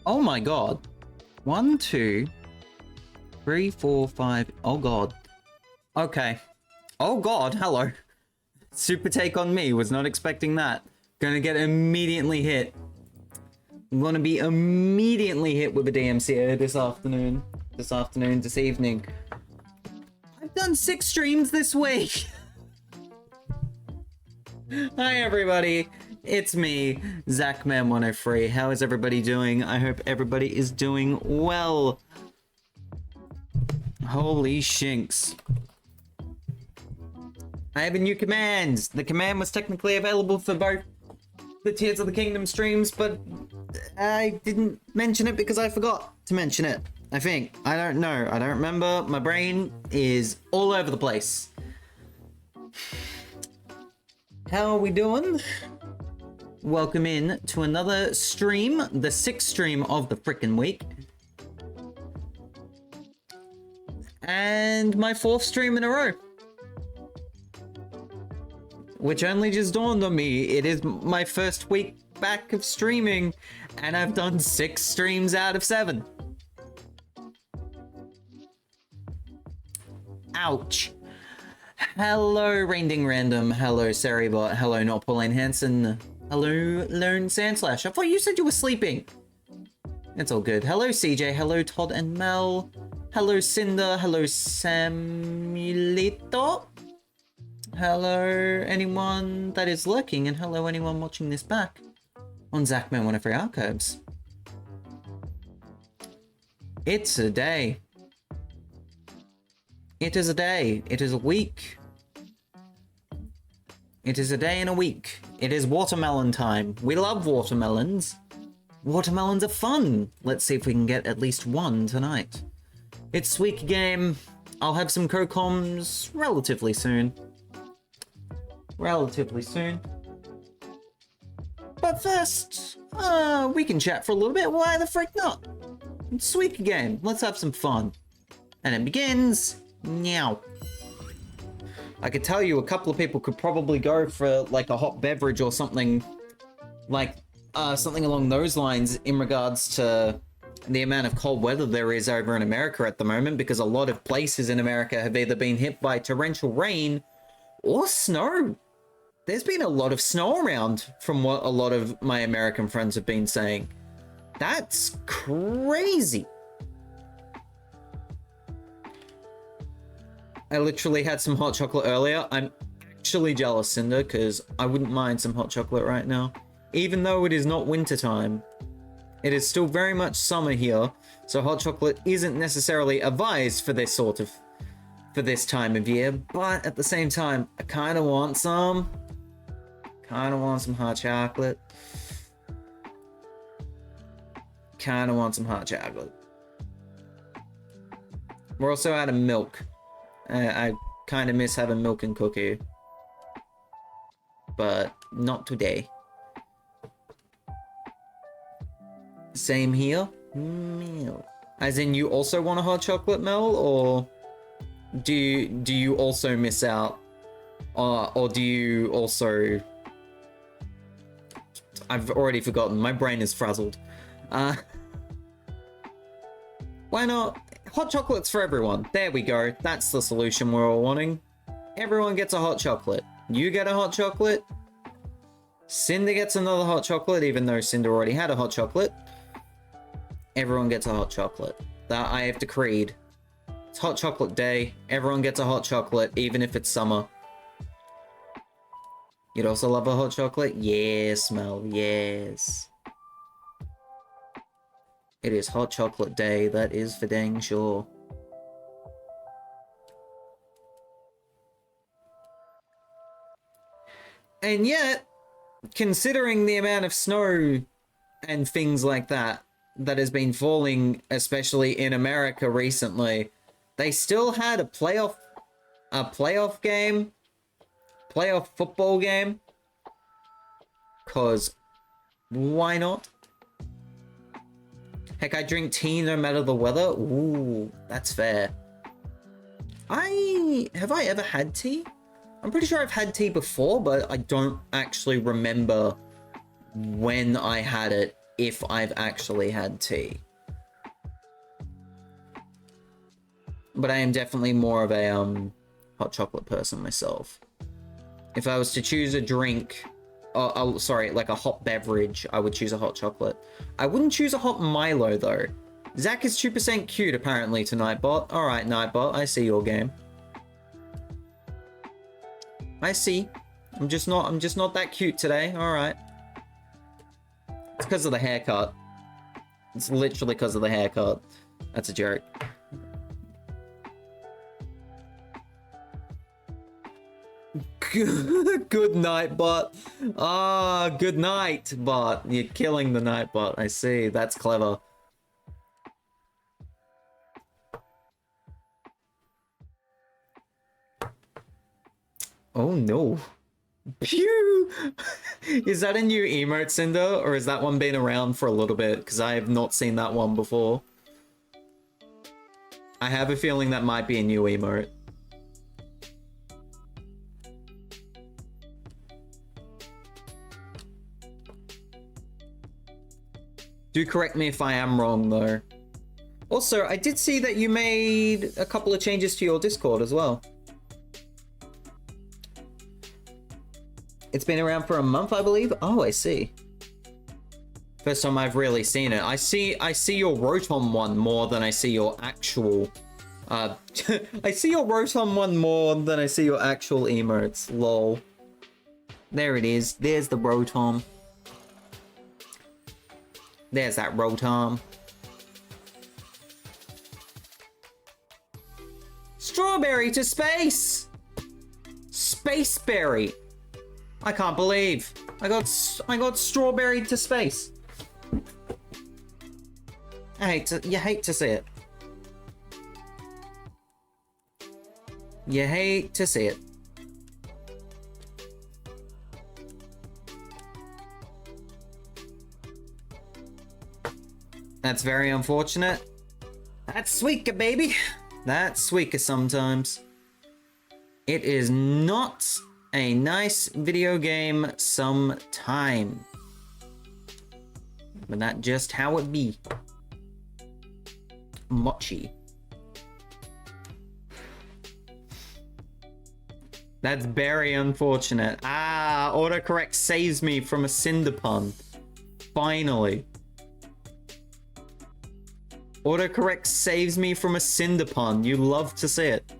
Oh my god. 1, 2, 3, 4, 5. Oh god. Okay. Oh god, hello. Super take on me, was not expecting that. Gonna get immediately hit. I'm gonna be immediately hit with a DMCA this afternoon. This evening. I've done 6 streams this week. Hi everybody, it's me, ZachMan103. How is everybody doing? I hope everybody is doing well. Holy shinks. I have a new command. The command was technically available for both the Tears of the Kingdom streams, but I didn't mention it because I forgot to mention it. I think. I don't know. I don't remember. My brain is all over the place. How are we doing? Welcome in to another stream, the 6th stream of the frickin' week. And my 4th stream in a row. Which only just dawned on me. It is my first week back of streaming, and I've done 6 streams out of 7. Ouch. Hello, RainDingRandom. Hello, Saribot. Hello, Not Pauline Hansen. Hello, Lone Sandslash. I thought you said you were sleeping. It's all good. Hello, CJ. Hello, Todd and Mel. Hello, Cinder. Hello, Samuelito. Hello, anyone that is lurking, and hello, anyone watching this back on ZachMan103 Archives. It's a day. It is a day. It is a week. It is a day and a week. It is watermelon time. We love watermelons. Watermelons are fun. Let's see if we can get at least one tonight. It's Suika game. I'll have some co-coms relatively soon. But first, we can chat for a little bit. Why the frick not? It's Suika game. Let's have some fun. And it begins now. I could tell you a couple of people could probably go for like a hot beverage or something like something along those lines in regards to the amount of cold weather there is over in America at the moment, because a lot of places in America have either been hit by torrential rain or snow. There's been a lot of snow around from what a lot of my American friends have been saying. That's crazy. I literally had some hot chocolate earlier. I'm actually jealous, Cinder, because I wouldn't mind some hot chocolate right now. Even though it is not winter time, it is still very much summer here, so hot chocolate isn't necessarily advised for this time of year, but at the same time, I kind of want some. Kind of want some hot chocolate. We're also out of milk. I kind of miss having milk and cookie. But not today. Same here. Milk. As in, you also want a hot chocolate, Mel? Or do you also miss out? Or do you also... I've already forgotten. My brain is frazzled. Why not? Hot chocolate's for everyone. There we go. That's the solution we're all wanting. Everyone gets a hot chocolate. You get a hot chocolate. Cinder gets another hot chocolate, even though Cinder already had a hot chocolate. Everyone gets a hot chocolate. That I have decreed. It's hot chocolate day. Everyone gets a hot chocolate, even if it's summer. You'd also love a hot chocolate? Yes, Mel. Yes. It is hot chocolate day, that is for dang sure. And yet, considering the amount of snow and things like that has been falling, especially in America recently, they still had a playoff football game. 'Cause why not? Heck, I drink tea no matter the weather. Ooh, that's fair. Have I ever had tea? I'm pretty sure I've had tea before, but I don't actually remember when I had it if I've actually had tea. But I am definitely more of a hot chocolate person myself. If I was to choose a drink, sorry, like a hot beverage, I would choose a hot chocolate. I wouldn't choose a hot Milo though. Zach is 2% cute apparently to Nightbot. Alright, Nightbot, I see your game. I see. I'm just not that cute today. Alright. It's because of the haircut. It's literally because of the haircut. That's a joke. Good night, bot. Ah, good night, bot. You're killing the night, bot. I see. That's clever. Oh no. Pew! Is that a new emote, Cinder? Or has that one been around for a little bit? Because I have not seen that one before. I have a feeling that might be a new emote. Do correct me if I am wrong, though. Also, I did see that you made a couple of changes to your Discord as well. It's been around for a month, I believe. Oh, I see. First time I've really seen it. I see your Rotom one more than I see your actual... I see your Rotom one more than I see your actual emotes. Lol. There it is. There's the Rotom. There's that Rotom. Strawberry to space! Spaceberry. I can't believe I got strawberry to space. You hate to see it. You hate to see it. That's very unfortunate. That's Suika, baby. That's Suika sometimes. It is not a nice video game sometime. But that's just how it be. Mochi. That's very unfortunate. Ah, autocorrect saves me from a Cinder pun. Finally. Autocorrect saves me from a Cinder pun. You love to see it.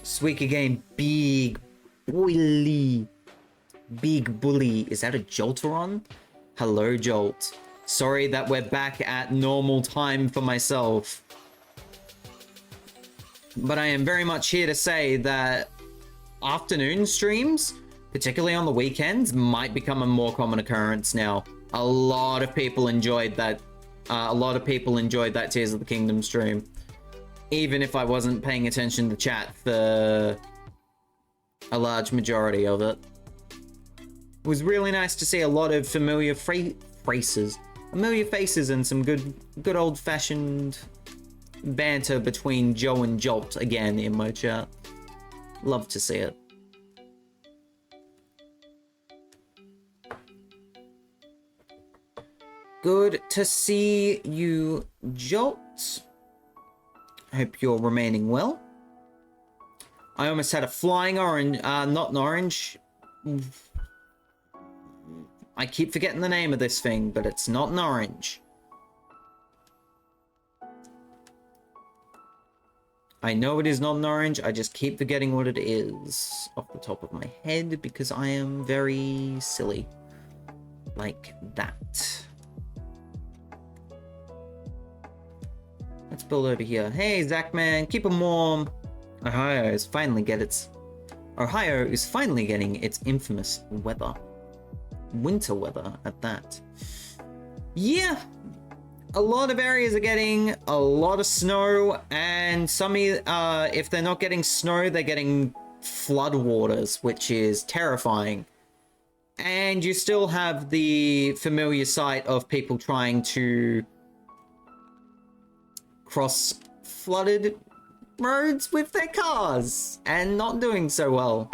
Suika game, big bully. Big bully. Is that a Jolteron? Hello, Jolt. Sorry that we're back at normal time for myself. But I am very much here to say that afternoon streams, particularly on the weekends, might become a more common occurrence now. A lot of people enjoyed that. Tears of the Kingdom stream. Even if I wasn't paying attention to chat for a large majority of it. It was really nice to see a lot of familiar faces and some good old-fashioned banter between Joe and Jolt again in my chat. Love to see it. Good to see you, Jolt. Hope you're remaining well. I almost had a flying orange, not an orange. I keep forgetting the name of this thing, but it's not an orange. I know it is not an orange, I just keep forgetting what it is off the top of my head because I am very silly. Like that. Let's build over here. Hey, Zach man, keep them warm. Ohio is finally getting its infamous weather. Winter weather at that. Yeah, a lot of areas are getting a lot of snow, and some, if they're not getting snow, they're getting flood waters, which is terrifying. And you still have the familiar sight of people trying to cross flooded roads with their cars and not doing so well.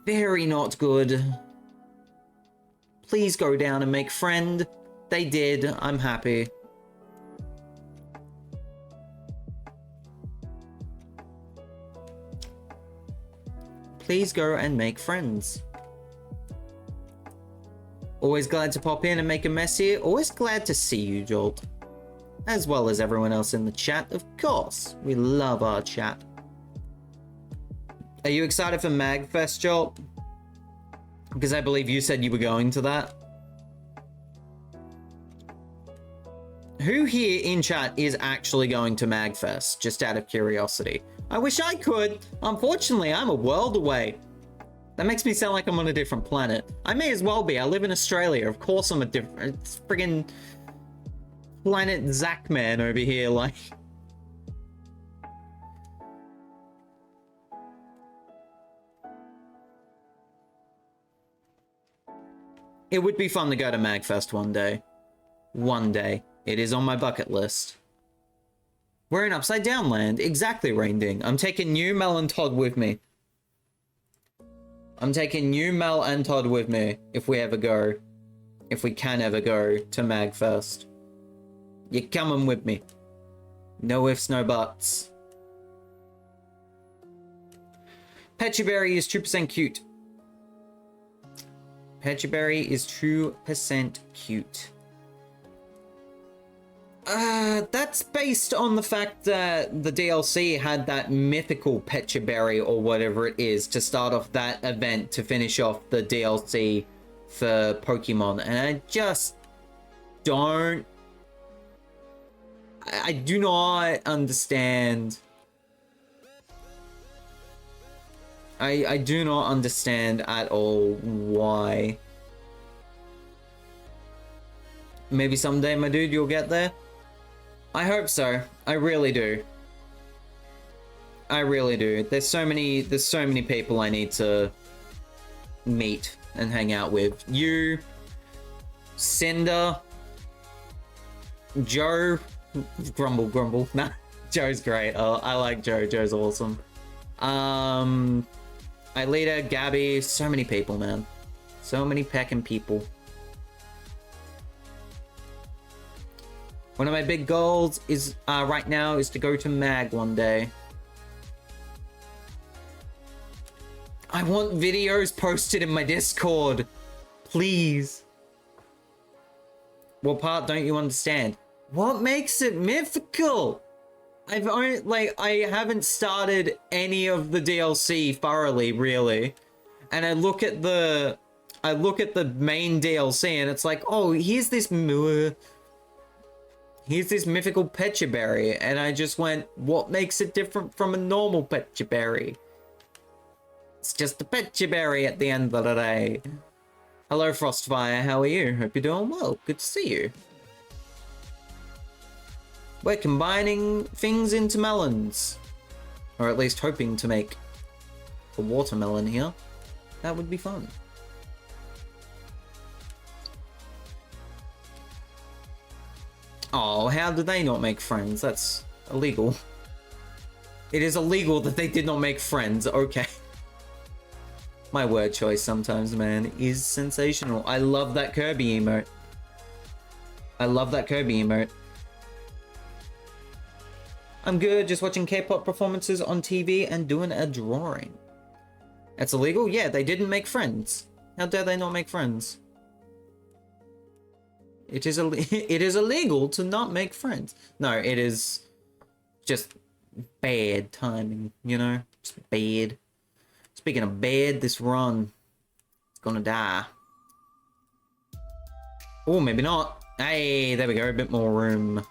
Very not good. Please go down and make friend. They did. I'm happy. Please go and make friends. Always glad to pop in and make a mess here. Always glad to see you, Jolt. As well as everyone else in the chat, of course. We love our chat. Are you excited for MagFest, Jolt? Because I believe you said you were going to that. Who here in chat is actually going to MagFest, just out of curiosity? I wish I could. Unfortunately, I'm a world away. That makes me sound like I'm on a different planet. I may as well be. I live in Australia. Of course I'm a different... It's friggin' planet Zack Man over here, like... It would be fun to go to MagFest one day. One day. It is on my bucket list. We're in Upside Down Land. Exactly, RainDing. I'm taking you, Mel, and Todd with me. I'm taking you, Mel, and Todd with me if we ever go. If we can ever go to MagFest. You're coming with me. No ifs, no buts. Petuberry is 2% cute. Petuberry is 2% cute. That's based on the fact that the DLC had that mythical Petuberry or whatever it is to start off that event to finish off the DLC for Pokemon, and I just don't... I do not understand. I do not understand at all why. Maybe someday, my dude, you'll get there. I hope so. I really do. I really do. There's so many people I need to meet and hang out with. You, Cinder, Joe, Grumble. Nah, Joe's great. Oh, I like Joe. Joe's awesome. Aelita, Gabby, so many people, man. So many peckin' people. One of my big goals is right now is to go to Mag one day. I want videos posted in my Discord. Please. What part don't you understand? What makes it mythical? I've only, like, I haven't started any of the DLC thoroughly, really. And I look at the main DLC and it's like, oh, here's this mythical Petuberry, and I just went, what makes it different from a normal Petuberry? It's just a Petuberry at the end of the day. Hello, Frostfire, how are you? Hope you're doing well. Good to see you. We're combining things into melons. Or at least hoping to make a watermelon here. That would be fun. Oh, how did they not make friends? That's illegal. It is illegal that they did not make friends. Okay. My word choice sometimes, man, is sensational. I love that Kirby emote. I love that Kirby emote. I'm good, just watching K-pop performances on TV and doing a drawing. That's illegal? Yeah, they didn't make friends. How dare they not make friends? It is illegal to not make friends. No, it is just bad timing, you know? Just bad. Speaking of bad, this run is gonna die. Oh, maybe not. Hey, there we go. A bit more room.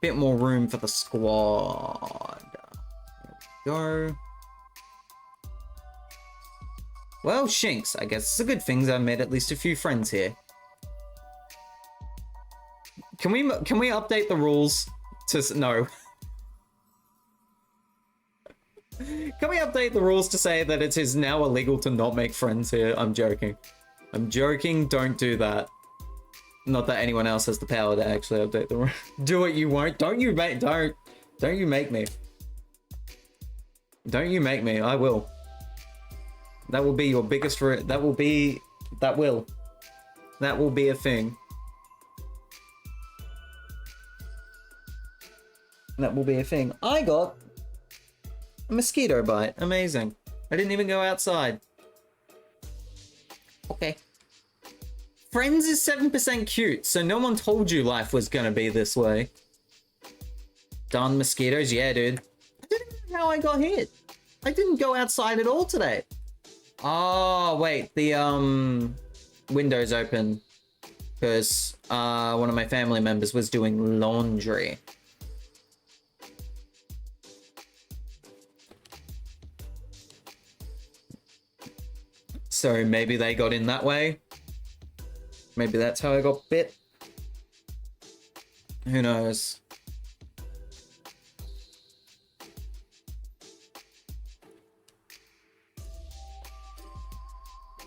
Bit more room for the squad. There we go. Well, Shinx, I guess it's a good thing I've made at least a few friends here. Can we update the rules to... No. Can we update the rules to say that it is now illegal to not make friends here? I'm joking. I'm joking, don't do that. Not that anyone else has the power to actually update the rules. Do it, you won't. Don't you make... Don't you make me. Don't you make me, I will. That will be your biggest... That will be... That will be a thing. That will be a thing. I got a mosquito bite. Amazing. I didn't even go outside. Okay. Friends is 7% cute, so no one told you life was gonna be this way. Darn mosquitoes, yeah, dude. I didn't know how I got hit. I didn't go outside at all today. Oh, wait, the, window's open. Because, one of my family members was doing laundry. So maybe they got in that way. Maybe that's how I got bit. Who knows?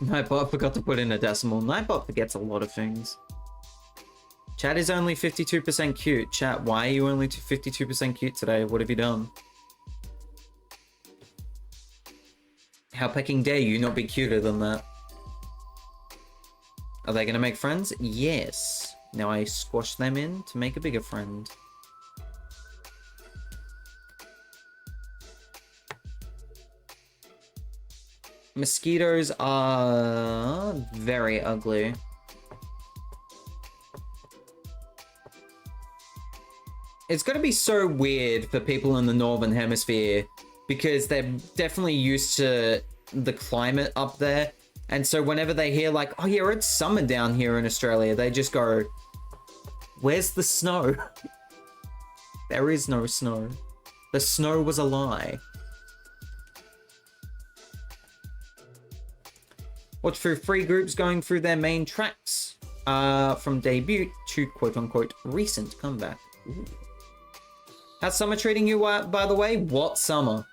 Nightbot forgot to put in a decimal. Nightbot forgets a lot of things. Chat is only 52% cute. Chat, why are you only 52% cute today? What have you done? How pecking dare you not be cuter than that? Are they gonna make friends? Yes. Now I squash them in to make a bigger friend. Mosquitoes are very ugly. It's gonna be so weird for people in the Northern Hemisphere because they're definitely used to the climate up there. And so whenever they hear like, oh yeah, it's summer down here in Australia, they just go, where's the snow? There is no snow. The snow was a lie. Watch through 3 groups going through their main tracks from debut to quote-unquote recent comeback. Ooh. How's summer treating you, by the way? What summer?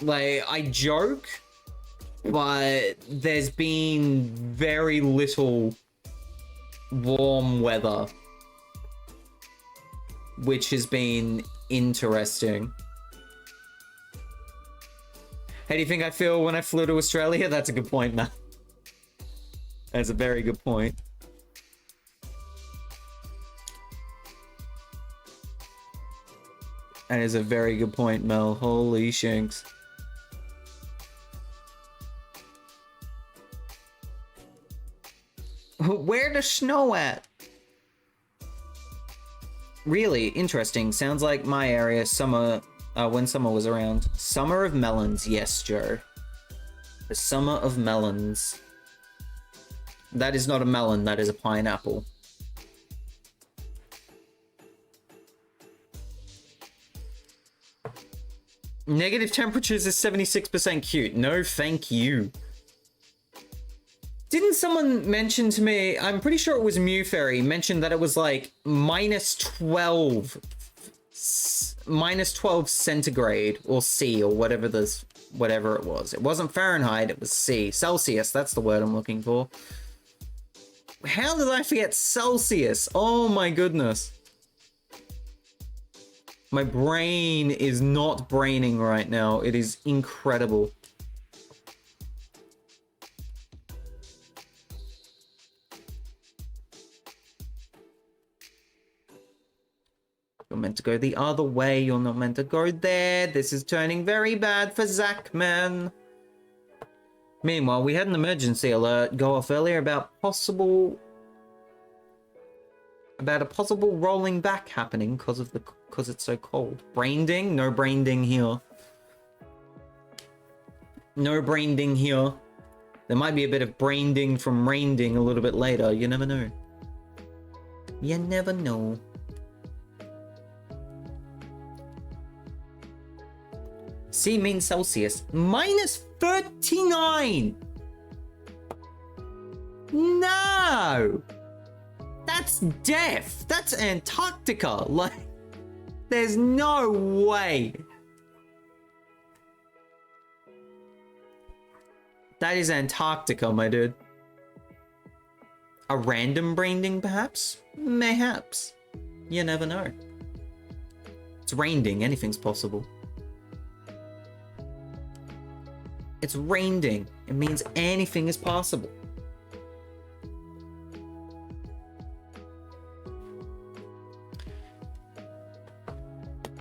Like, I joke, but there's been very little warm weather, which has been interesting. How do you think I feel when I flew to Australia? That's a good point, man. That's a very good point. That is a very good point, Mel. Holy shanks. Where the snow at? Really interesting. Sounds like my area summer, when summer was around. Summer of melons, yes, Joe. The summer of melons. That is not a melon, that is a pineapple. Negative temperatures is 76% cute. No, thank you. Didn't someone mention to me, I'm pretty sure it was Mew Fairy, mentioned that it was like minus 12 centigrade or C or whatever it was. It wasn't Fahrenheit, it was C. Celsius, that's the word I'm looking for. How did I forget Celsius? Oh my goodness. My brain is not braining right now. It is incredible. You're meant to go the other way. You're not meant to go there. This is turning very bad for Zach, man. Meanwhile, we had an emergency alert go off earlier about a possible rolling back happening because it's so cold. Brain ding? No brain ding here. No brain ding here. There might be a bit of brain ding from rain ding a little bit later. You never know. You never know. C means Celsius. Minus 39! No! That's death! That's Antarctica! Like, there's no way! That is Antarctica, my dude. A random branding, perhaps? Mayhaps. You never know. It's raining, anything's possible. It's RainDing. It means anything is possible.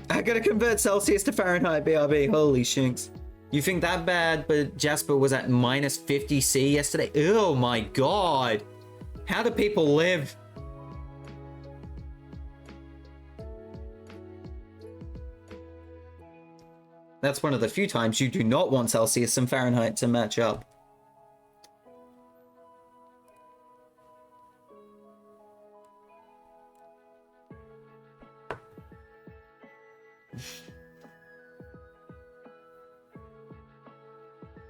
I gotta convert Celsius to Fahrenheit, BRB. Holy shinks. You think that bad, but Jasper was at minus 50C yesterday? Oh my god. How do people live? That's one of the few times you do not want Celsius and Fahrenheit to match up.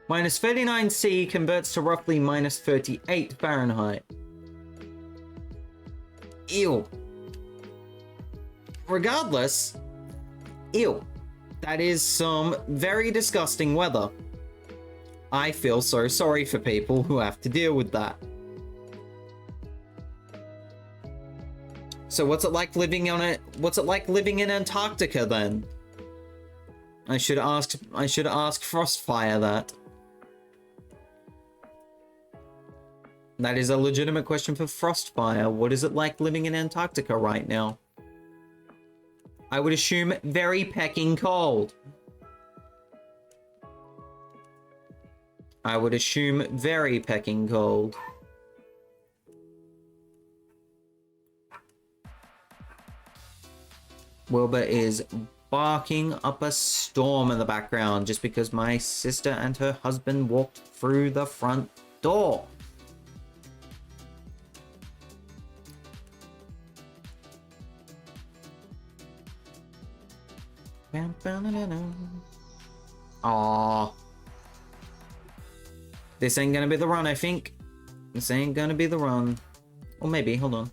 Minus 39C converts to roughly minus 38 Fahrenheit. Ew. Regardless, ew. That is some very disgusting weather. I feel so sorry for people who have to deal with that. So what's it like living on it? What's it like living in Antarctica then? I should ask Frostfire that. That is a legitimate question for Frostfire. What is it like living in Antarctica right now? I would assume very pecking cold. I would assume very pecking cold. Wilbur is barking up a storm in the background just because my sister and her husband walked through the front door. Aww. This ain't gonna be the run, I think. This ain't gonna be the run. Or maybe, hold on.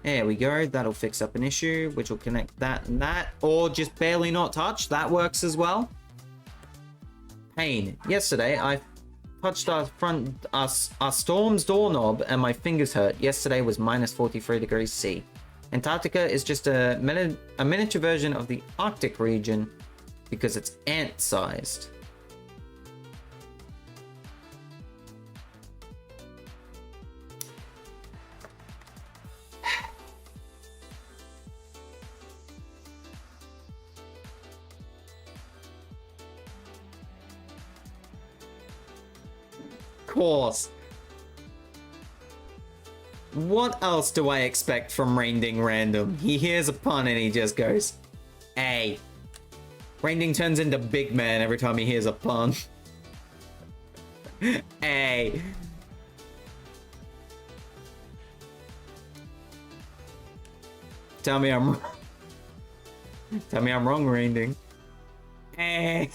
There we go. That'll fix up an issue, which will connect that and that. Or just barely not touch. That works as well. Pain. Yesterday, I touched our storm's doorknob and my fingers hurt. Yesterday was minus 43 degrees C. Antarctica is just a miniature version of the Arctic region because it's ant-sized. Course. What else do I expect from RainDingRandom? He hears a pun and he just goes, "Hey." RainDing turns into Big Man every time he hears a pun. Hey. Tell me I'm wrong, RainDing. Hey.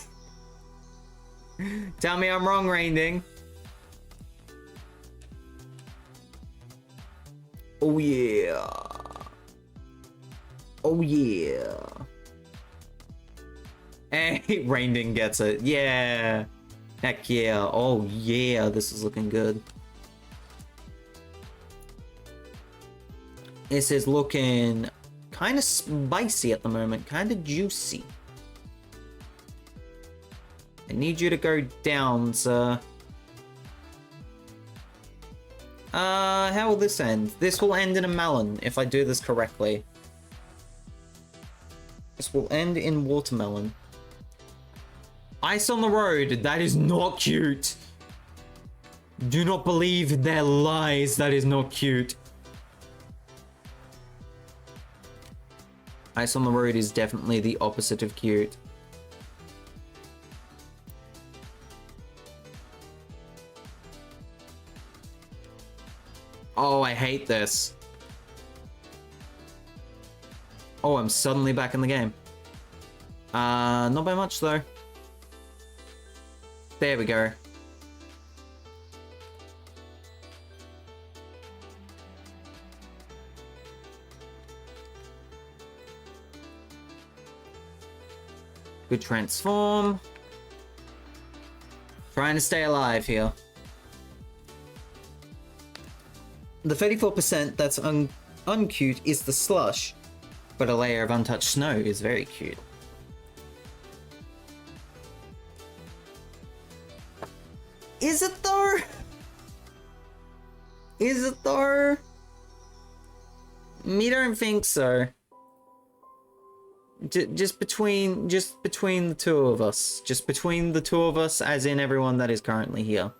Tell me I'm wrong, RainDing. Oh yeah. Oh yeah. Hey, RainDing gets it. Yeah. Heck yeah. Oh yeah, this is looking good. This is looking kind of spicy at the moment, kind of juicy. I need you to go down, sir. How will this end? This will end in a melon, if I do this correctly. This will end in watermelon. Ice on the road, that is not cute. Do not believe their lies, that is not cute. Ice on the road is definitely the opposite of cute. Oh, I hate this. Oh, I'm suddenly back in the game. Not by much though. There we go. Good transform. Trying to stay alive here. The 34% that's uncute is the slush, but a layer of untouched snow is very cute. Is it though? Is it though? Me don't think so. Just between the two of us. Just between the two of us, as in everyone that is currently here.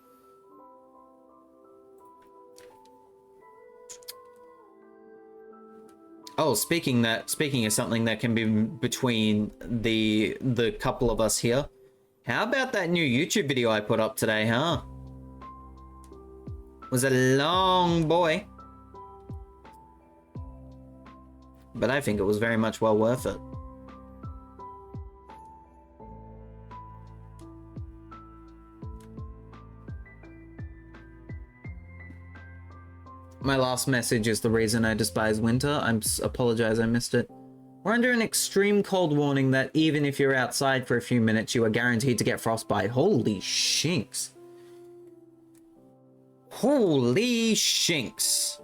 Oh, speaking of something that can be between the couple of us here. How about that new YouTube video I put up today, huh? Was a long boy. But I think it was very much well worth it. My last message is the reason I despise winter. I apologize, I missed it. We're under an extreme cold warning that even if you're outside for a few minutes, you are guaranteed to get frostbite. Holy shinks. Holy shinks.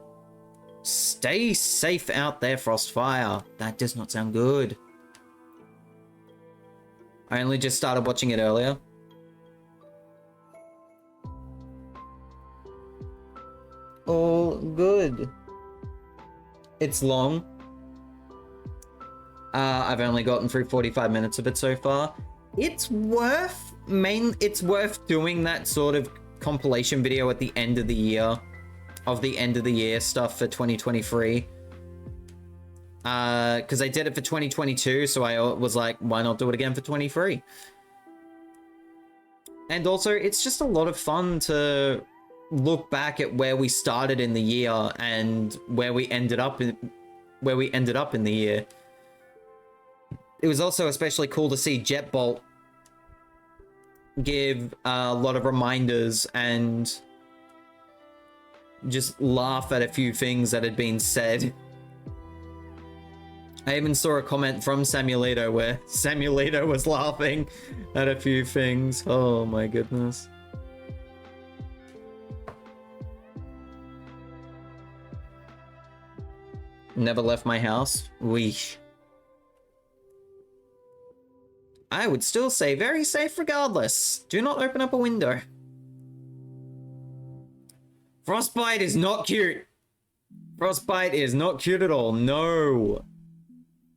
Stay safe out there, Frostfire. That does not sound good. I only just started watching it earlier. All good. It's long. I've only gotten through 45 minutes of it so far. It's worth doing that sort of compilation video at the end of the year, stuff for 2023. Because I did it for 2022, so I was like, why not do it again for 23? And also, it's just a lot of fun to look back at where we started in the year and where we ended up in the year. It was also especially cool to see Jetbolt give a lot of reminders and just laugh at a few things that had been said. I even saw a comment from Samuelito where Samuelito was laughing at a few things. Oh my goodness. Never left my house. Weesh. I would still say very safe regardless. Do not open up a window. Frostbite is not cute. Frostbite is not cute at all. No.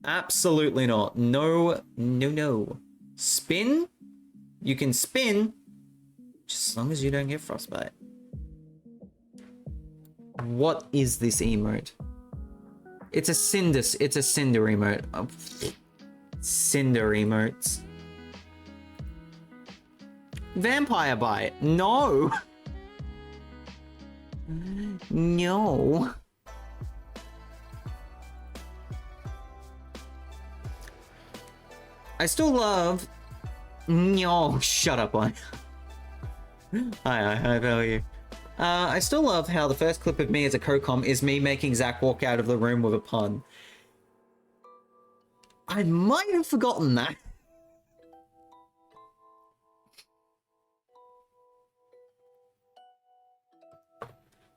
Absolutely not. No, no, no. Spin? You can spin, just as long as you don't get frostbite. What is this emote? It's a cinder emote. Oh, cinder emotes. Vampire bite. No. No. I still love... No, shut up, one. Hi, how are you? I still love how the first clip of me as a co-com is me making Zach walk out of the room with a pun. I might have forgotten that.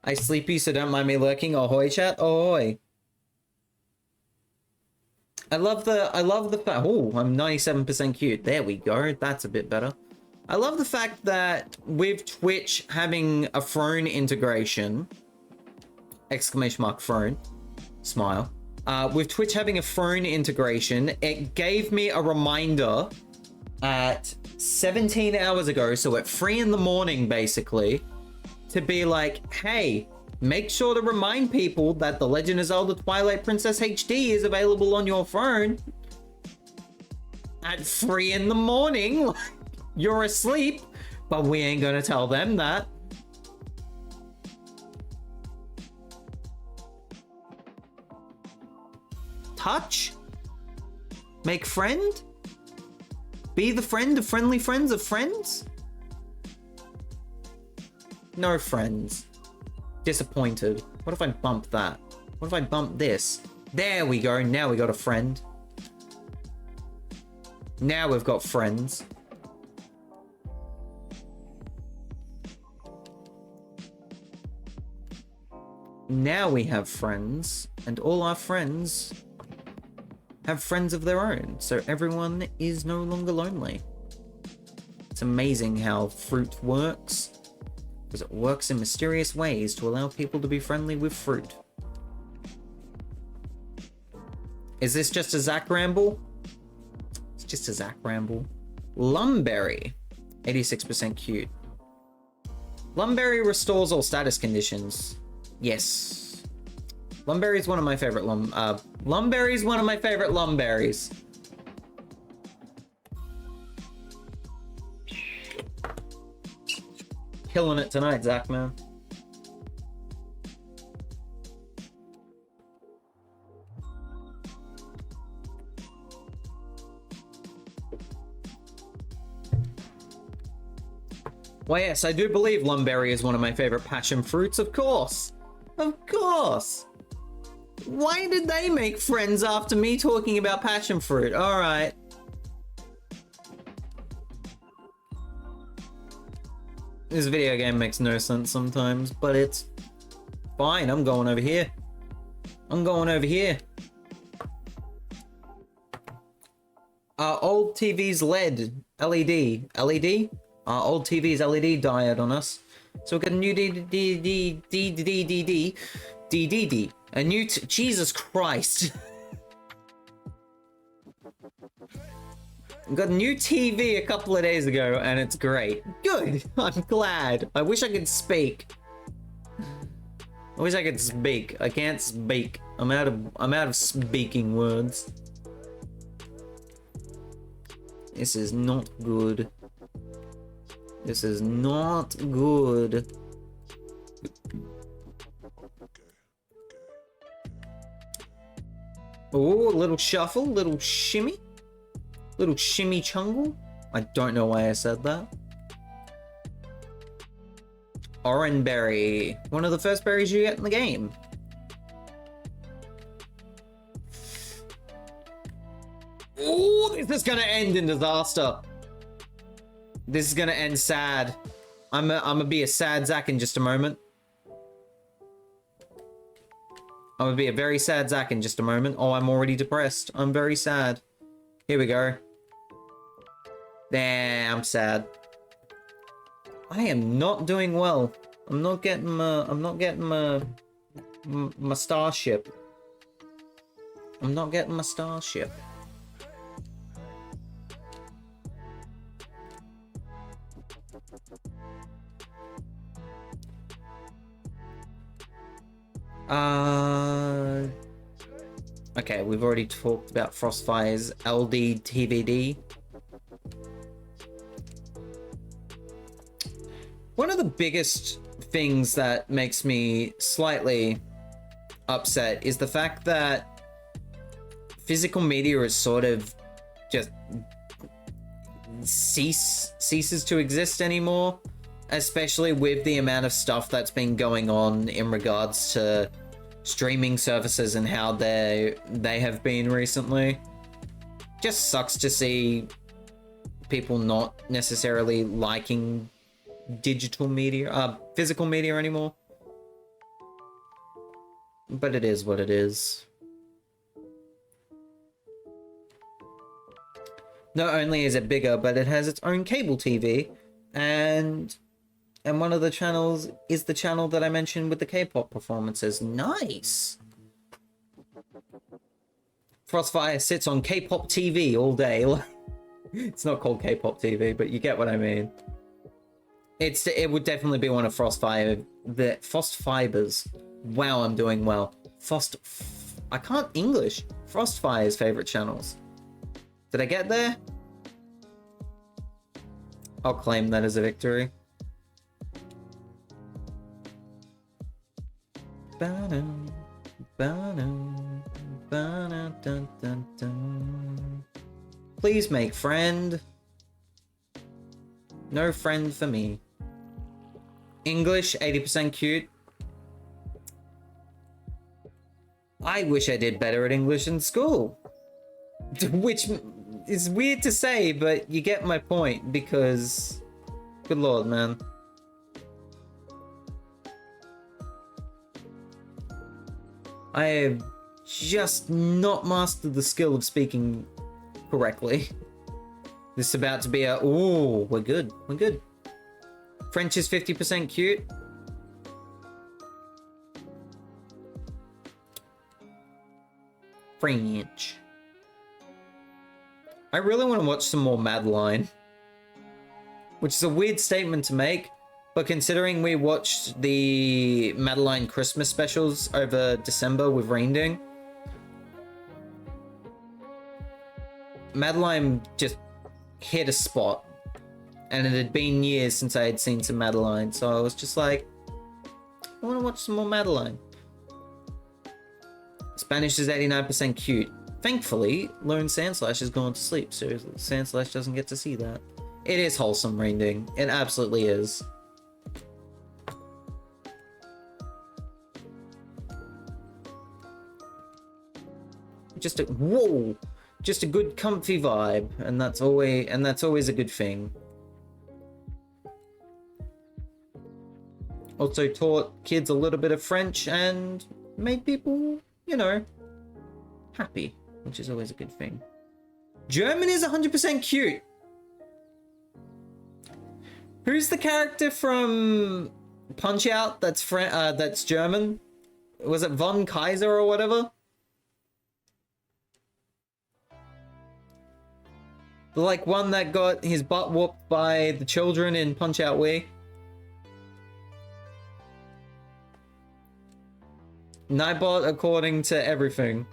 I sleepy, so don't mind me lurking. Ahoy, chat. Ahoy. I love the fact. Oh, I'm 97% cute. There we go. That's a bit better. I love the fact that with Twitch having a phone integration, exclamation mark phone, smile. With Twitch having a phone integration, it gave me a reminder at 17 hours ago, so at 3 in the morning, basically, to be like, hey, make sure to remind people that The Legend of Zelda Twilight Princess HD is available on your phone at 3 in the morning. You're asleep, but we ain't gonna tell them that. Touch? Make friend? Be the friend of friendly friends of friends? No friends. Disappointed. What if I bump that? What if I bump this? There we go. Now we got a friend. Now we've got friends. Now we have friends, and all our friends have friends of their own, so everyone is no longer lonely. It's amazing how fruit works. because it works in mysterious ways to allow people to be friendly with fruit. Is this just a Zach ramble? It's just a Zach ramble. Lumberry, 86% cute. Lumberry restores all status conditions. Yes. Lumberry is one of my favorite Lumberry is one of my favorite Lumberries. Killing it tonight, Zach, man. Well, yes, I do believe Lumberry is one of my favorite passion fruits, of course. Of course. Why did they make friends after me talking about passion fruit? Alright. This video game makes no sense sometimes, but it's fine. I'm going over here. I'm going over here. Old TV's LED. Old TV's LED died on us. So we've got a new a new Jesus Christ. Got a new TV a couple of days ago and it's great. Good. I'm glad. I wish I could speak. I wish I could speak. I can't speak. I'm out of speaking words. This is not good. This is not good. Oh, a little shuffle, little shimmy. Little shimmy chungle. I don't know why I said that. Orange berry. One of the first berries you get in the game. Oh, this is gonna end in disaster. This is gonna end sad. I'm gonna be a sad Zach in just a moment. I'm gonna be a very sad Zach in just a moment. Oh, I'm already depressed. I'm very sad. Here we go. Damn, I'm sad. I am not doing well. I'm not getting my starship. I'm not getting my starship. Okay, we've already talked about Frostfire's LD TVD. One of the biggest things that makes me slightly upset is the fact that physical media is sort of just ceases to exist anymore, especially with the amount of stuff that's been going on in regards to streaming services and how they have been recently. Just sucks to see people not necessarily liking digital media, physical media anymore. But it is what it is. Not only is it bigger, but it has its own cable TV, and one of the channels is the channel that I mentioned with the K-pop performances. Nice! Frostfire sits on K-pop TV all day. It's not called K-pop TV, but you get what I mean. It would definitely be one of Frostfire's. Wow, I'm doing well. I can't English. Frostfire's favorite channels. Did I get there? I'll claim that as a victory. Please make friend. No friend for me. English, 80% cute. I wish I did better at English in school. Which is weird to say, but you get my point, because... Good lord, man. I have just not mastered the skill of speaking correctly. This is about to be a... Ooh, we're good. We're good. French is 50% cute. French. I really want to watch some more Madeline. Which is a weird statement to make, but considering we watched the Madeline Christmas specials over December with RainDing, Madeline just hit a spot. And it had been years since I had seen some Madeline, so I was just like, I want to watch some more Madeline. Spanish is 89% cute. Thankfully, Lone Sandslash has gone to sleep, so Sandslash doesn't get to see that. It is wholesome, RainDing. It absolutely is. Just a whoa, just a good comfy vibe, and that's always a good thing. Also taught kids a little bit of French and made people, you know, happy, which is always a good thing. German is 100% cute. Who's the character from Punch-Out that's German? Was it Von Kaiser or whatever? The like one that got his butt whooped by the children in Punch-Out Wii? Nightbot, according to everything,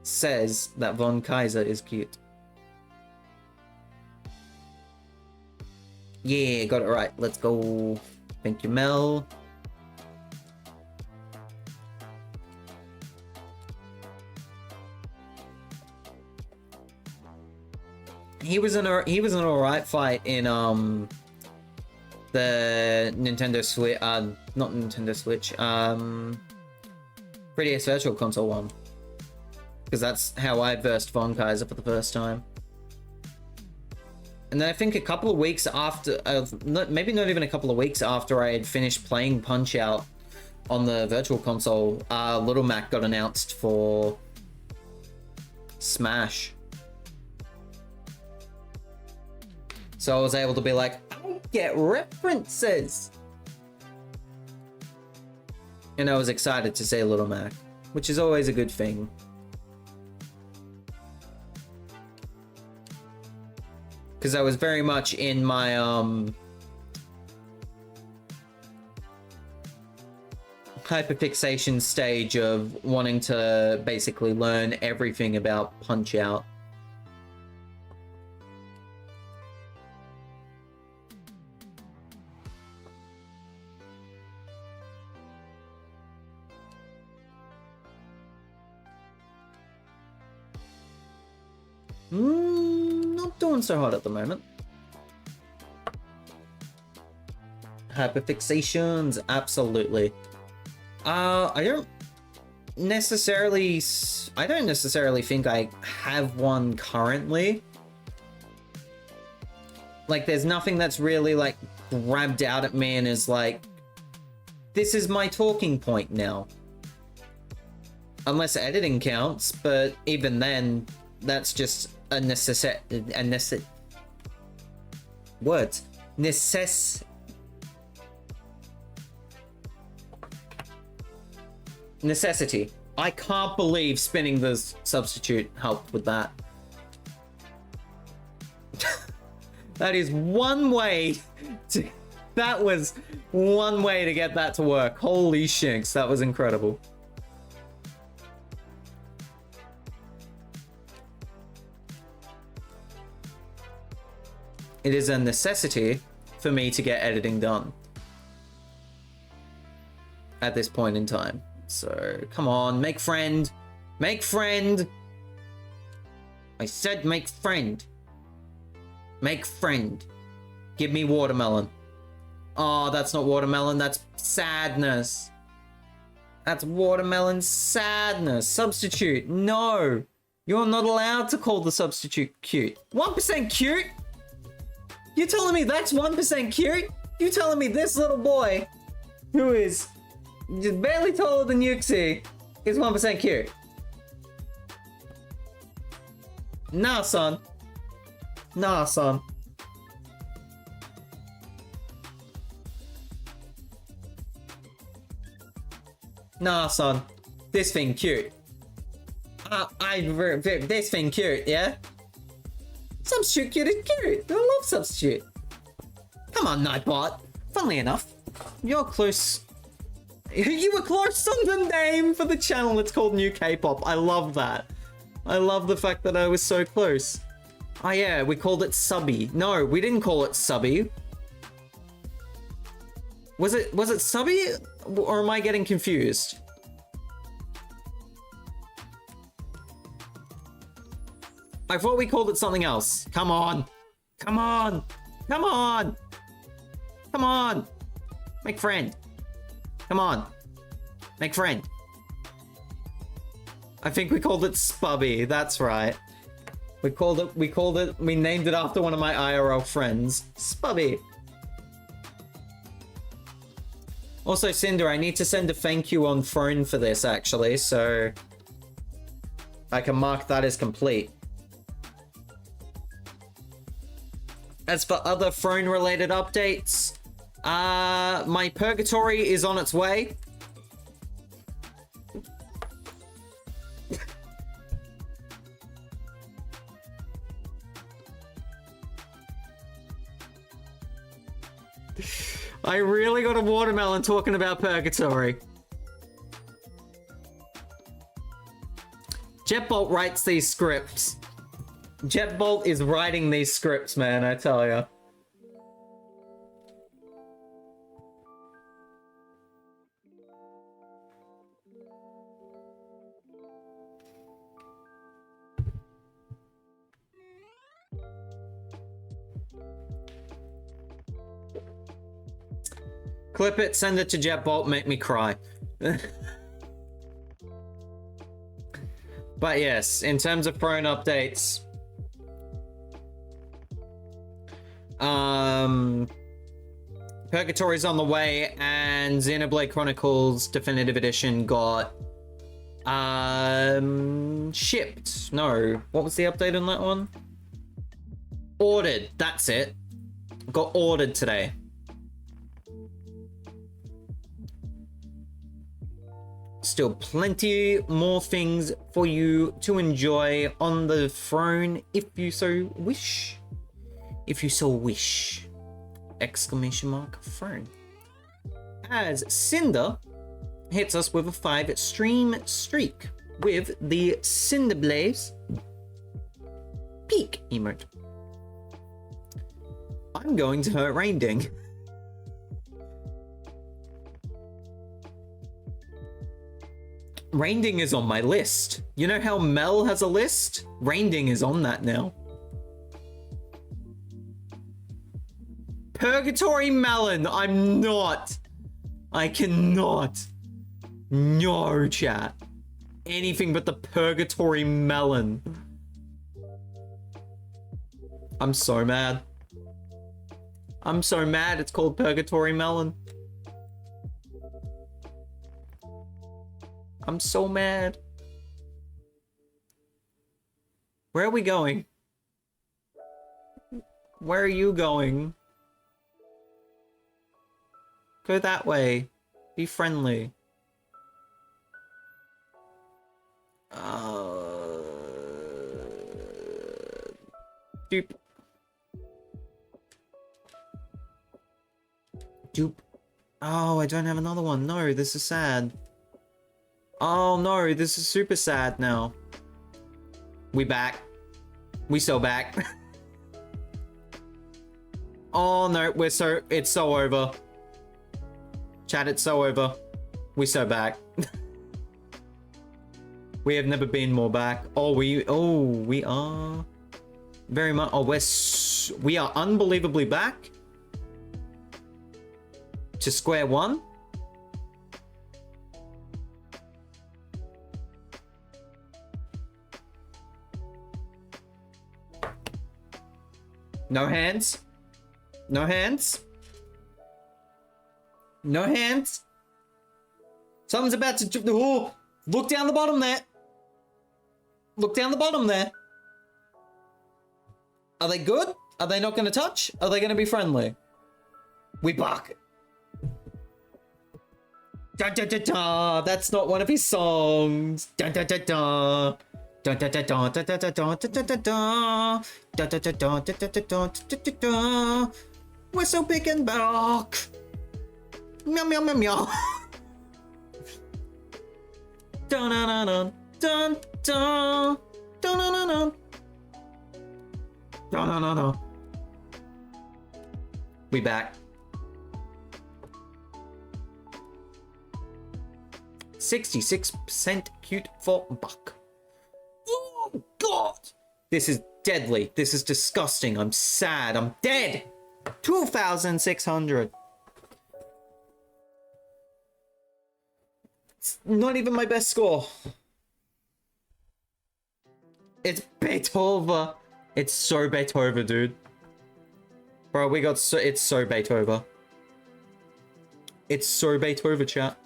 says that Von Kaiser is cute. Yeah, got it right. Let's go. Thank you, Mel. He was an alright fight in the Nintendo Switch, not Nintendo Switch, 3DS Virtual Console one. Because that's how I versed Von Kaiser for the first time. And then I think a couple of weeks after, maybe not even a couple of weeks after I had finished playing Punch-Out on the Virtual Console, Little Mac got announced for Smash. So I was able to be like, I get references! And I was excited to see Little Mac, which is always a good thing. Because I was very much in my, hyperfixation stage of wanting to basically learn everything about Punch-Out. Not doing so hot at the moment. Hyperfixations, absolutely. I don't necessarily think I have one currently. Like, there's nothing that's really like grabbed out at me and is like, this is my talking point now. Unless editing counts, but even then, that's just a necessity. I can't believe spinning the substitute helped with that. That is one way to... That was one way to get that to work. Holy shinks, that was incredible. It is a necessity for me to get editing done at this point in time. So, come on, make friend. Make friend. I said make friend. Make friend. Give me watermelon. Oh, that's not watermelon, that's sadness. That's watermelon sadness. Substitute, no. You're not allowed to call the substitute cute. 1% cute? You telling me that's 1% cute? You telling me this little boy, who is just barely taller than Yuxi, is 1% cute? Nah, son. Nah, son. Nah, son. This thing cute. This thing cute, yeah? Substitute cute is cute. I love substitute. Come on, Nightbot. Funnily enough, you're close. You were close on the name for the channel. It's called New K-Pop. I love that. I love the fact that I was so close. Oh yeah, we called it Subby. No, we didn't call it Subby. Was it Subby? Or am I getting confused? I thought we called it something else. Come on. Come on. Come on. Come on. Make friend. Come on. Make friend. I think we called it Spubby. That's right. We named it after one of my IRL friends. Spubby. Also, Cinder, I need to send a thank you on phone for this, actually, so I can mark that as complete. As for other throne-related updates, my purgatory is on its way. I really got a watermelon talking about purgatory. Jetbolt writes these scripts. Jetbolt is writing these scripts, man, I tell ya. Clip it, send it to Jetbolt, make me cry. But yes, in terms of throne updates, Purgatory's on the way, and Xenoblade Chronicles Definitive Edition got shipped. No, what was the update on that one? Ordered, that's it. Got ordered today. Still plenty more things for you to enjoy on the throne if you so wish. If you so wish. Exclamation mark throne. As Cinder hits us with a 5-stream streak with the CynderBlaze peak emote. I'm going to hurt RainDing. RainDing is on my list. You know how Mel has a list? RainDing is on that now. Purgatory Melon, I'm not. I cannot. No, chat. Anything but the Purgatory Melon. I'm so mad. I'm so mad it's called Purgatory Melon. I'm so mad. Where are we going? Where are you going? Go that way. Be friendly. Dupe. Dupe. Oh, I don't have another one. No, this is sad. Oh no, this is super sad now. We back. We so back. Oh no, it's so over. Chat, it's so over. We so back. We have never been more back. We are very much. Oh, we are unbelievably back to square one. No hands. No hands. No hands. Someone's about to... Oh, look down the bottom there. Look down the bottom there. Are they good? Are they not going to touch? Are they going to be friendly? We bark. Da da da da. That's not one of his songs. Da da da da. Da da da da da da da da da da da. Da da da da da da da da da da. We're so big and back. Meow meow meow meow. Dun dun dun dun dun dun dun dun dun dun dun. We back. 66% cute for buck. Oh god! This is deadly. This is disgusting. I'm sad. I'm dead. 2,600. It's not even my best score. It's Beethoven. It's so Beethoven, dude. Bro, we got so... It's so Beethoven. It's so Beethoven, chat.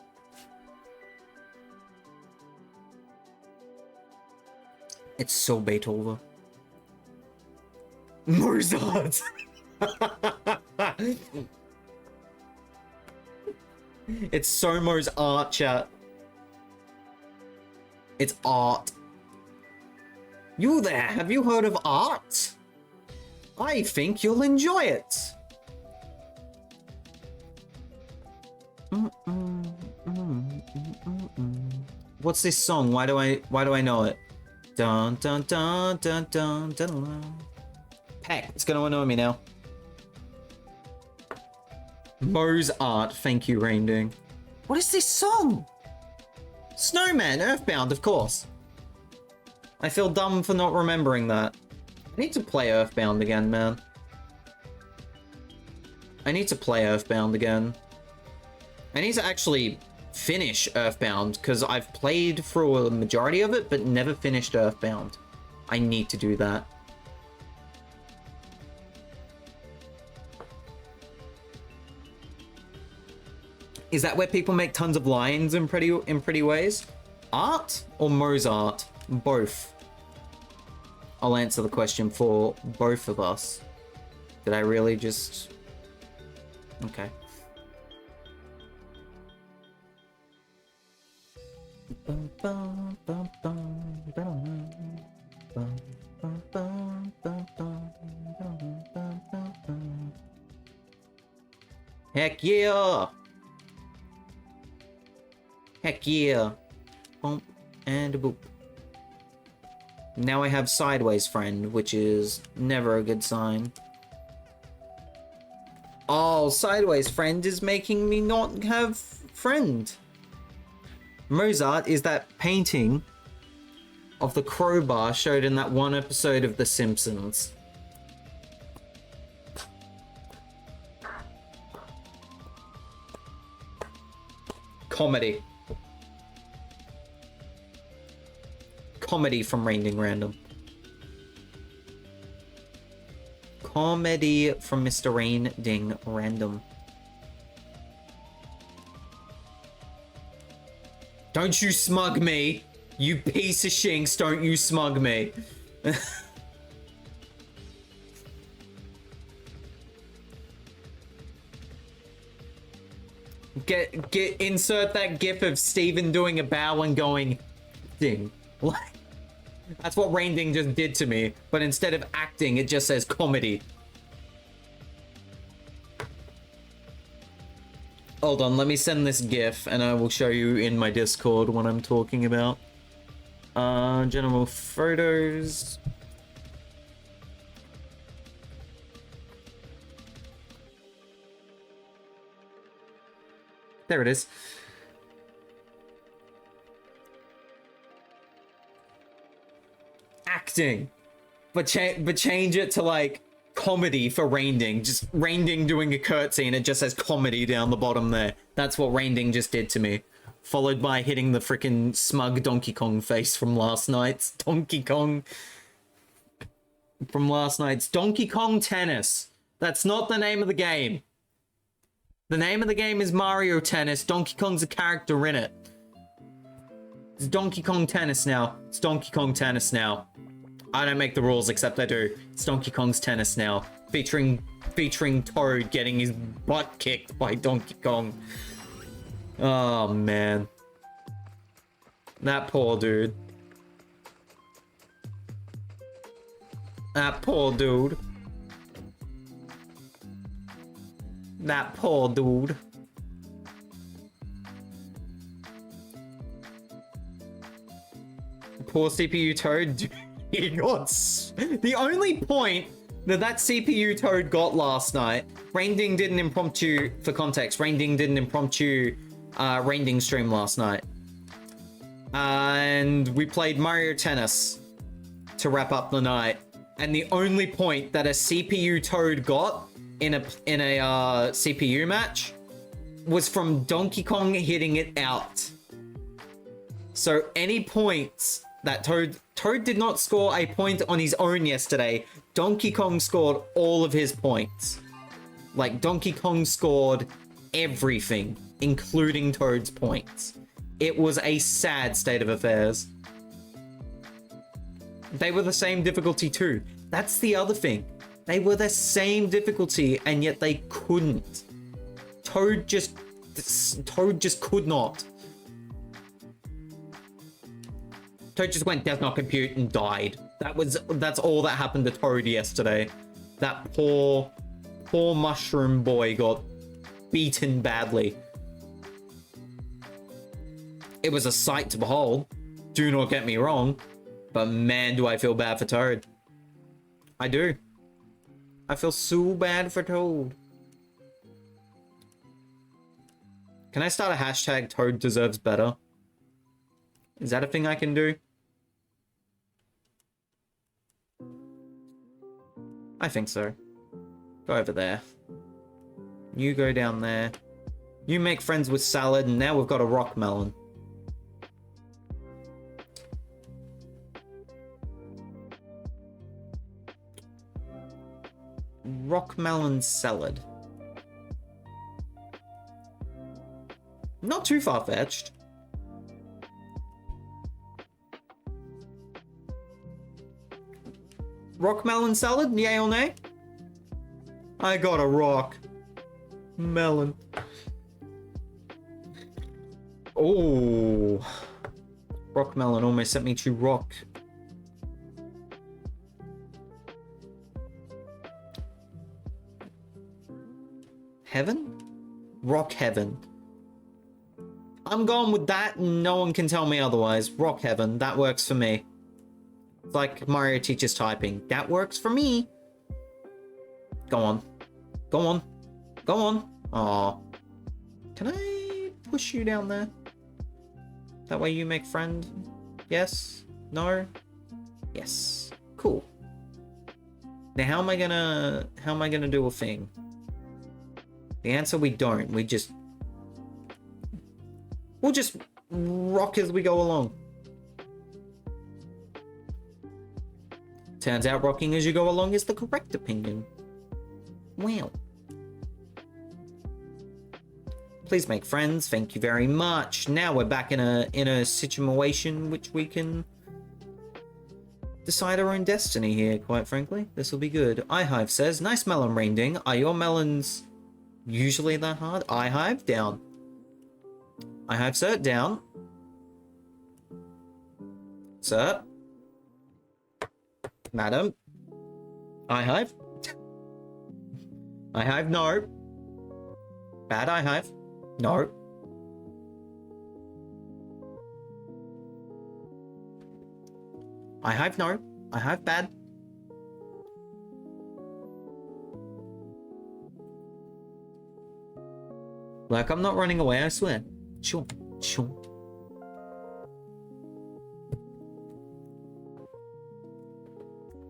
It's so Beethoven. Mozart! It's so Mozart, chat. It's art. You there, have you heard of art? I think you'll enjoy it. What's this song? Why do I know it? Dun dun dun dun dun dun. Heck, it's gonna annoy me now. Mozart, thank you, RainDing. What is this song? Snowman, Earthbound, of course. I feel dumb for not remembering that. I need to play Earthbound again, man. I need to play Earthbound again. I need to actually finish Earthbound, because I've played through a majority of it, but never finished Earthbound. I need to do that. Is that where people make tons of lines in pretty ways? Art or Mozart? Both. I'll answer the question for both of us. Did I really just... Okay. Heck yeah! Heck yeah! Bump and a boop. Now I have Sideways Friend, which is never a good sign. Oh, Sideways Friend is making me not have friend. Mozart is that painting of the crowbar showed in that one episode of The Simpsons. Comedy. Comedy from RainDingRandom. Comedy from Mr. RainDingRandom. Don't you smug me! You piece of shinks, don't you smug me! Insert that gif of Steven doing a bow and going, ding. That's what RainDing just did to me, but instead of acting, it just says comedy. Hold on, let me send this gif and I will show you in my Discord what I'm talking about. General photos. There it is. Acting, but change it to like comedy for RainDing. Just RainDing doing a curtsy and it just says comedy down the bottom there. That's what RainDing just did to me. Followed by hitting the freaking smug Donkey Kong face from last night's Donkey Kong Tennis. That's not the name of the game. The name of the game is Mario Tennis. Donkey Kong's a character in it. It's Donkey Kong Tennis now. It's Donkey Kong Tennis now. I don't make the rules, except I do. It's Donkey Kong's Tennis now. Featuring Toad getting his butt kicked by Donkey Kong. Oh, man. That poor dude. That poor dude. That poor dude. Poor CPU Toad. He got... The only point that CPU Toad got last night, RainDing did an impromptu, for context, RainDing did an impromptu RainDing stream last night. And we played Mario Tennis to wrap up the night. And the only point that a CPU Toad got in a CPU match was from Donkey Kong hitting it out. So any points that Toad did not score a point on his own yesterday. Donkey Kong scored all of his points. Like, Donkey Kong scored everything, including Toad's points. It was a sad state of affairs. They were the same difficulty too. That's the other thing. They were the same difficulty and yet they couldn't. Toad just could not. Toad just went does not compute and died. That's all that happened to Toad yesterday. That poor mushroom boy got beaten badly. It was a sight to behold. Do not get me wrong. But man, do I feel bad for Toad. I do. I feel so bad for Toad. Can I start a hashtag Toad deserves better? Is that a thing I can do? I think so. Go over there. You go down there. You make friends with Salad, and now we've got a rock melon. Rock melon salad. Not too far-fetched. Rock melon salad, yay or nay? I got a rock melon. Oh, rock melon almost sent me to rock. Heaven? Rock heaven. I'm going with that and no one can tell me otherwise. Rock heaven, that works for me. It's like Mario teaches typing. That works for me. Go on. Go on. Go on. Aw. Can I push you down there? That way you make friend? Yes? No? Yes. Cool. Now how am I gonna do a thing? The answer, we don't. We'll just rock as we go along. Turns out rocking as you go along is the correct opinion. Wow. Please make friends. Thank you very much. Now we're back in a situation which we can decide our own destiny here, quite frankly. This will be good. iHive says, nice melon RainDing. Are your melons usually that hard? iHive down. iHive cert down. Sir. Madam. iHive. iHive, no. Bad iHive. No. iHive, no. iHive, bad. Like, I'm not running away, I swear. Sure, sure.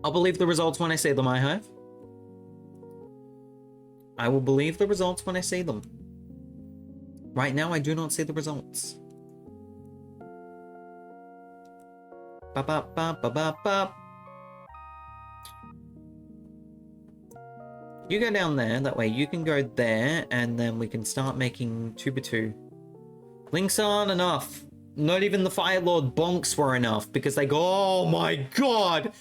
I'll believe the results when I see them, iHive. I will believe the results when I see them. Right now, I do not see the results. Ba ba ba ba ba ba. You go down there, that way you can go there, and then we can start making 2x2. Links aren't enough. Not even the Fire Lord bonks were enough, because they go, oh my god!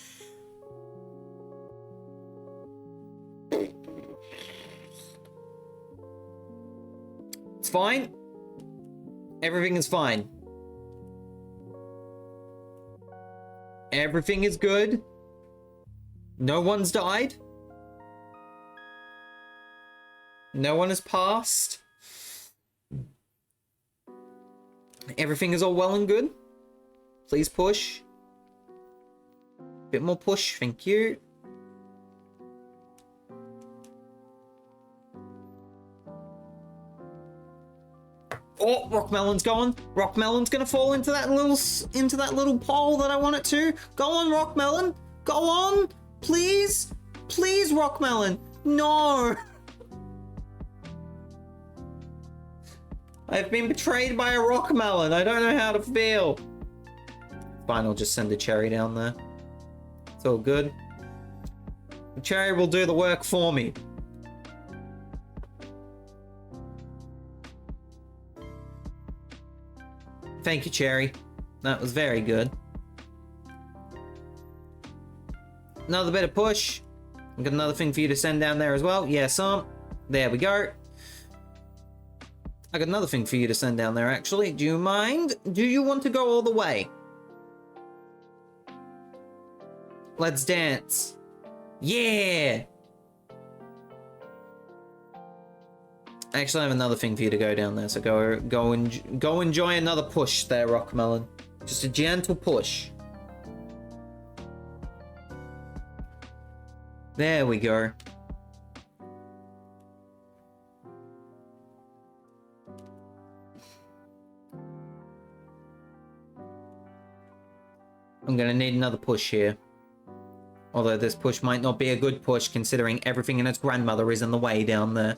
It's fine. Everything is fine. Everything is good. No one's died. No one has passed. Everything is all well and good. Please push. Bit more push, thank you. Oh, Rockmelon's gone. Rockmelon's gonna fall into that little pole that I want it to. Go on, Rockmelon. Go on, please, please, Rockmelon. No. I've been betrayed by a Rockmelon. I don't know how to feel. Fine, I'll just send a cherry down there. It's all good. The cherry will do the work for me. Thank you, cherry. That was very good. Another bit of push. I've got another thing for you to send down there as well. Yes, there we go. I got another thing for you to send down there, actually. Do you mind? Do you want to go all the way? Let's dance. Yeah! Actually, I have another thing for you to go down there, so go enjoy another push there, Rockmelon. Just a gentle push. There we go. I'm gonna need another push here. Although this push might not be a good push considering everything in its grandmother is in the way down there.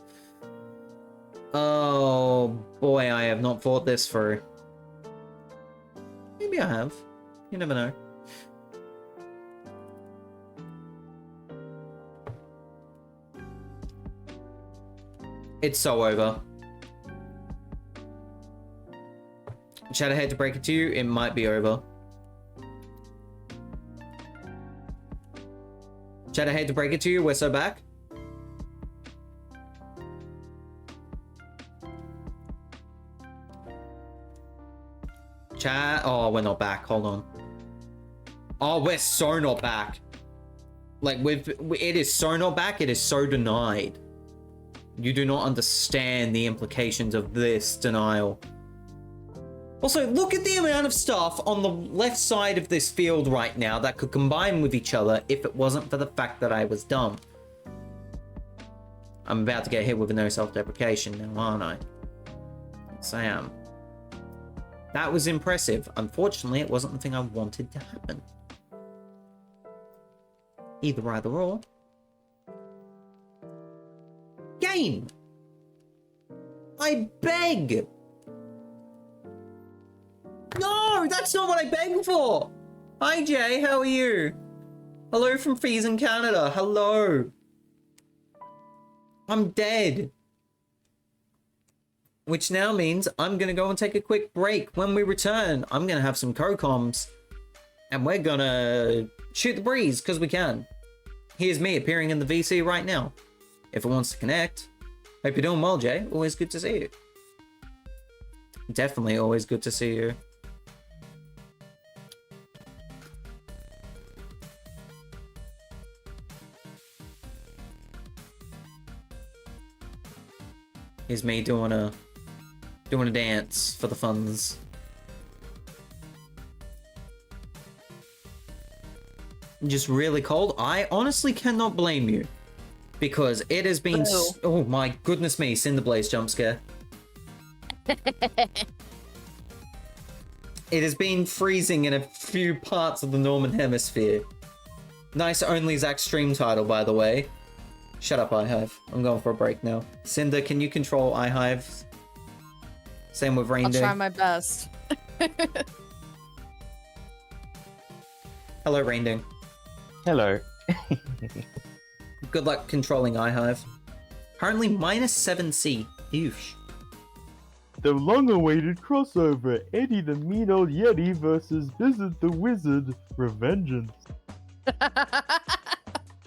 Oh boy, I have not thought this through. Maybe I have. You never know. It's so over. Chad, I hate to break it to you, it might be over. Chad, I hate to break it to you, we're so back. Chat. Oh, we're not back. Hold on. Oh, we're so not back. Like, it is so not back. It is so denied. You do not understand the implications of this denial. Also, look at the amount of stuff on the left side of this field right now that could combine with each other if it wasn't for the fact that I was dumb. I'm about to get hit with a no self-deprecation now, aren't I? Yes, I am. That was impressive. Unfortunately, it wasn't the thing I wanted to happen. Either or. Game! I beg! No, that's not what I begged for! Hi Jay, how are you? Hello from Fees in Canada, hello! I'm dead. Which now means I'm gonna go and take a quick break. When we return, I'm gonna have some co-coms. And we're gonna shoot the breeze, because we can. Here's me appearing in the VC right now. If it wants to connect. Hope you're doing well, Jay. Always good to see you. Definitely always good to see you. Here's me doing a dance for the funds. Just really cold. I honestly cannot blame you. Because it has been... Oh my goodness me, CynderBlaze jump scare. It has been freezing in a few parts of the Northern Hemisphere. Nice only Zach stream title, by the way. Shut up, iHive. I'm going for a break now. Cinder, can you control iHive? Same with RainDing. I'll try my best. Hello, RainDing. Hello. Good luck controlling iHive. Currently -7C. Oosh. The long-awaited crossover, Eddie the Mean Old Yeti versus Blizzard the Wizard, Revengeance.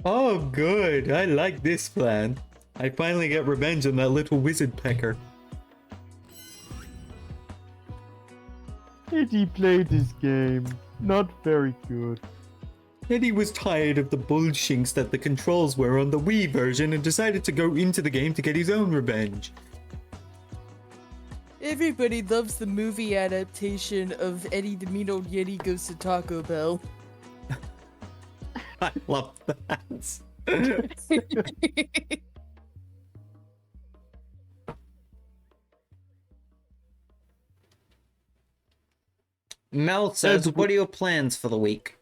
Oh, good. I like this plan. I finally get revenge on that little wizard pecker. Eddie played this game. Not very good. Eddie was tired of the bullshinks that the controls were on the Wii version and decided to go into the game to get his own revenge. Everybody loves the movie adaptation of Eddie the Mean Old Yeti Goes to Taco Bell. I love that. Mel says, what are your plans for the week?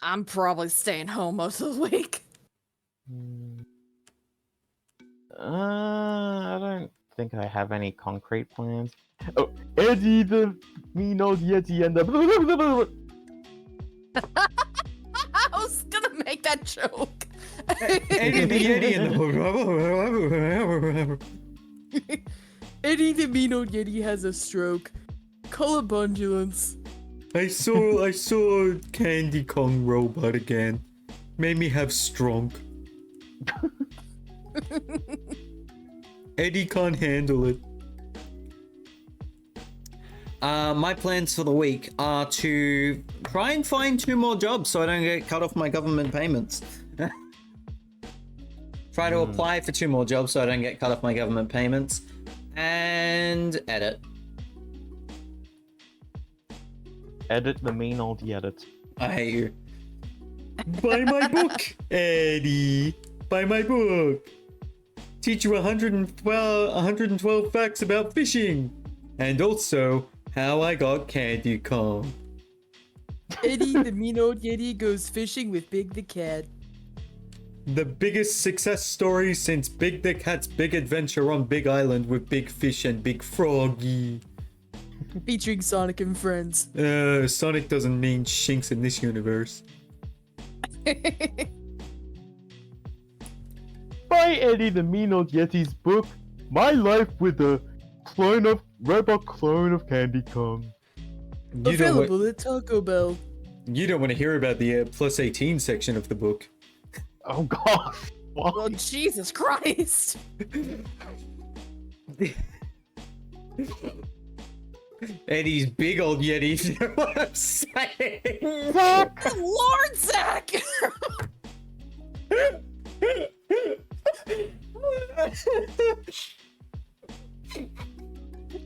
I'm probably staying home most of the week. I don't think I have any concrete plans. Oh, Eddie the Mean Old Yeti and the... I was gonna make that joke. Eddie the Yeti and the... Eddie the Mean Old Yeti has a stroke. Colabundulance. I saw Candy Kong robot again. Made me have strong. Eddie can't handle it. My plans for the week are to try and find 2 more jobs so I don't get cut off my government payments. Try to apply for 2 more jobs so I don't get cut off my government payments. And edit. Edit the Mean Old Yeti. I hate you. Buy my book, Eddie. Buy my book. Teach you 112 facts about fishing. And also, how I got Candy Kong. Eddie the Mean Old Yeti goes fishing with Big the Cat. The biggest success story since Big the Cat's big adventure on Big Island with Big Fish and Big Froggy. Featuring Sonic and Friends. Sonic doesn't mean shinks in this universe. Buy Eddie the Mean Old Yeti's book, My Life with a robot clone of Candy Kong. Available at Taco Bell. You don't want to hear about the plus 18 section of the book. Oh gosh. What? Well, Jesus Christ. Eddie's big old Yeti, you know what I'm saying? Good Lord, Zach!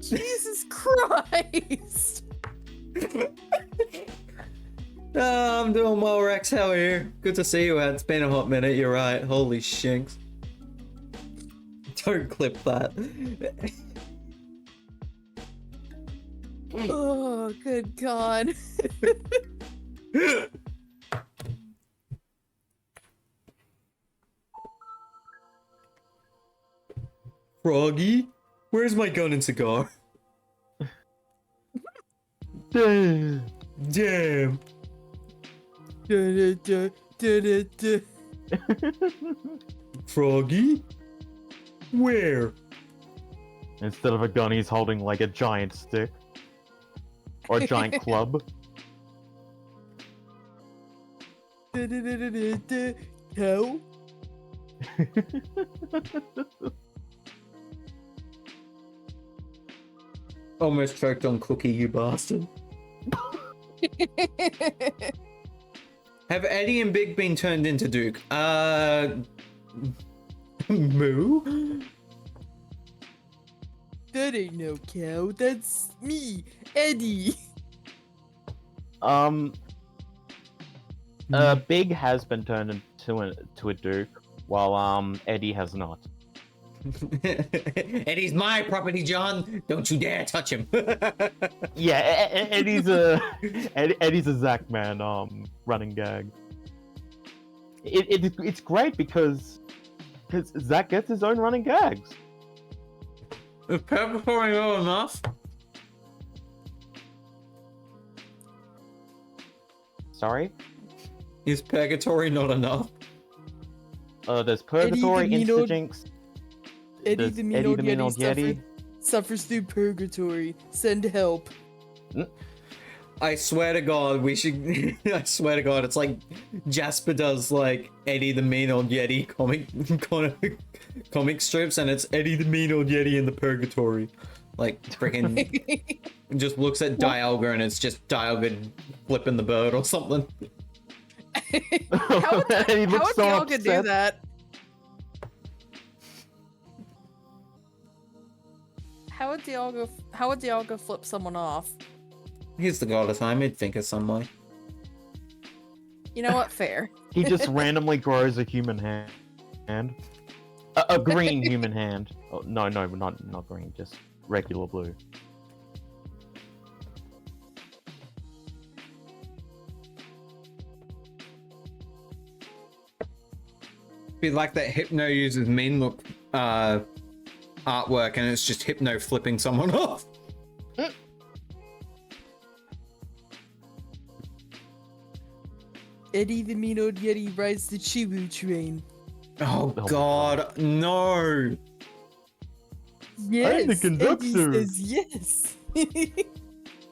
Jesus Christ! I'm doing well, Rex. How are you? Good to see you. It's been a hot minute. You're right. Holy shinks. Don't clip that. Oh, good God. Froggy? Where's my gun and cigar? Damn. Damn. Froggy? Where? Instead of a gun, he's holding like a giant stick. Or a giant club. Cow? Almost choked on Cookie, you bastard. Have Eddie and Big been turned into Duke? Moo? That ain't no cow, that's me, Eddie. Big has been turned into a Duke, while Eddie has not. Eddie's my property, John. Don't you dare touch him. Yeah, Eddie's a Zach man running gag. It's great because Zach gets his own running gags. Is purgatory not enough? Sorry? Is purgatory not enough? There's Purgatory, Instajinx. Eddie There's the Mean Eddie Old the Mean Old Yeti Yeti. suffers through purgatory. Send help. I swear to God, we should. I swear to God, it's like Jasper does like Eddie the Mean Old Yeti comic strips, and it's Eddie the Mean Old Yeti in the purgatory. Like, freaking just looks at Dialga and it's just Dialga flipping the bird or something. How would He looks so Dialga do upset. that? How would Dialga flip someone off? He's the god of time, he'd think of some way. You know what? Fair. He just randomly grows a human hand. A green human hand. Oh, no, not green, just regular blue. Be like that Hypno uses mean look artwork and it's just Hypno flipping someone off. Eddie the Mean Old Yeti rides the Chiwu train. Oh god, no! Yes, the conductor. Eddie says yes.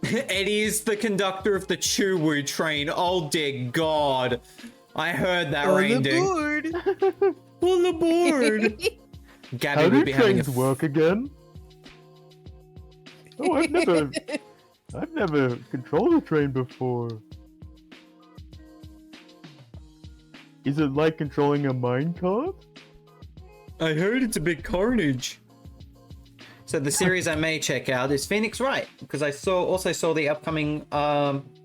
Eddie is the conductor of the Chuwu train. Oh dear god. I heard that, On RainDing. board. On the board! Gabby How would do be having a trains work again? Oh, I've never controlled a train before. Is it like controlling a minecart? I heard it's a big carnage. So the series I may check out is Phoenix Wright, because I also saw the upcoming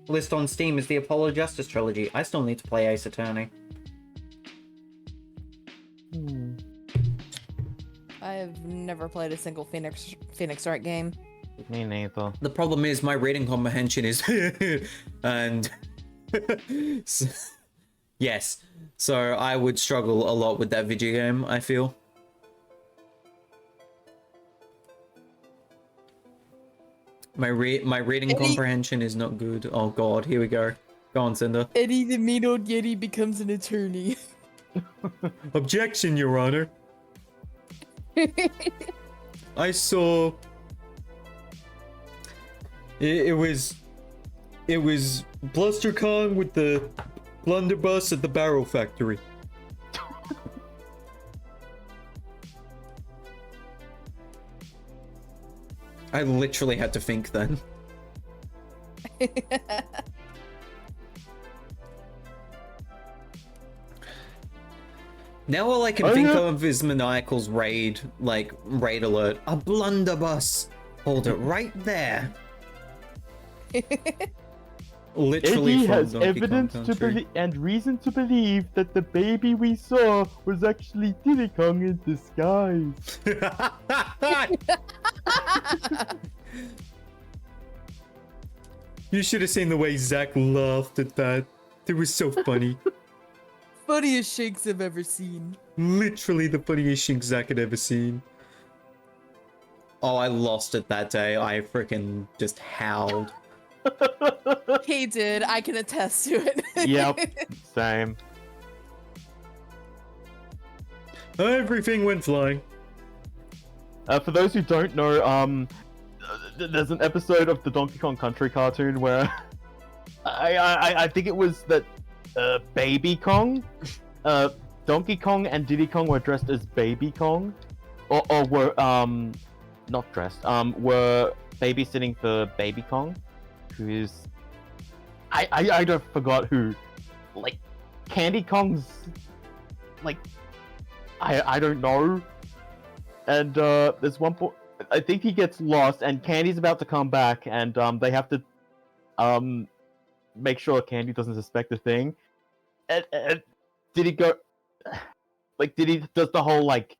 list on Steam is the Apollo Justice trilogy. I still need to play Ace Attorney. I have never played a single Phoenix Wright game. Me neither. The problem is my reading comprehension is and yes, so I would struggle a lot with that video game, I feel. My reading comprehension is not good. Oh god, here we go. Go on, Cinder. Eddie the Mean Old Yeti becomes an attorney. Objection, Your Honor. I saw it was Bluster Kong with the blunderbuss at the barrel factory. I literally had to think then. Now all I can think of is Maniacal's raid alert. A blunderbuss. Hold it right there. Literally Eddie from has Donkey evidence Kong to Country. believe and reason to believe that the baby we saw was actually Diddy Kong in disguise. You should have seen the way Zach laughed at that. It was so funny. Funniest shakes I've ever seen. Literally the funniest shink Zach had ever seen. Oh, I lost it that day. I freaking just howled. He did. I can attest to it. Yep, same. Everything went flying. For those who don't know, there's an episode of the Donkey Kong Country cartoon where I think it was that Baby Kong, Donkey Kong and Diddy Kong were dressed as Baby Kong, or were not dressed, were babysitting for Baby Kong, who's I don't forgot who, like Candy Kong's, like I don't know, and there's one point I think he gets lost and Candy's about to come back and they have to make sure Candy doesn't suspect a thing. And did he go like did he does the whole like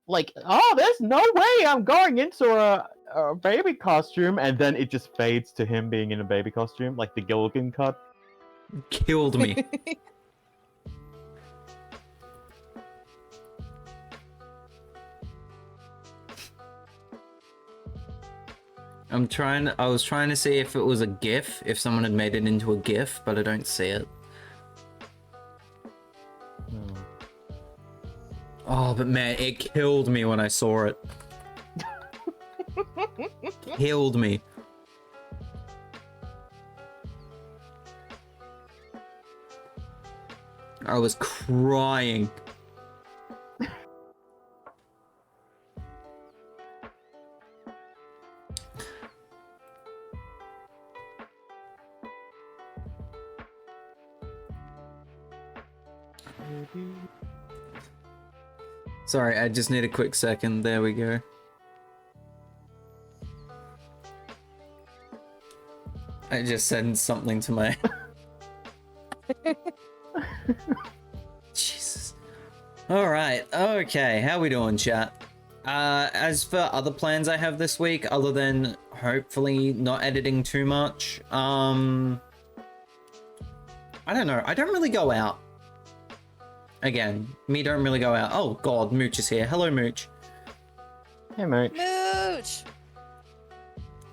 oh there's no way I'm going into a baby costume, and then it just fades to him being in a baby costume, like the Gilligan cut. Killed me. I was trying to see if it was a GIF, if someone had made it into a GIF, but I don't see it. Oh, but man, it killed me when I saw it. Killed me. I was crying. Sorry, I just need a quick second. There we go. I just said something to my... Jesus. Alright, okay, how we doing, chat? As for other plans I have this week, other than hopefully not editing too much, I don't know, I don't really go out. Again, me don't really go out. Oh god, Mooch is here. Hello, Mooch. Hey, Mooch. Mooch!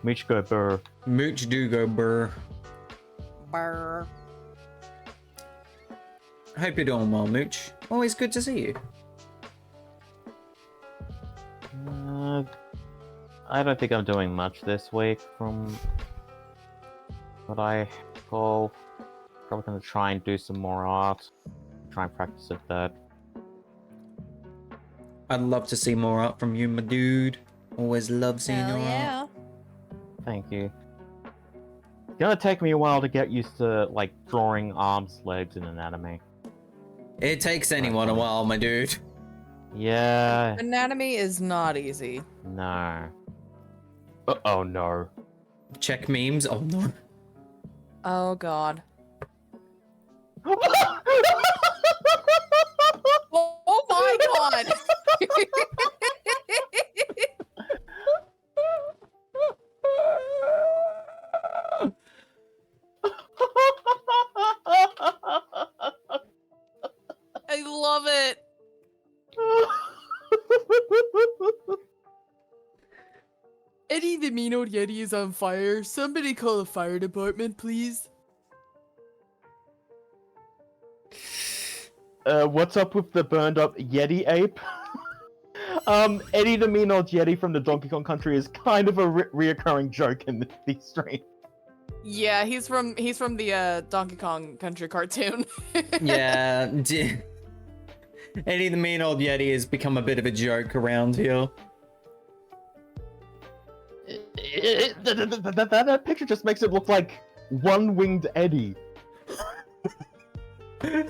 Mooch go burr. Mooch do go burr. Brr. Hope you're doing well, Mooch. Always good to see you. I don't think I'm doing much this week from what I call. Probably gonna try and do some more art. Try and practice at that. I'd love to see more art from you, my dude. Always love seeing Hell your yeah. art. Thank you. It's gonna take me a while to get used to like drawing arms, legs, and anatomy. It takes anyone a while, my dude. Yeah. Anatomy is not easy. No. Oh no. Check memes. Oh no. Oh god. Oh my god! I love it! Eddie the mean old Yeti is on fire. Somebody call the fire department, please. What's up with the burned up Yeti ape? Eddie the mean old Yeti from the Donkey Kong Country is kind of a reoccurring joke in the stream. Yeah, he's from the Donkey Kong Country cartoon. Yeah. Eddie the mean old Yeti has become a bit of a joke around here. That picture just makes it look like one-winged Eddie. Me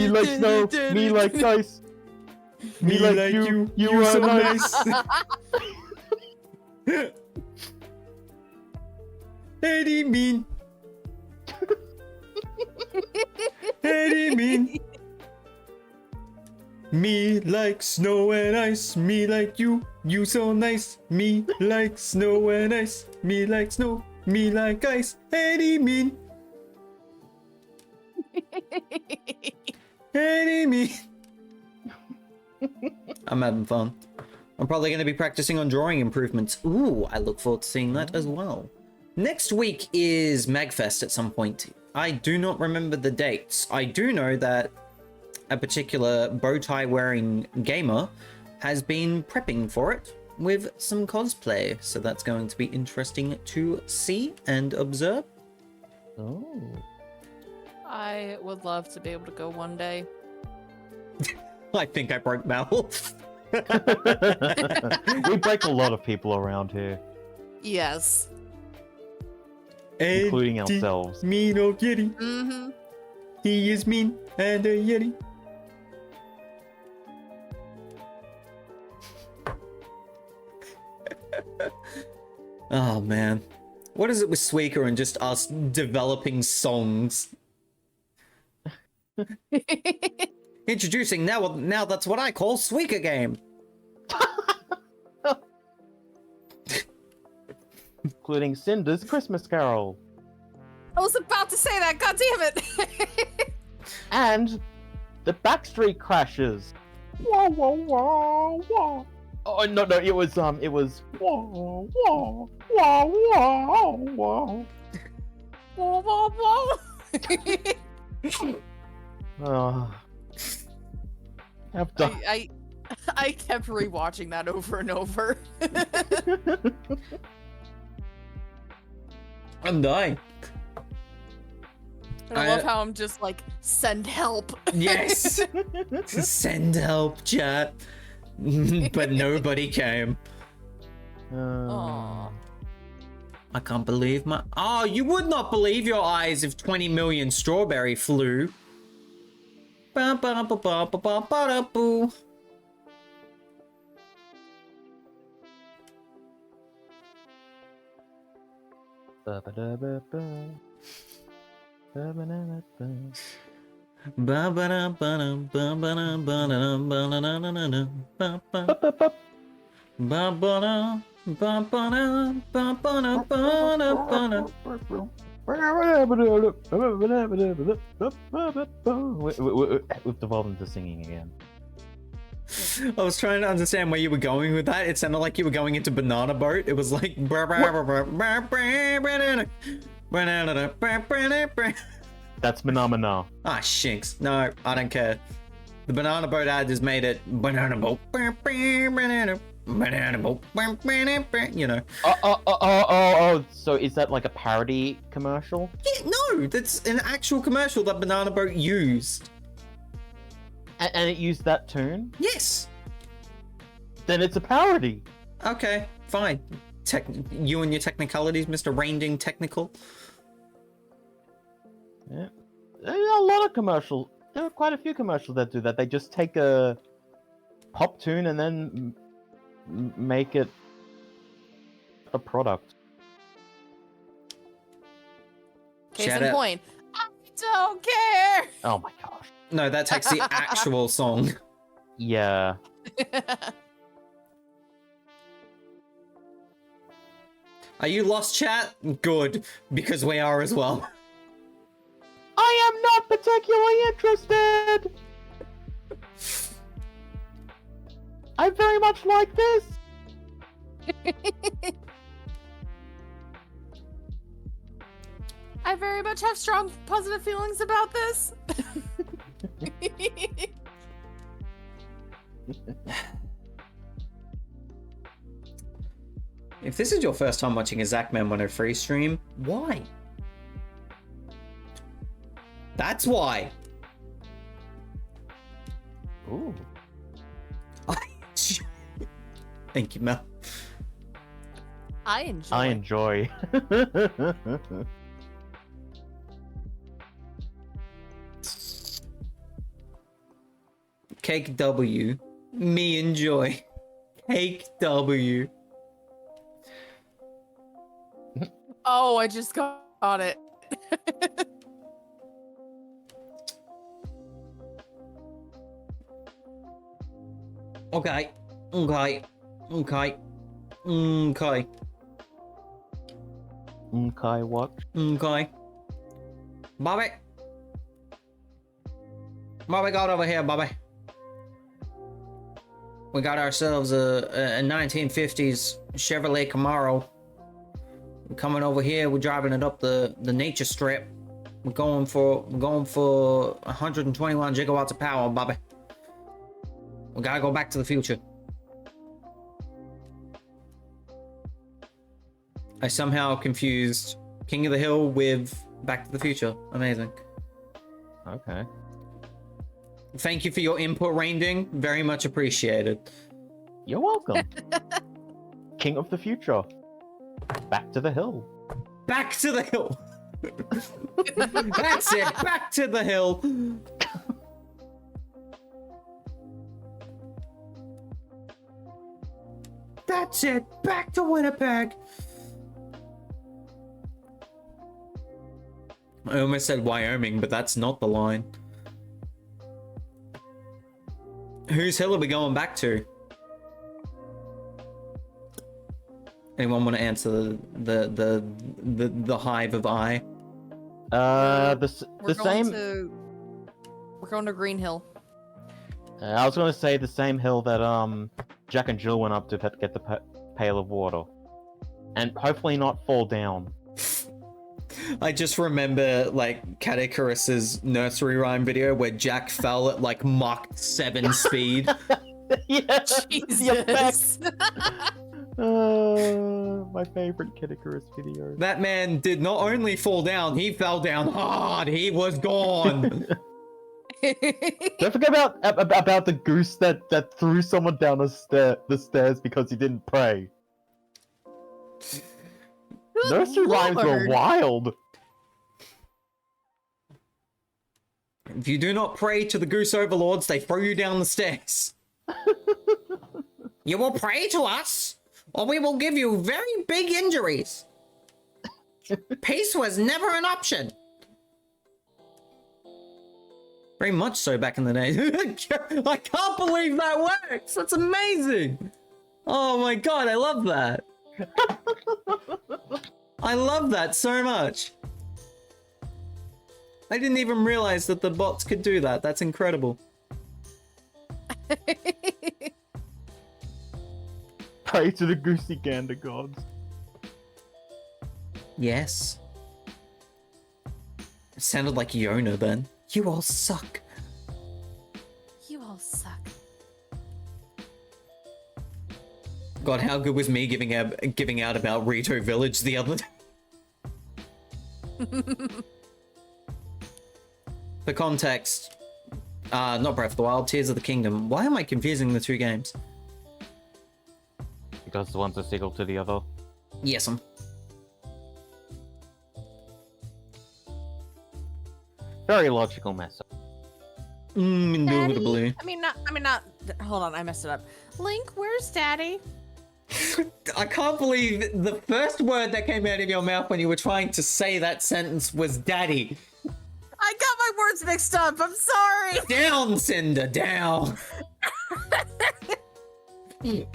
like snow, me like ice. Me like you, you are so nice. Eddie mean. Eddie mean. Me like snow and ice, me like you so nice. Me like snow and ice, me like snow, me like ice. Eddie mean. Eddie mean. I'm having fun. I'm probably going to be practicing on drawing improvements. Ooh, I look forward to seeing that as well. Next week is MagFest at some point. I do not remember the dates. I do know that a particular bow tie wearing gamer has been prepping for it with some cosplay. So that's going to be interesting to see and observe. Oh. I would love to be able to go one day. I think I broke Mal. We break a lot of people around here, Yes. including ourselves. Mean old Yeti. Mm-hmm. He is mean and a Yeti. Oh man. What is it with Suika and just us developing songs? Introducing now that's what I call Suika game. Including Cinder's Christmas Carol. I was about to say that, god damn it! And the Backstreet Crashers. Wah, wah, wah, wah. Oh no, it was wah, wah, wah, wah, wah. Whoa, whoa, whoa. Oh. I've done. I kept rewatching that over and over. I'm dying. And I love how I'm just like, send help. Yes. Send help, chat. But nobody came. Aww. I can't believe my... Oh, you would not believe your eyes if 20 million strawberry flew. Ba-ba-ba-ba-ba-ba-ba-da-boo. Ba-ba-da-ba-ba. Ba-ba-da-ba-ba. Ba-ba-da-ba-da-ba-da-ba-da-ba-da-ba-da-ba-da. Ba-ba-da, ba-ba-da, ba-ba-da-ba-da-ba-da. We've devolved into singing again. I was trying to understand where you were going with that. It sounded like you were going into Banana Boat. It was like... That's Manamana. Ah, shinks. No, I don't care. The Banana Boat ad has made it Banana Boat. Banana Boat. You know. Oh, so is that like a parody commercial? Yeah, no, that's an actual commercial that Banana Boat used. And it used that tune? Yes. Then it's a parody. Okay, fine. You and your technicalities, Mr. RainDing Technical. Yeah. There are a lot of commercials. There are quite a few commercials that do that. They just take a pop tune and then make it a product. Case Shout in out. point. I don't care. Oh my gosh. No, that takes the actual song. Yeah. Are you lost, chat? Good, because we are as well. I am not particularly interested. I very much like this. I very much have strong positive feelings about this. If this is your first time watching a Zachman 103 stream, why? That's why. Ooh. Thank you, Mel. I enjoy. I enjoy. Cake W. Me enjoy. Cake W. Oh, I just got it. Okay. Okay. Okay. Okay. Okay, what? Okay. Bobby. What we got over here, Bobby? We got ourselves a 1950s Chevrolet Camaro. We're coming over here. We're driving it up the nature strip. We're going for 121 gigawatts of power, Bobby. We gotta go back to the future. I somehow confused King of the Hill with Back to the Future. Amazing. Okay. Thank you for your input, RainDing. Very much appreciated. You're welcome. King of the future. Back to the hill. Back to the hill. That's it. Back to the hill. That's it. Back to Winnipeg. I almost said Wyoming, but that's not the line. Whose hill are we going back to? Anyone want to answer the hive of eye? We're going same. We're going to Green Hill. I was going to say the same hill that Jack and Jill went up to get the pail of water, and hopefully not fall down. I just remember like Cat Icarus's nursery rhyme video where Jack fell at like Mach 7 speed. Yeah, Jesus. My favorite Kid Icarus video. That man did not only fall down, he fell down hard. He was gone. Don't forget about the goose that threw someone down the stairs because he didn't pray. Those two rhymes were Lord. wild. If you do not pray to the goose overlords, they throw you down the stairs. You will pray to us, or we will give you very big injuries. Peace was never an option. Very much so back in the day. I can't believe that works. That's amazing. Oh my god, I love that. I love that so much. I didn't even realize that the bots could do that. That's incredible. Pray to the goosey gander gods. Yes. It sounded like Yona then. You all suck. You all suck. God, how good was me giving out about Rito Village the other day? For context, not Breath of the Wild, Tears of the Kingdom. Why am I confusing the two games? Because one's a sequel to the other. Yes, Very logical mess up. Indubitably. I mean, not. Hold on, I messed it up. Link, where's Daddy? I can't believe the first word that came out of your mouth when you were trying to say that sentence was daddy. I got my words mixed up. I'm sorry. Down, Cinder, down. You're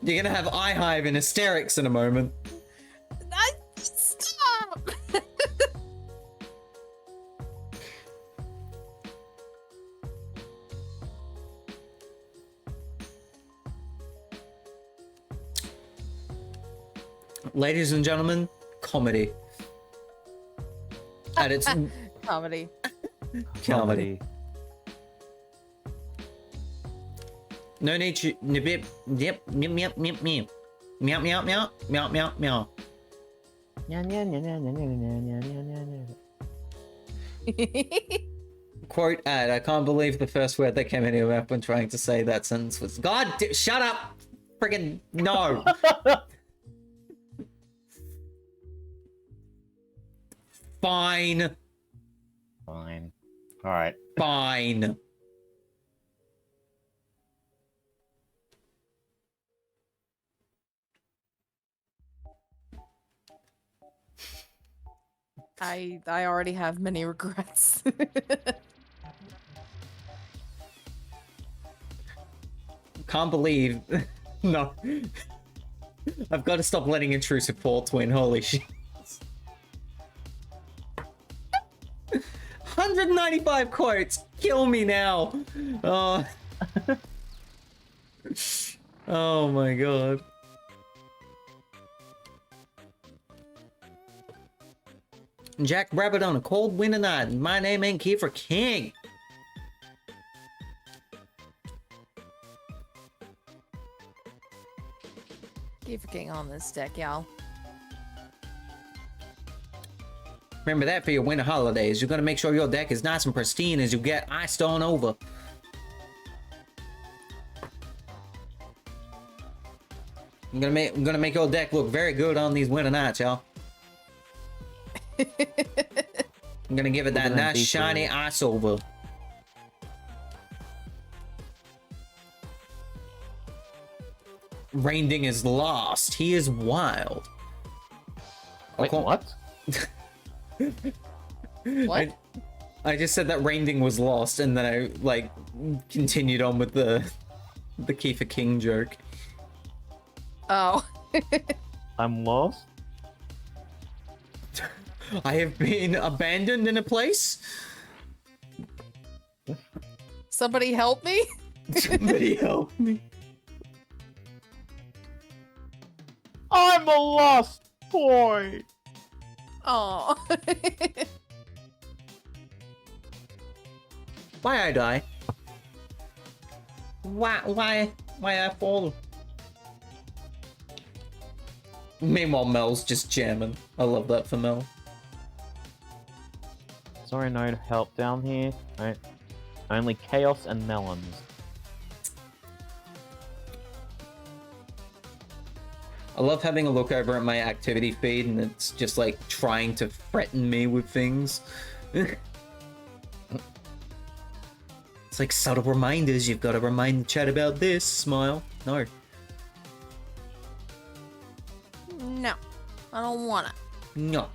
gonna have eye hive and hysterics in a moment. Stop. Ladies and gentlemen, comedy. At its Comedy. comedy. No need to nip yep meow meow meow meow meow meow meow meow meow meow. Quote ad, I can't believe the first word that came out of your mouth when trying to say that sentence was shut up! Friggin' no! Fine. Fine. Alright. Fine. I already have many regrets. Can't believe. No. I've got to stop letting intrusive thoughts win. Holy shit. 195 quotes. Kill me now. Oh. Oh my god. Jack Rabbit on a cold winter night. My name ain't Kiefer King. Keep forgetting on this deck, y'all. Remember that for your winter holidays. You're gonna make sure your deck is nice and pristine as you get iced on over. I'm gonna make your deck look very good on these winter nights, y'all. I'm gonna give it that nice shiny ice over. RainDing is lost. He is wild. Wait, what? What? I just said that RainDing was lost, and then I like continued on with the Kiefer King joke. Oh. I'm lost? I have been abandoned in a place. Somebody help me? Somebody help me. I'm a lost boy! Oh. Why I die? Why I fall? Meanwhile, Mel's just jamming. I love that for Mel. Sorry, no help down here. Right. Only chaos and melons. I love having a look over at my activity feed and it's just like trying to threaten me with things. It's like subtle reminders. You've got to remind the chat about this. Smile. No. No, I don't wanna. No.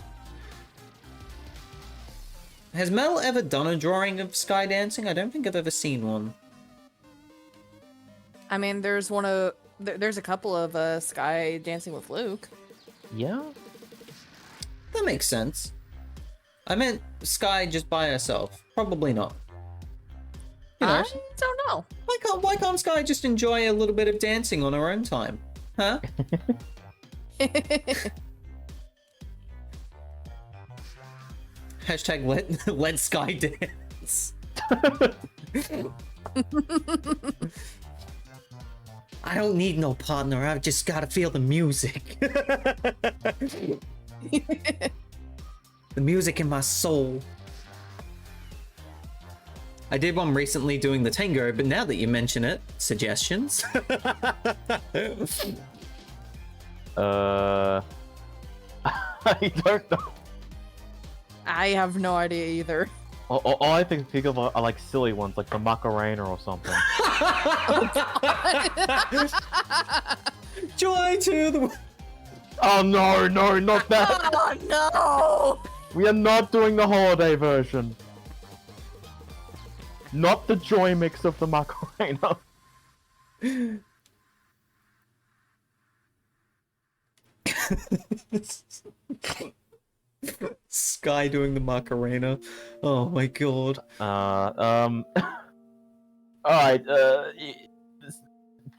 Has Mel ever done a drawing of sky dancing? I don't think I've ever seen one. I mean, there's there's a couple of Sky Dancing with Luke. Yeah. That makes sense. I meant Sky just by herself. Probably not. You know, I don't know. why can't Sky just enjoy a little bit of dancing on her own time? Huh? Hashtag let Sky dance. I don't need no partner, I've just gotta feel the music. The music in my soul. I did one recently doing the tango, but now that you mention it, suggestions? I don't know. I have no idea either. All I think of are like silly ones, like the Macarena or something. Joy to the... Oh no, not that! Oh no! We are not doing the holiday version. Not the joy mix of the Macarena. Sky doing the Macarena. Oh my god. Alright,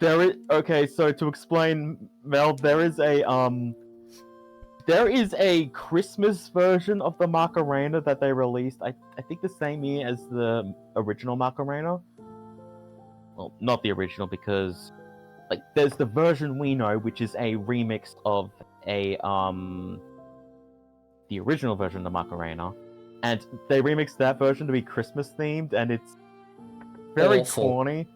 there is... Okay, so to explain, Mel, there is a Christmas version of the Macarena that they released, I think the same year as the original Macarena. Well, not the original, because, like, there's the version we know, which is a remix of the original version of the Macarena, and they remixed that version to be Christmas themed, and it's very Awful. corny.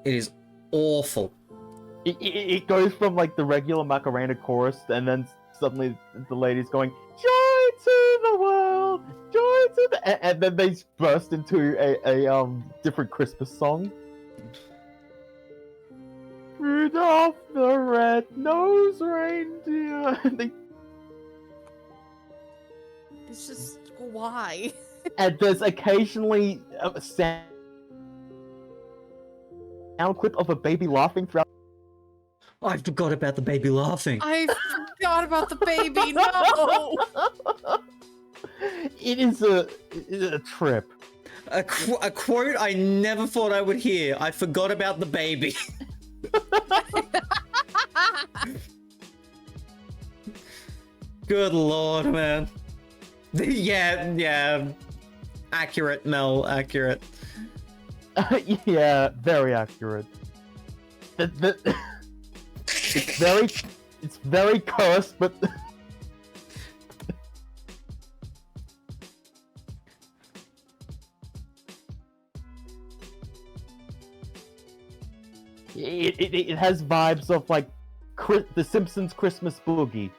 It is awful. It goes from like the regular Macarena chorus, and then suddenly the lady's going, "Joy to the world, joy to the," and then they burst into a different Christmas song. Rudolph the red-nosed reindeer. It's just why? And there's occasionally a sound clip of a baby laughing throughout. I forgot about the baby laughing. I forgot about the baby. No. It is a trip. A quote I never thought I would hear. I forgot about the baby. Good lord, man. Yeah. Accurate, Mel, accurate. Yeah, very accurate. It's very cursed, but it has vibes of like The Simpsons Christmas Boogie.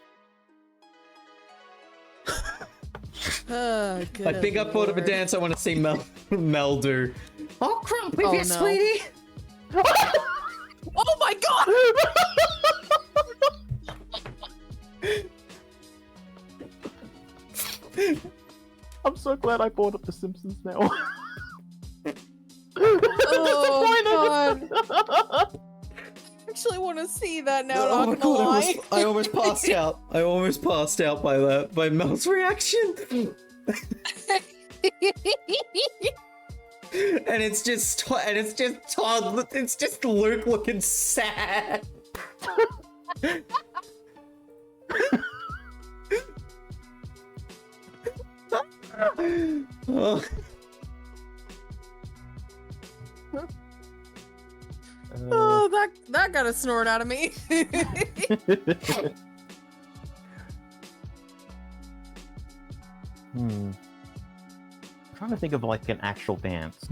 Oh, I think I thought of a dance I want to see Mel do. Oh, crump with you, no. sweetie. Oh my god! I'm so glad I brought up The Simpsons now. Oh god! I actually want to see that now. Oh my not gonna god, lie. I almost passed out. I almost passed out by Mel's reaction. And it's just Todd. It's just Luke looking sad. Oh. Oh, that got a snort out of me. I'm trying to think of like an actual dance.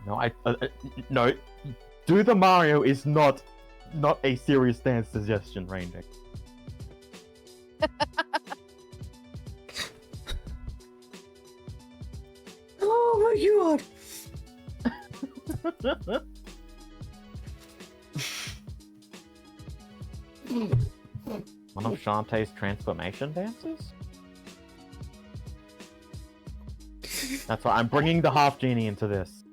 No, no. Do the Mario is not a serious dance suggestion, Rainding. Oh my god! One of Shantae's transformation dances? That's why I'm bringing the half genie into this.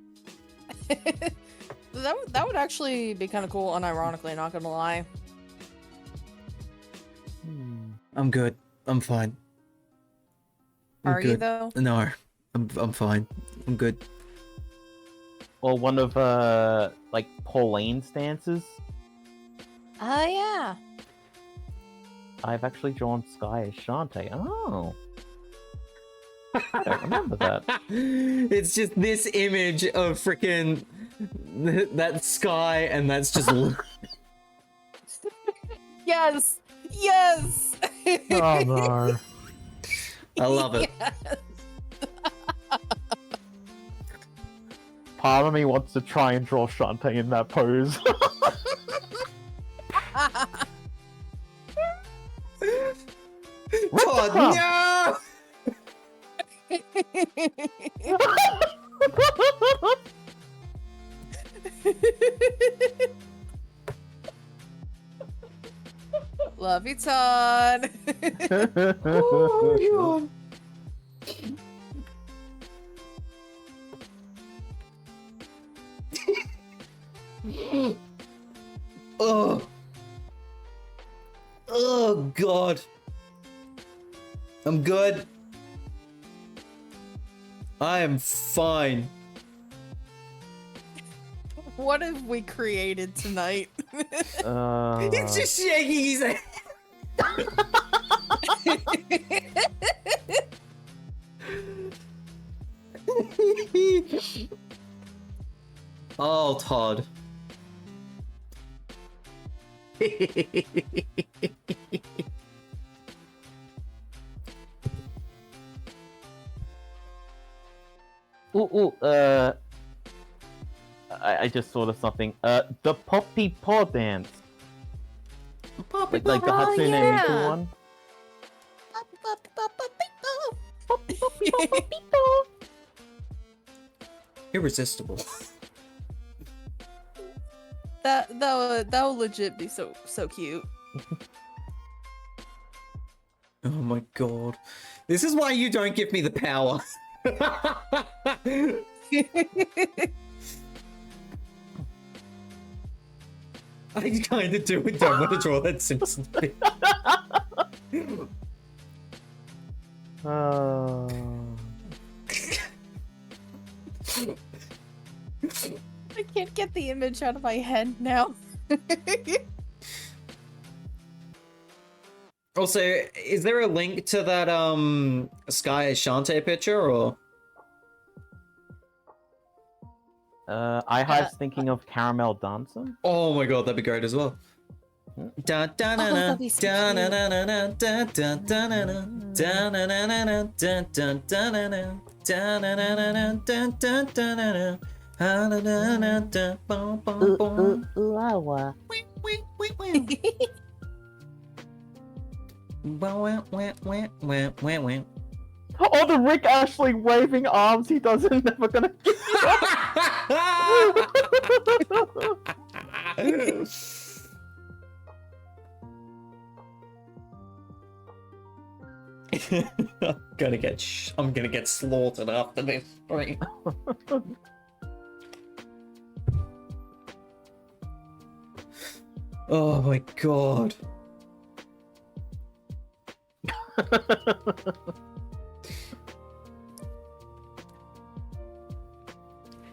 That would actually be kind of cool, unironically, not gonna lie. I'm good. I'm fine. I'm Are you good. though? No, I'm fine. I'm good. Or one of like Pauline's dances. Oh yeah. I've actually drawn Sky as Shantae. Oh. I don't remember that. It's just this image of freaking that sky, and that's just. Yes. Yes. Oh no. I love it. Yes. Part of me wants to try and draw Shantae in that pose. Todd, no! Love you, Todd. Oh my god. Oh. Oh god. I'm good. I am fine. What have we created tonight? He's just shaking his head. Oh, Todd. Ooh, I just thought of something. The Poppy Paw dance. Like the Hatsune Miku one. Irresistible. That would legit be so cute. Oh my god. This is why you don't give me the power. I kind of do and don't want to draw that Simpsons thing. I can't get the image out of my head now. Also, is there a link to that Sky Shantae picture, or? iHive's thinking of Caramel dancing. Oh my god, that'd be great as well. that'd be so Oh, the Rick Ashley waving arms he does is never gonna get I'm gonna get slaughtered after this stream. Oh my god.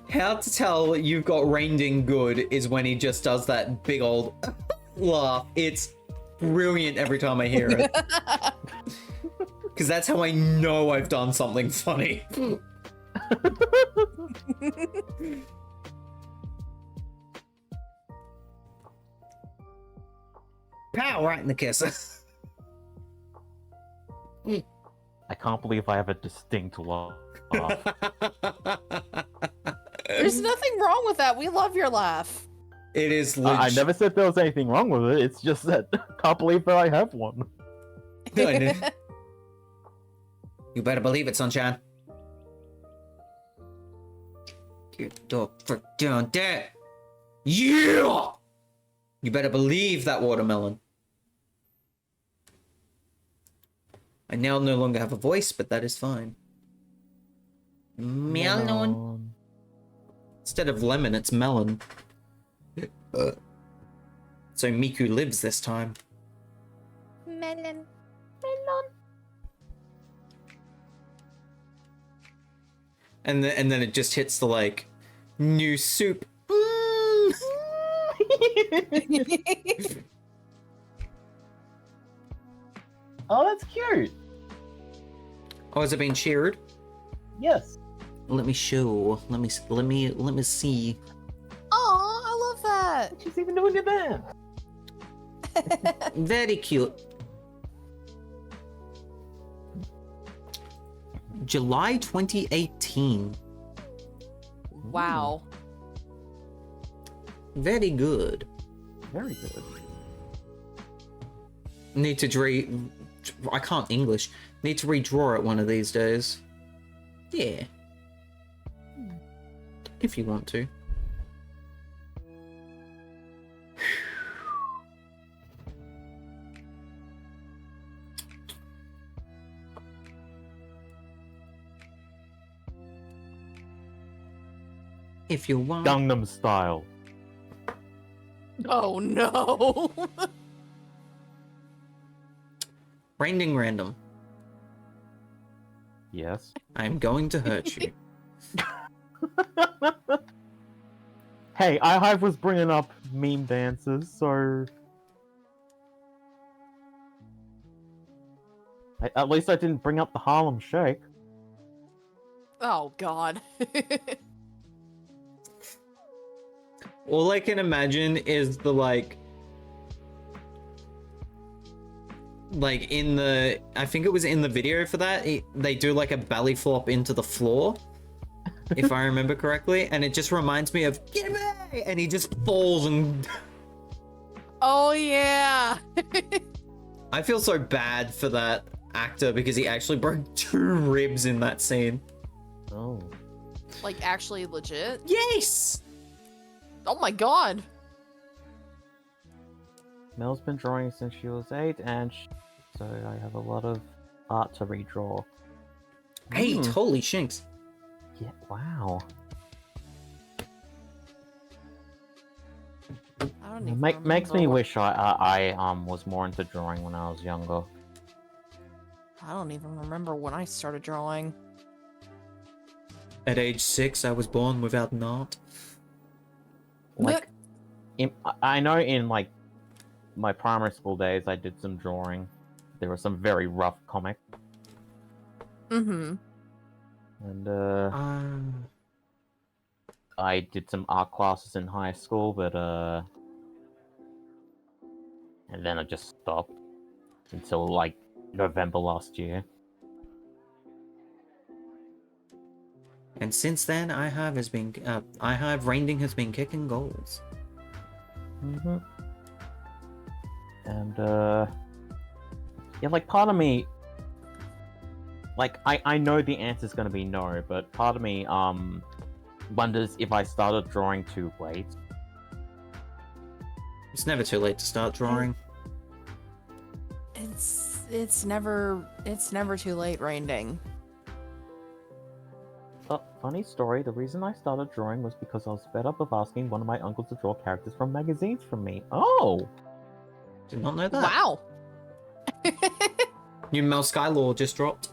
How to tell you've got RainDing good is when he just does that big old laugh. It's brilliant every time I hear it. Because that's how I know I've done something funny. Pow, right in the kiss. I can't believe I have a distinct laugh. There's nothing wrong with that. We love your laugh. It is I legit. never said there was anything wrong with it. It's just that I can't believe that I have one. You better believe it, Sunshine. Get the frick down there. Yeah! You better believe that watermelon. I now no longer have a voice, but that is fine. Melon. Instead of lemon, it's melon. So Miku lives this time. Melon. And then it just hits the, like, new soup. Oh, that's cute. Oh, has it been cheered? Yes. Let me show. Let me see. Oh, I love that. She's even doing it there. Very cute. July 2018. Wow. Very good. Very good. Need to I can't English. Need to redraw it one of these days. Yeah. If you want to. If you want. Gangnam Style. Oh no. RainDingRandom. Yes. I'm going to hurt you. Hey, iHive was bringing up meme dances, so... At least I didn't bring up the Harlem Shake. Oh god. All I can imagine is the like in the, I think it was in the video for that, they do like a belly flop into the floor, if I remember correctly, and it just reminds me of "Get me!" and he just falls and. Oh yeah. I feel so bad for that actor because he actually broke 2 ribs in that scene. Oh. Like actually legit? Yes. Oh my god. Mel's been drawing since she was 8, and so I have a lot of art to redraw. 8, holy shinks. Yeah, wow. I don't even Makes me remember wish I was more into drawing when I was younger. I don't even remember when I started drawing. At age 6, I was born without an art. Like, I know in like my primary school days, I did some drawing. There were some very rough comics, Mm-hmm. and I did some art classes in high school, but and then I just stopped until like November last year. And since then, RainDing has been kicking goals. Mm-hmm. And yeah, like part of me, like I know the answer's gonna be no, but part of me wonders if I started drawing too late. It's never too late to start drawing. It's never too late, RainDing. Funny story, the reason I started drawing was because I was fed up of asking one of my uncles to draw characters from magazines for me. Oh! Did not know that. Wow. New Mel Skylore just dropped.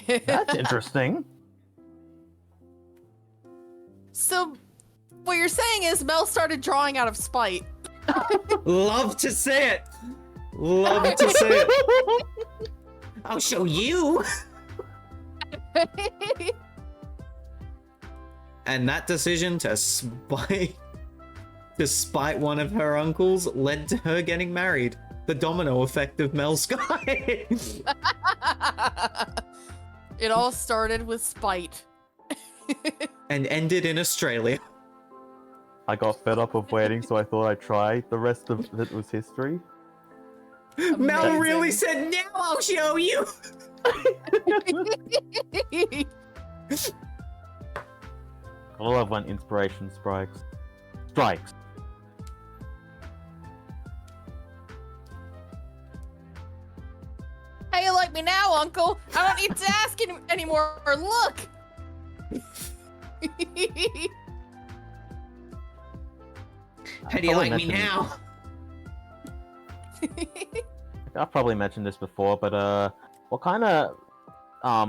That's interesting. So, what you're saying is Mel started drawing out of spite. Love to see it. Love to see it. I'll show you. And that decision to spite one of her uncles led to her getting married. The domino effect of Mel Sky. It all started with spite. and ended in Australia. I got fed up of waiting, so I thought I'd try. The rest of it was history. Mel Amazing. really said, "Now I'll show you." I love when inspiration strikes. Strikes. How you like me now, Uncle? I don't need to ask anymore. Look. How do you like me now? I've probably mentioned this before, but what kind of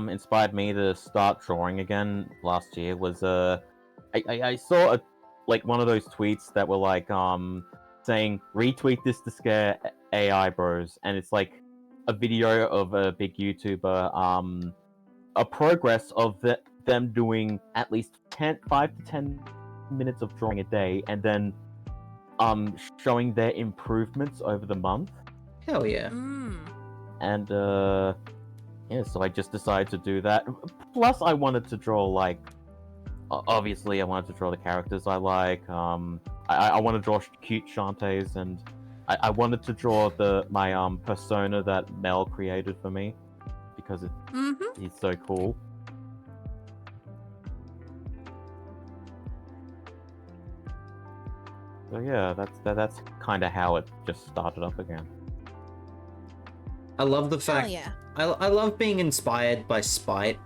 inspired me to start drawing again last year was I saw one of those tweets that were like saying retweet this to scare AI bros, and it's like a video of a big YouTuber a progress of them doing at least 5 to 10 minutes of drawing a day, and then showing their improvements over the month. Hell yeah. And yeah, so I just decided to do that. Plus I wanted to draw obviously I wanted to draw the characters I like. I want to draw cute Shantaes, and I wanted to draw my persona that Mel created for me because he's so cool. So yeah, that's kind of how it just started up again. I love the fact. Hell yeah. I love being inspired by spite.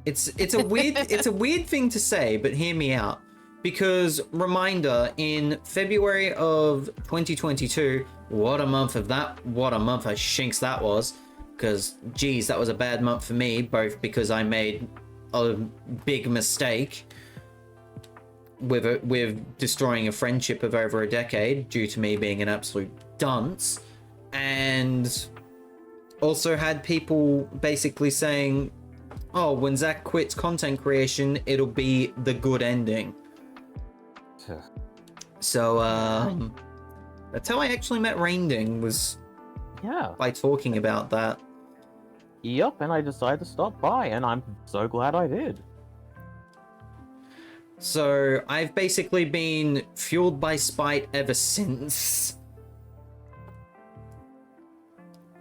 It's a weird thing to say, but hear me out. Because reminder, in February of 2022, what a month of shinks that was. Because geez, that was a bad month for me, both because I made a big mistake with destroying a friendship of over a decade due to me being an absolute dunce, and also had people basically saying, oh, when Zach quits content creation, it'll be the good ending. So that's how I actually met RainDing, was by talking about that. Yep, and I decided to stop by, and I'm so glad I did. So I've basically been fueled by spite ever since.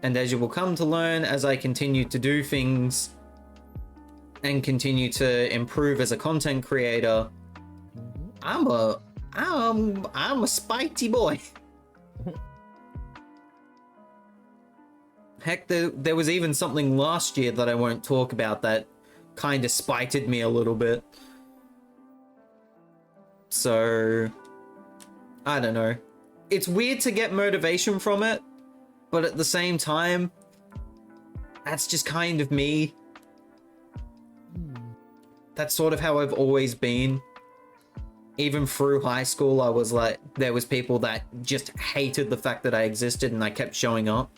And as you will come to learn, as I continue to do things and continue to improve as a content creator, I'm a spitey boy. Heck, there was even something last year that I won't talk about that kind of spited me a little bit. So, I don't know. It's weird to get motivation from it, but at the same time, that's just kind of me. That's sort of how I've always been. Even through high school, I was like, there was people that just hated the fact that I existed, and I kept showing up.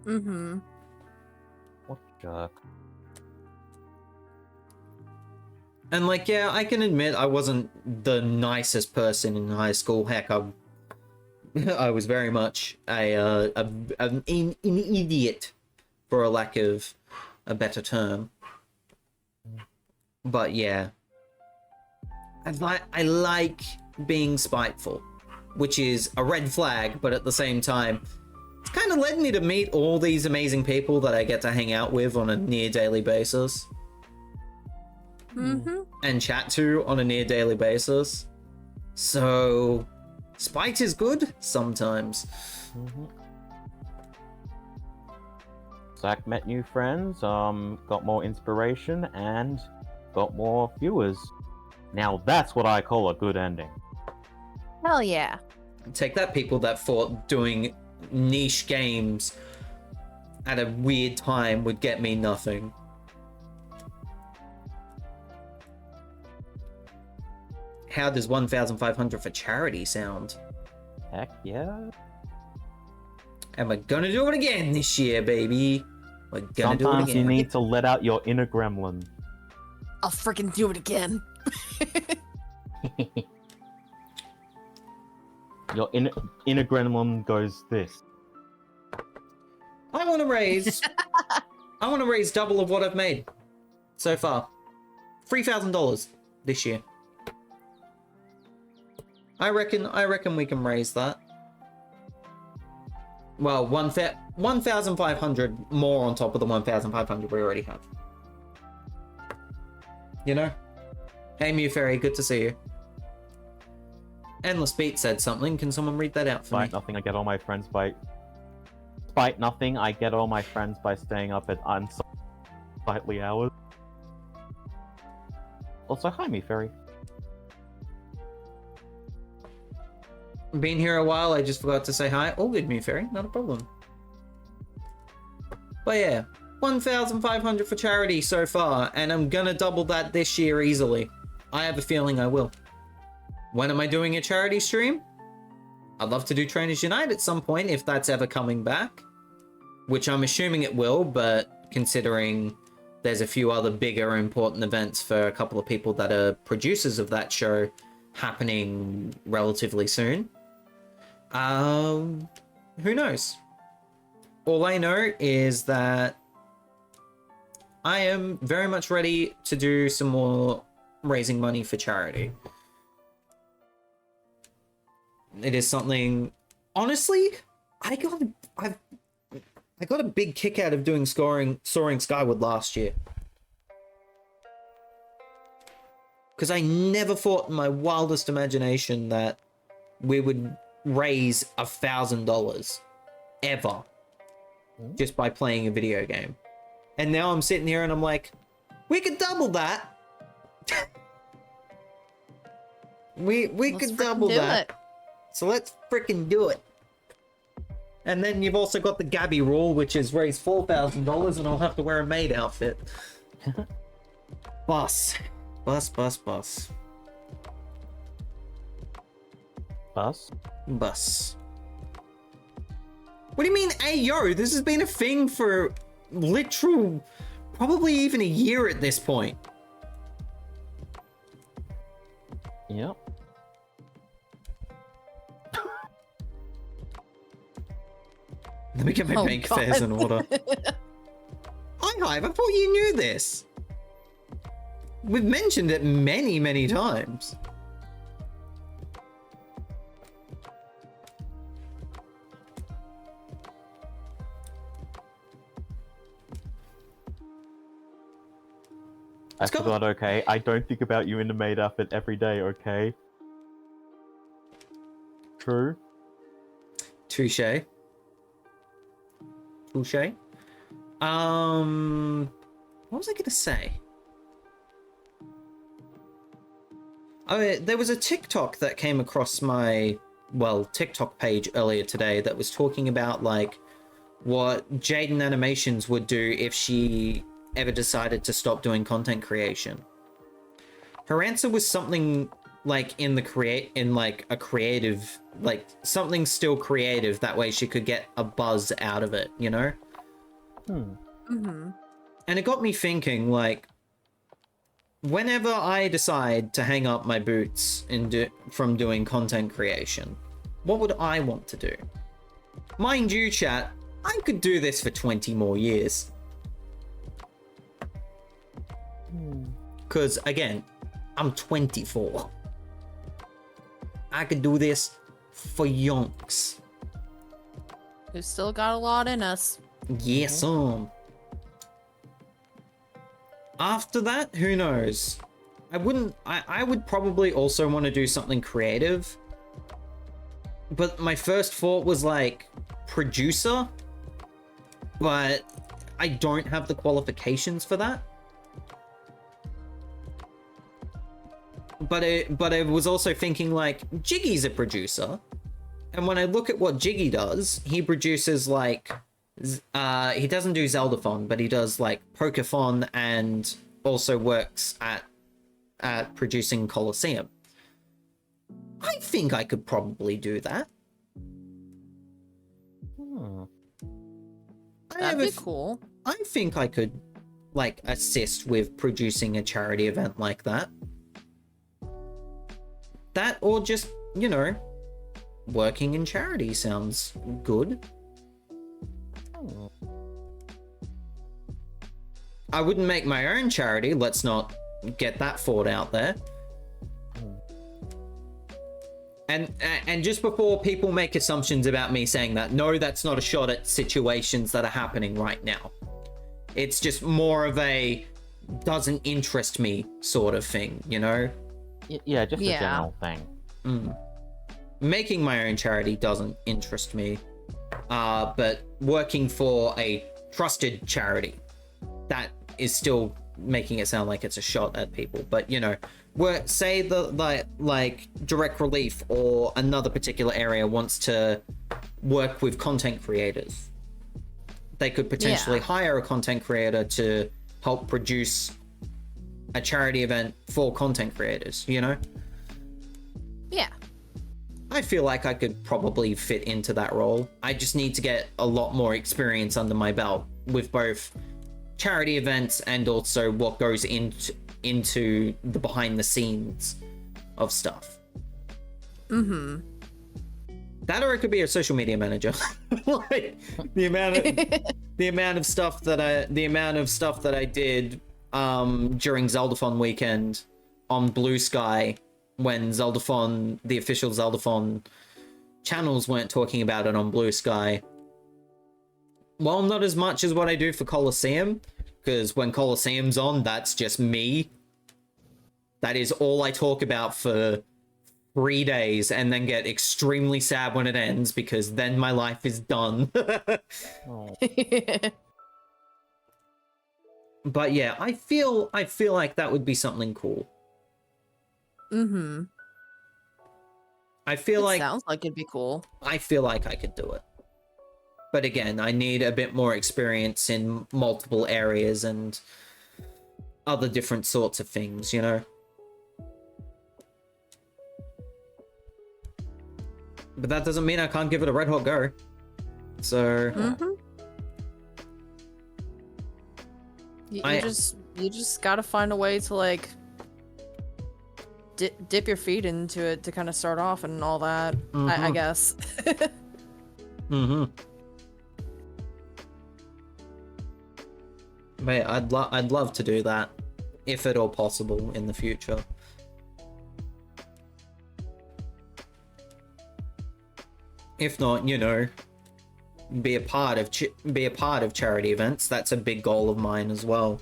What a jerk. And like, yeah, I can admit I wasn't the nicest person in high school. Heck, I was very much an idiot, for a lack of a better term. But yeah, I like being spiteful, which is a red flag, but at the same time, it's kind of led me to meet all these amazing people that I get to hang out with on a near daily basis. And chat to on a near daily basis. So spite is good sometimes. Zach met new friends, got more inspiration, and got more viewers. Now that's what I call a good ending. Hell yeah. Take that, people that thought doing niche games at a weird time would get me nothing. How does 1,500 for charity sound? Heck yeah. And we're gonna do it again this year, baby. We're gonna do it Sometimes again. you need to let out your inner gremlin. I'll freaking do it again. Your inner gremlin goes this. I want to raise double of what I've made so far. $3,000 this year. I reckon we can raise that. Well, 1,500 more on top of the 1,500 we already have. You know? Hey, Mew Fairy, good to see you. Endless Beat said something. Can someone read that out for me? Despite nothing, I get all my friends by... Despite nothing, I get all my friends by staying up at unsightly hours. Also, hi, Mew Fairy. Been here a while, I just forgot to say hi. All good, Mew Fairy, not a problem. But yeah, 1,500 for charity so far, and I'm gonna double that this year easily. I have a feeling I will. When am I doing a charity stream? I'd love to do Trainers Unite at some point, if that's ever coming back. Which I'm assuming it will, but considering there's a few other bigger important events for a couple of people that are producers of that show happening relatively soon. Who knows? All I know is that I am very much ready to do some more raising money for charity. It is something, honestly, I got a big kick out of doing Soaring Skyward last year. Because I never thought in my wildest imagination that we would raise $1,000 ever just by playing a video game. And now I'm sitting here and I'm like, we could double that. we could double that. So let's freaking do it. And then you've also got the Gabby rule, which is raise $4,000 and I'll have to wear a maid outfit. Bus. Bus. Bus? Bus. What do you mean, hey, yo? This has been a thing for literal, probably even a year at this point. Yep. Let me get my bank affairs in order. Hi, Hive, I thought you knew this. We've mentioned it many, many times. I forgot, okay? I don't think about you in the maid outfit every day, okay? True? Touche. Touche. What was I gonna say? Oh, there was a TikTok that came across my, well, TikTok page earlier today that was talking about, like, what Jaden Animations would do if she ever decided to stop doing content creation. Her answer was something like in a creative, like something still creative, that way she could get a buzz out of it, you know? And it got me thinking, like, whenever I decide to hang up my boots from doing content creation, what would I want to do? Mind you, chat, I could do this for 20 more years. Because, again, I'm 24. I could do this for yonks. We've still got a lot in us. Yes, After that, who knows? I would probably also want to do something creative. But my first thought was, like, producer. But I don't have the qualifications for that. But I was also thinking, like, Jiggy's a producer. And when I look at what Jiggy does, he produces, like, he doesn't do Zeldathon, but he does, like, Pokephon and also works at producing Colosseum. I think I could probably do that. That'd be cool. I think I could, like, assist with producing a charity event like that. That, or just, you know, working in charity sounds good. I wouldn't make my own charity, let's not get that thought out there. And just before people make assumptions about me saying that, no, that's not a shot at situations that are happening right now. It's just more of a doesn't interest me sort of thing, you know? Yeah, just Yeah. a general thing. Making my own charity doesn't interest me. But working for a trusted charity, that is still making it sound like it's a shot at people. But, you know, say like Direct Relief or another particular area wants to work with content creators. They could potentially hire a content creator to help produce a charity event for content creators, you know? Yeah. I feel like I could probably fit into that role. I just need to get a lot more experience under my belt with both charity events and also what goes into the behind the scenes of stuff. That, or it could be a social media manager. Like the amount of stuff that I did during Zeldathon weekend on Blue Sky when Zeldathon, the official Zeldathon channels weren't talking about it on Blue Sky. Well, not as much as what I do for Colosseum, because when Colosseum's on, that's just me. That is all I talk about for 3 days, and then get extremely sad when it ends, because then my life is done. But yeah, I feel like that would be something cool. I feel like Sounds like it'd be cool. I feel like I could do it. But again, I need a bit more experience in multiple areas and other different sorts of things, you know? But that doesn't mean I can't give it a red hot go. So... You just gotta find a way to, like, dip your feet into it to kind of start off and all that, I guess. But I'd love to do that, if at all possible in the future. If not, you know, be a part of charity events. That's a big goal of mine as well.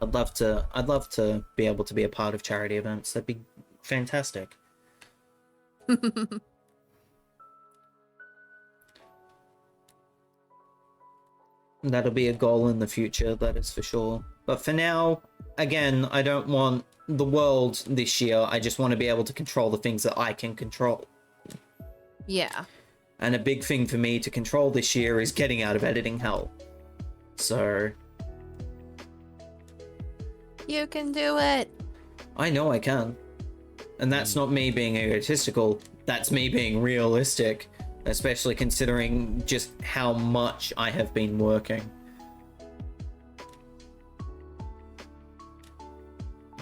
I'd love to be able to be a part of charity events. That'd be fantastic. That'll be a goal in the future, that is for sure. But for now, again, I don't want the world this year. I just want to be able to control the things that I can control. Yeah. And a big thing for me to control this year is getting out of editing hell. So... You can do it. I know I can. And that's not me being egotistical. That's me being realistic. Especially considering just how much I have been working.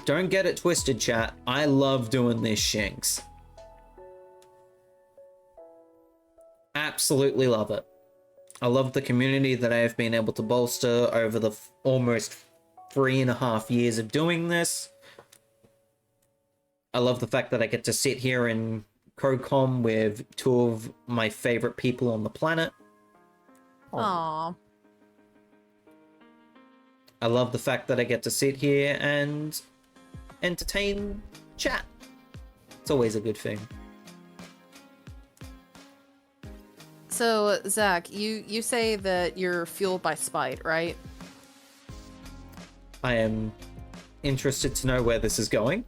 Don't get it twisted, chat. I love doing this Shinx. Absolutely love it. I love the community that I have been able to bolster over the almost 3.5 years of doing this. I love the fact that I get to sit here in CodeCom with 2 of my favorite people on the planet. Aww. I love the fact that I get to sit here and entertain chat. It's always a good thing. So, Zach, you say that you're fueled by spite, right? I am interested to know where this is going.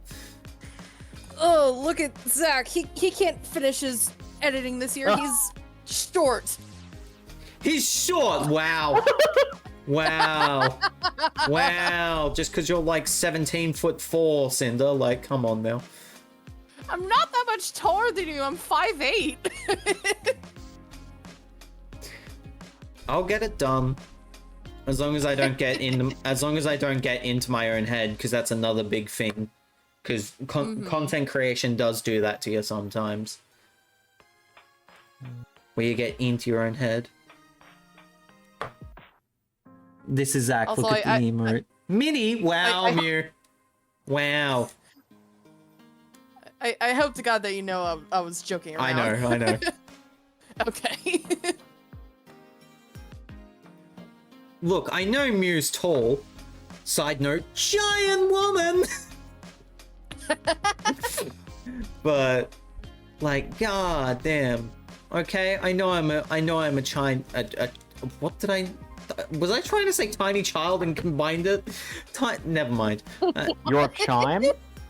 Oh, look at Zach. He can't finish his editing this year. He's short. He's short. Wow. Wow. Wow. Just because you're like 17'4", Cinder. Like, come on now. I'm not that much taller than you. I'm 5'8". I'll get it done. As long as I don't get into my own head, because that's another big thing. Because content creation does do that to you sometimes. Where you get into your own head. This is Zach. Also, Look at the emote. Minnie! Wow, Mew. Wow. I hope to God that you know I was joking around. I know. Okay. Look, I know Mew's tall. Side note, giant woman! But, like, god damn. Okay, I know I'm a what did I... Was I trying to say tiny child and combined it? Never mind. You're a chime?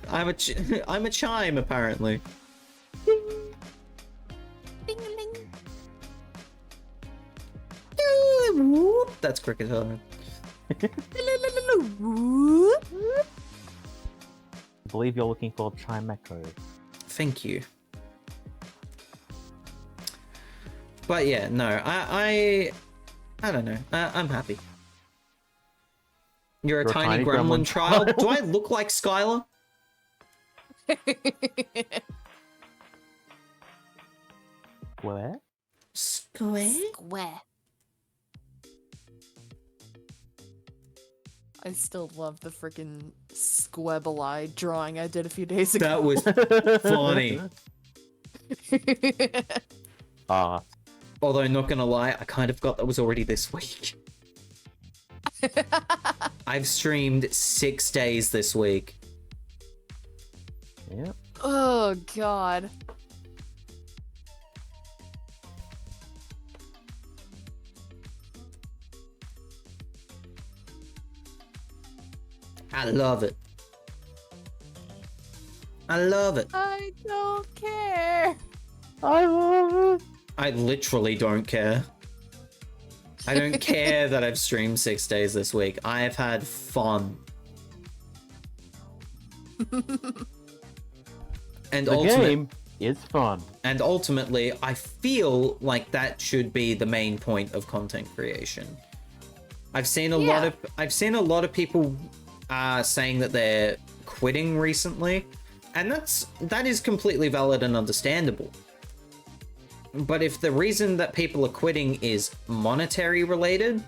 I'm a chime, apparently. Ding-a-ling. Whoop, that's cricket time. I believe you're looking for chime echo. Thank you. But yeah, no, I don't know. I'm happy. You're a tiny gremlin child. Do I look like Skylar? Where? Square? Square. I still love the freaking squabble eye drawing I did a few days ago. That was funny. Although, not gonna lie, I kind of forgot that was already this week. I've streamed 6 days this week. Yeah. Oh god. I love it. I love it. I don't care. I love it. I literally don't care. I don't care that I've streamed 6 days this week. I have had fun. And The game is fun. And ultimately, I feel like that should be the main point of content creation. I've seen a lot of people saying that they're quitting recently, and that is completely valid and understandable. But if the reason that people are quitting is monetary related,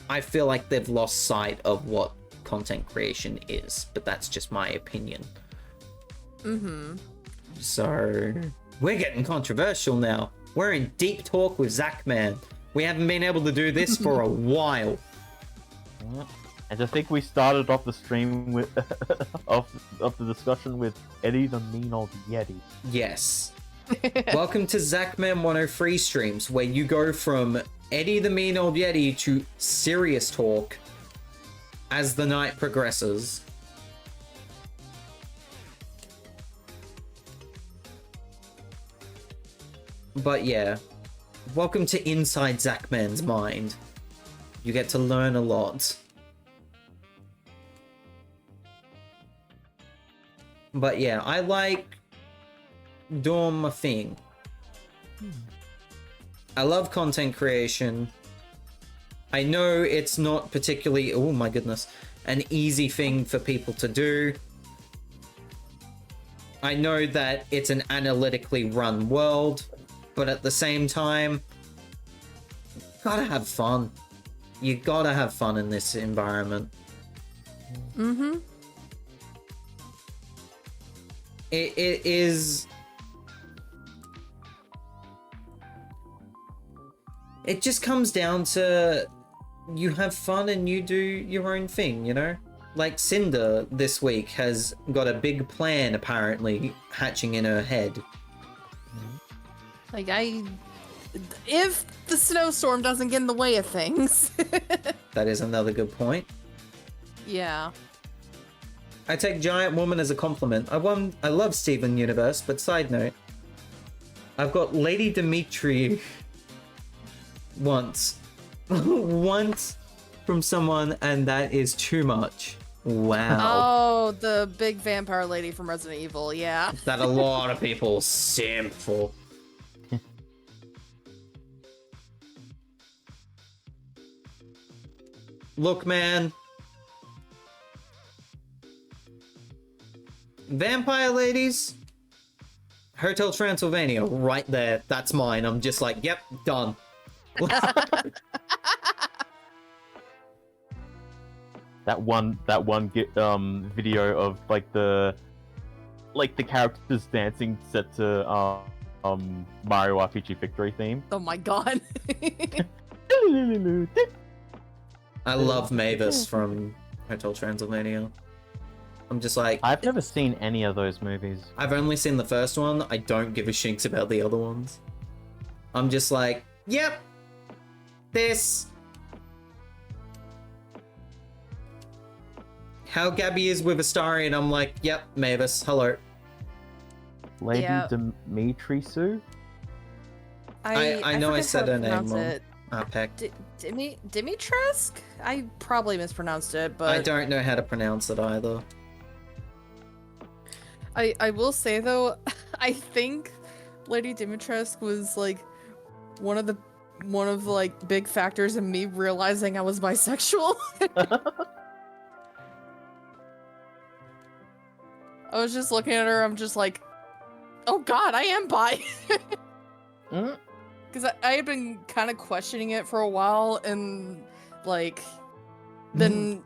I feel like they've lost sight of what content creation is. But that's just my opinion. Mm-hmm. So, we're getting controversial now. We're in deep talk with Zachman. We haven't been able to do this for a while. And I think we started off the stream with of the discussion with Eddie the mean old Yeti. Yes. Welcome to Zachman 103 streams, where you go from Eddie the mean old Yeti to serious talk as the night progresses. But yeah, welcome to Inside Zachman's Mind. You get to learn a lot. But yeah, I like doing my thing. I love content creation. I know it's not particularly, oh my goodness, an easy thing for people to do. I know that it's an analytically run world, but at the same time, gotta have fun. You gotta have fun in this environment. Mm-hmm. It is... It just comes down to you have fun and you do your own thing, you know? Like Cinder this week has got a big plan apparently hatching in her head. Like, if the snowstorm doesn't get in the way of things. That is another good point. Yeah. I take Giant Woman as a compliment. I love Steven Universe, but side note, I've got Lady Dimitri once from someone, and that is too much. Wow. Oh, the big vampire lady from Resident Evil, yeah. That a lot of people simp for. Look, man. Vampire ladies. Hotel Transylvania, right there. That's mine. I'm just like, yep, done. video of like the characters dancing set to Mario RPG Victory theme. Oh my god. I love Mavis from Hotel Transylvania. I'm just like, I've never seen any of those movies. I've only seen the first one. I don't give a shinks about the other ones. I'm just like, yep, this. How Gabby is with Astarion, I'm like, yep, Mavis, hello. Lady Yeah. Dimitrescu? I know I forget said how her to name pronounce wrong. it. Peck. Dimitrescu? I probably mispronounced it, but I don't know how to pronounce it either. I will say though, I think Lady Dimitrescu was like one of the like big factors in me realizing I was bisexual. I was just looking at her, I'm just like, oh god, I am bi. Mm? Because I had been kind of questioning it for a while, and like, then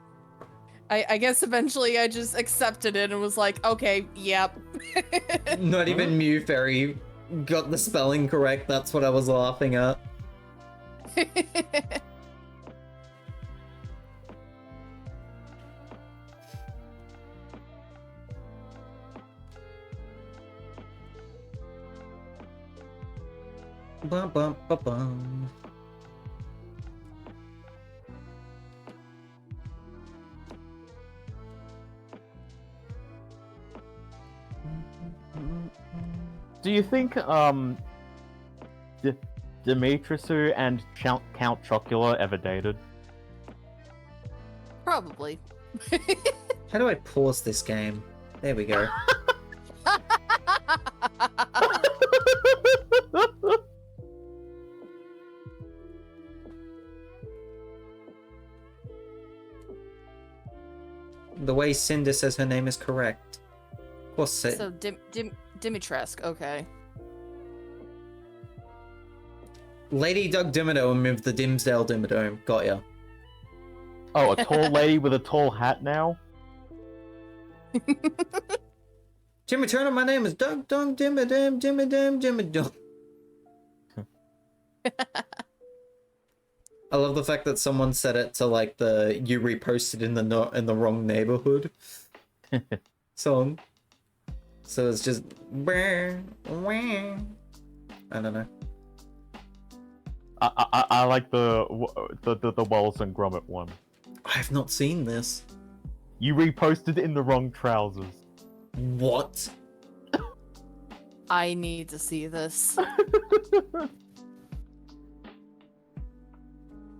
I guess eventually I just accepted it and was like, okay, yep. Not even Mew Fairy got the spelling correct. That's what I was laughing at. Bum, bum, bum, bum. Do you think Dimitrescu and Count Chocula ever dated? Probably. How do I pause this game? There we go. The way Cinder says her name is correct. Of course, So Dimitrescu, okay. Lady Doug Dimmadome with the Dimsdale Dimmadome. Got ya. Oh, a tall lady with a tall hat now? Jimmy Turner, my name is Doug Dong Dimmadame Dimmadame Dimmadome. I love the fact that someone said it to like the "you reposted in the wrong neighborhood" song. So it's just I don't know. I like the Wallace and Gromit one. I have not seen this. You reposted in the wrong trousers. What? I need to see this.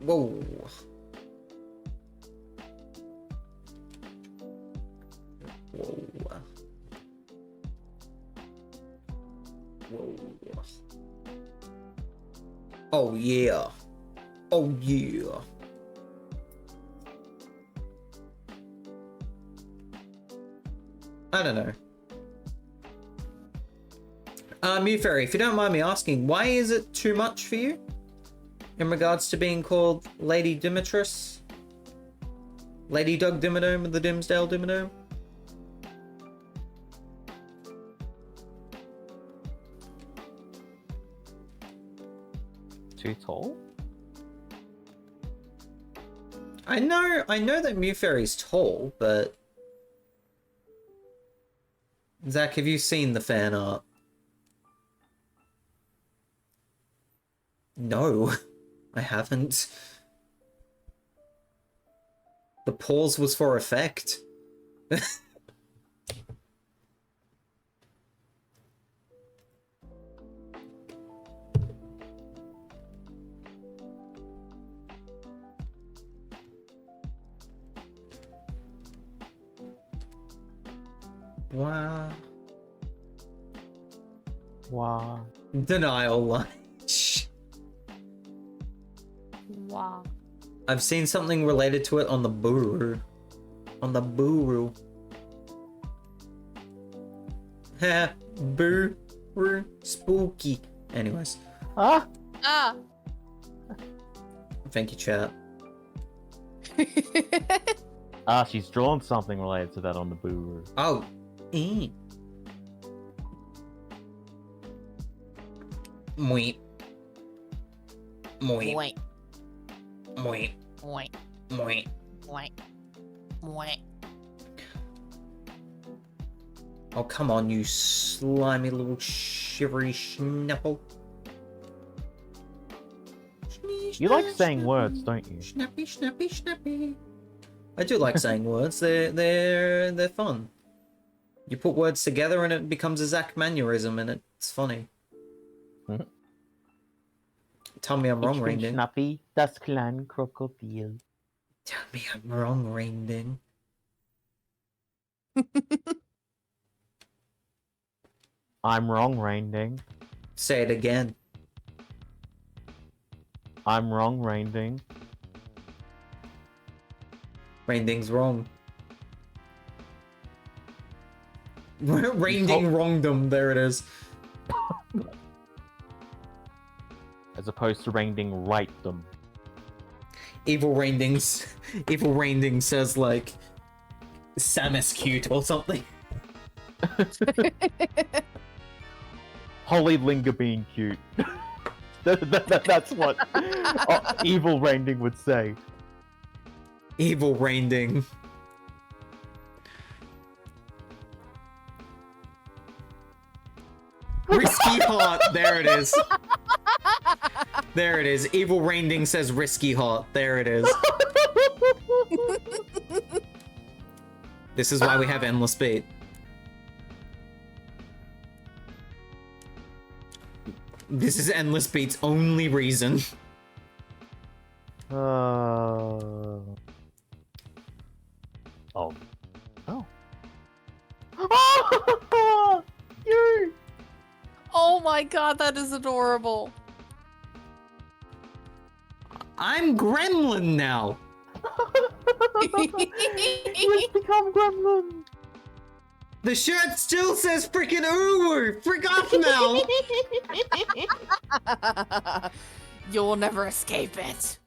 Whoa. Whoa. Whoa. Oh yeah. Oh yeah. I don't know. Mew Fairy, if you don't mind me asking, why is it too much for you? In regards to being called Lady Dimitris? Lady Doug Dimmadome of the Dimsdale Dimmadome? Too tall? I know that Mew Fairy's tall, but... Zach, have you seen the fan art? No, I haven't. The pause was for effect. Wow. Wow. Denial lunch. Wow. I've seen something related to it on the Buru. On the Buru. Ha, Buru, spooky. Anyways, Ah! Ah. thank you, chat. Ah, she's drawn something related to that on the boo. Oh. Moit. Moit. Wait, Moit. wait, Moit. wait, wait. Oh, come on, you slimy little shivery schnapple. You like saying words, don't you? Snappy, snappy, snappy. I do like saying words. They're fun. You put words together and it becomes a Zach mannerism, and it's funny. Mhm. Tell me I'm wrong, Ich bin RainDing. Schnappi, das kleine Krokodil. Tell me I'm wrong, RainDing. I'm wrong, RainDing. Say it again. I'm wrong, RainDing. RainDing's wrong. RainDing wronged them. There it is. As opposed to RainDing right them. Evil RainDing says like Sam is cute or something. Holly Linger being cute. That's what evil RainDing would say. Evil RainDing. Risky hot. There it is. There it is. Evil RainDing says risky hot. There it is. This is why we have endless beat. This is endless beat's only reason. Oh. Oh. You! Oh my god, that is adorable. I'm Gremlin now. You've become Gremlin! The shirt still says freaking Uwu. Frick off now. You'll never escape it.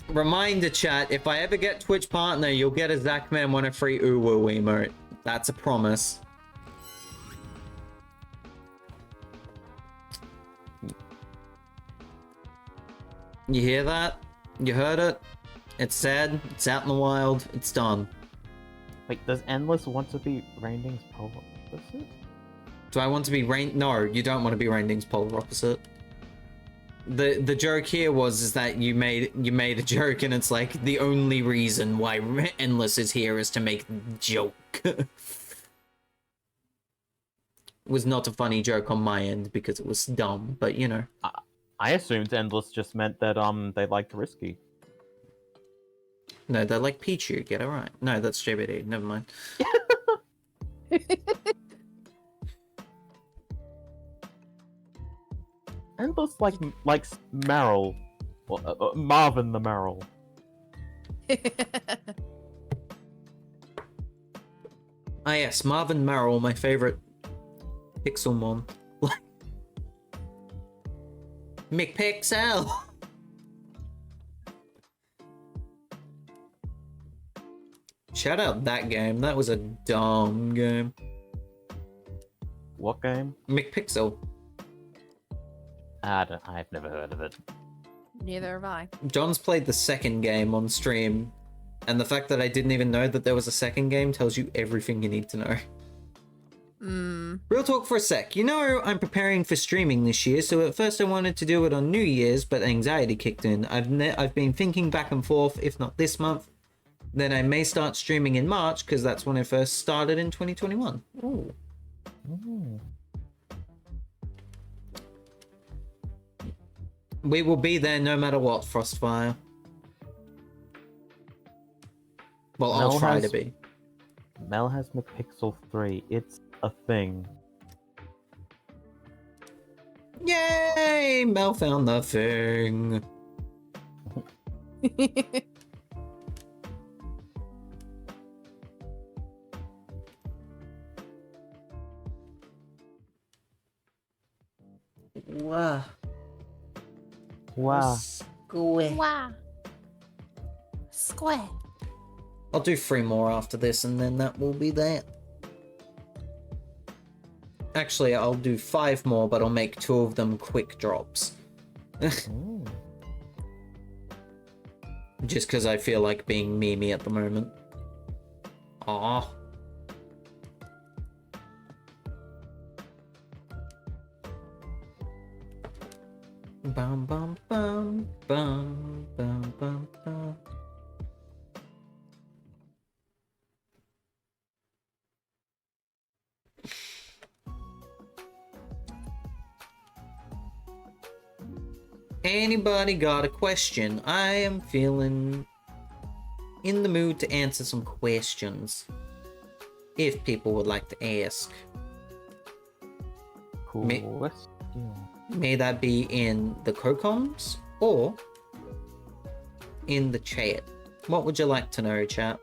Reminder chat, if I ever get Twitch partner, you'll get a Zachman 103 Uwu emote. That's a promise. You hear that? You heard it? It's said, it's out in the wild, it's done. Wait, does Endless want to be RainDing's polar opposite? Do I want to be No, you don't want to be RainDing's polar opposite. The joke here is that you made a joke and it's like the only reason why Endless is here is to make the joke. Was not a funny joke on my end because it was dumb, but you know. I assumed Endless just meant that they liked Risky. No, they're like Pichu, get it right. No, that's JBD, never mind. Endless likes Meryl. Well, Marvin the Meryl. Ah yes, Marvin Merrill, my favorite Pixelmon. McPixel! Shout out that game, that was a dumb game. What game? McPixel. I've never heard of it. Neither have I. John's played the second game on stream, and the fact that I didn't even know that there was a second game tells you everything you need to know. Real talk for a sec. You know, I'm preparing for streaming this year, so at first I wanted to do it on New Year's, but anxiety kicked in. I've been thinking back and forth, if not this month, then I may start streaming in March, because that's when I first started in 2021. Ooh. Ooh. We will be there no matter what, Frostfire. Well, I'll try to be. Mel has McPixel 3. It's a thing. Yay! Mel found the thing. Wow. Wow. Wow. Square. I'll do 3 more after this, and then that will be that. Actually, I'll do 5 more, but I'll make 2 of them quick drops. Ooh. Just because I feel like being memey at the moment. Aww. Bum bum bum bum bum bum bum. Anybody got a question? I am feeling in the mood to answer some questions. If people would like to ask. Cool. May that be in the Cocoms or in the chat. What would you like to know, chat?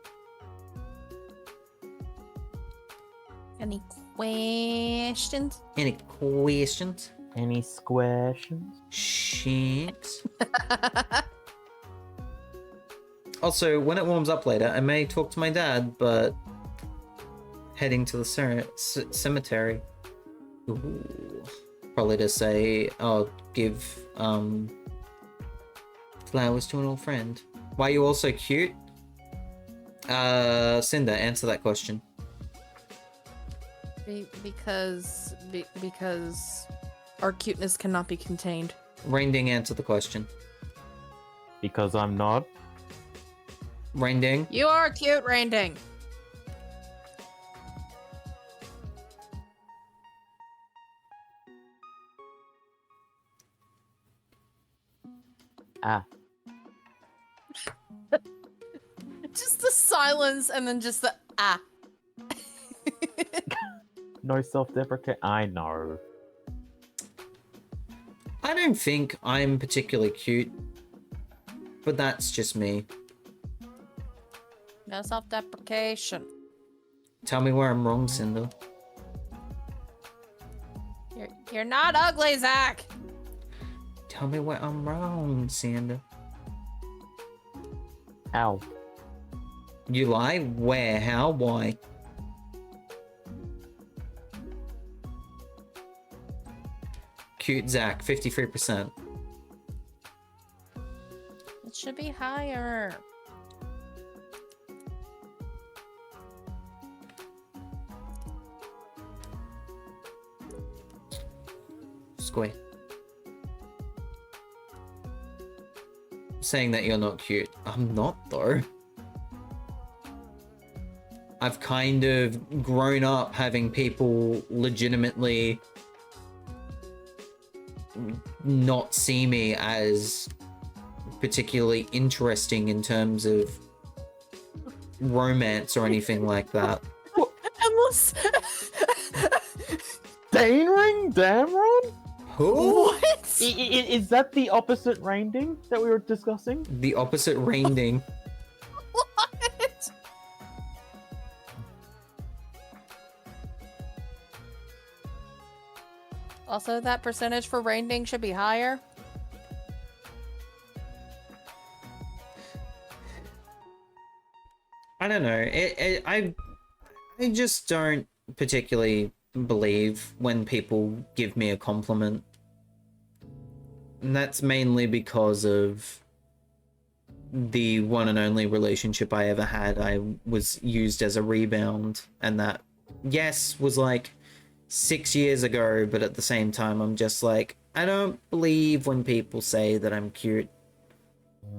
Any questions? Any questions? Any questions? Shanks. Also, when it warms up later, I may talk to my dad, but heading to the cemetery. Ooh. Probably to say, oh, give flowers to an old friend. Why are you all so cute? Cinder, answer that question. Because our cuteness cannot be contained. RainDing, answer the question. Because I'm not. RainDing. You are cute, RainDing. Ah. Just the silence and then just the ah. No self-deprecate. I know. I don't think I'm particularly cute, but that's just me. No self-deprecation. Tell me where I'm wrong, Cinder. You're not ugly, Zach. Tell me where I'm wrong, Cinder. Ow. You lie? Where? How? Why? Cute Zach, 53%. It should be higher. Square. Saying that you're not cute. I'm not, though. I've kind of grown up having people legitimately not see me as particularly interesting in terms of romance or anything like that. Unless... Dainring Damron? Who? What? Is that the opposite RainDing that we were discussing? The opposite RainDing. What? Also, that percentage for RainDing should be higher. I don't know. I just don't particularly believe when people give me a compliment. And that's mainly because of the one and only relationship I ever had. I was used as a rebound, and that, yes, was like 6 years ago, but at the same time, I'm just like, I don't believe when people say that I'm cute.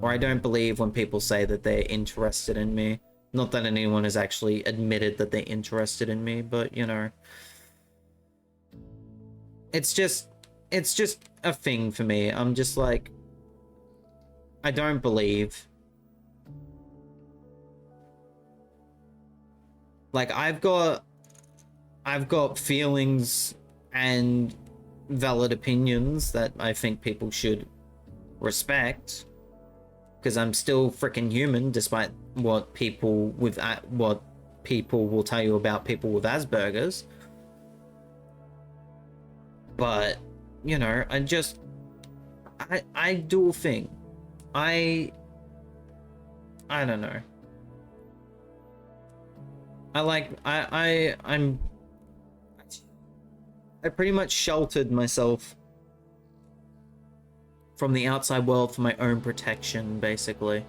Or I don't believe when people say that they're interested in me. Not that anyone has actually admitted that they're interested in me, but, you know. It's just a thing for me. I'm just like, I don't believe. Like, I've got feelings and valid opinions that I think people should respect, because I'm still freaking human, despite what people will tell you about people with Asperger's. But, you know, I do a thing. I don't know. I pretty much sheltered myself from the outside world for my own protection, basically.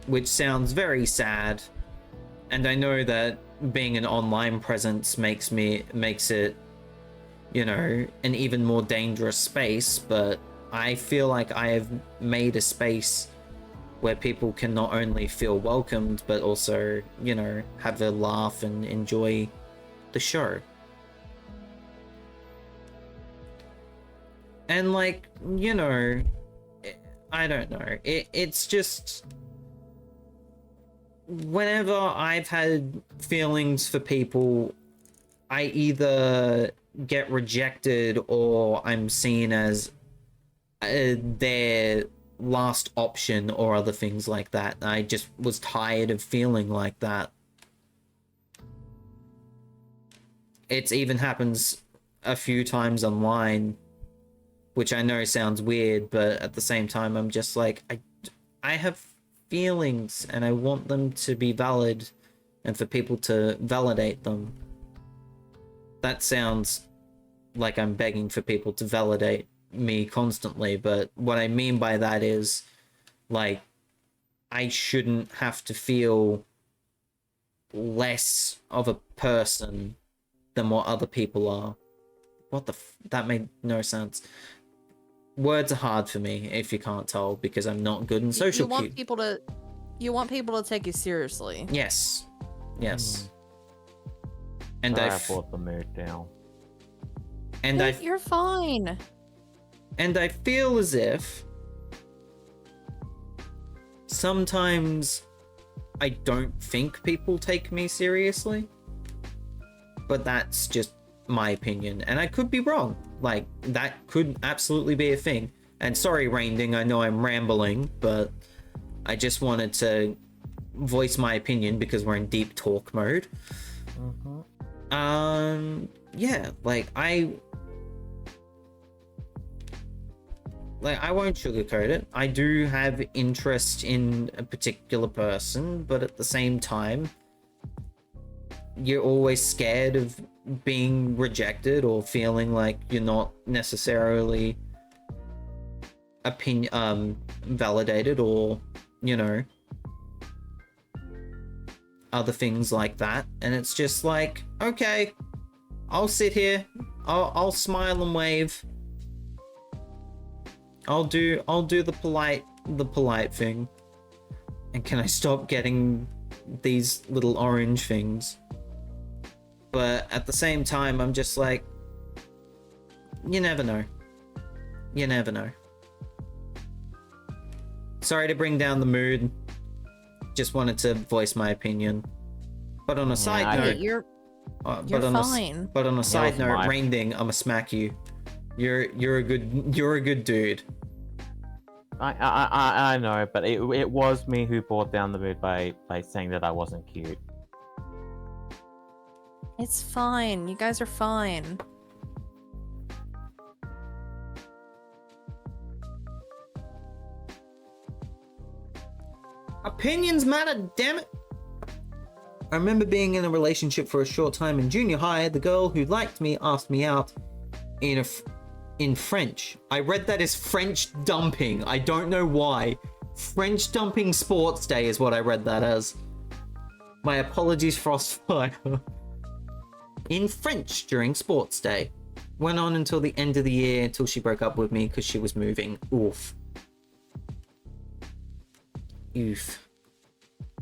Which sounds very sad, and I know that being an online presence makes it, you know, an even more dangerous space, but I feel like I have made a space where people can not only feel welcomed, but also, you know, have a laugh and enjoy the show. And like, you know, I don't know, it's just, whenever I've had feelings for people, I either get rejected or I'm seen as their last option or other things like that. I just was tired of feeling like that. It's even happens a few times online, which I know sounds weird, but at the same time I'm just like, I have feelings and I want them to be valid and for people to validate them. That sounds like I'm begging for people to validate me constantly, but what I mean by that is, like, I shouldn't have to feel less of a person than what other people are. What the that made no sense. Words are hard for me, if you can't tell, because I'm not good in social You want people to take you seriously. Yes. Yes. And I brought the mood down. And You're fine. And I feel as if sometimes I don't think people take me seriously, but that's just my opinion, and I could be wrong. Like, that could absolutely be a thing. And sorry, RainDing, I know I'm rambling, but I just wanted to voice my opinion because we're in deep talk mode. Yeah, like I won't sugarcoat it. I do have interest in a particular person, but at the same time, you're always scared of being rejected or feeling like you're not necessarily validated, or, you know, other things like that. And it's just like, okay, I'll sit here, I'll smile and wave. I'll do the polite thing. And can I stop getting these little orange things? But at the same time, I'm just like, you never know. You never know. Sorry to bring down the mood. Just wanted to voice my opinion. But on a side note, You're fine. But on a side note, my- RainDing, I'ma smack you. You're a good dude. I know, but it was me who brought down the mood by saying that I wasn't cute. It's fine. You guys are fine. Opinions matter, damn it! I remember being in a relationship for a short time in junior high. The girl who liked me asked me out in French. I read that as French dumping. I don't know why. French dumping sports day is what I read that as. My apologies, Frostfire. In French during sports day. Went on until the end of the year, until she broke up with me because she was moving. Oof. Oof.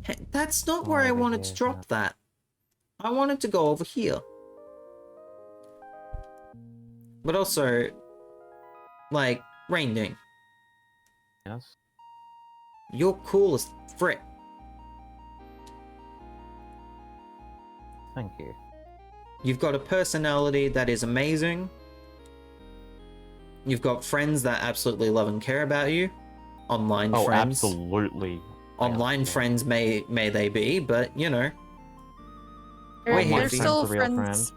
Hey, that's not where I wanted to drop that. I wanted to go over here. But also, like, RainDing, Yes. you're cool as frick. Thank you. You've got a personality that is amazing. You've got friends that absolutely love and care about you. Online friends. Absolutely. Online friends may they be, but you know. They're, Wait, they're Hiffy. still Friend's a real friends.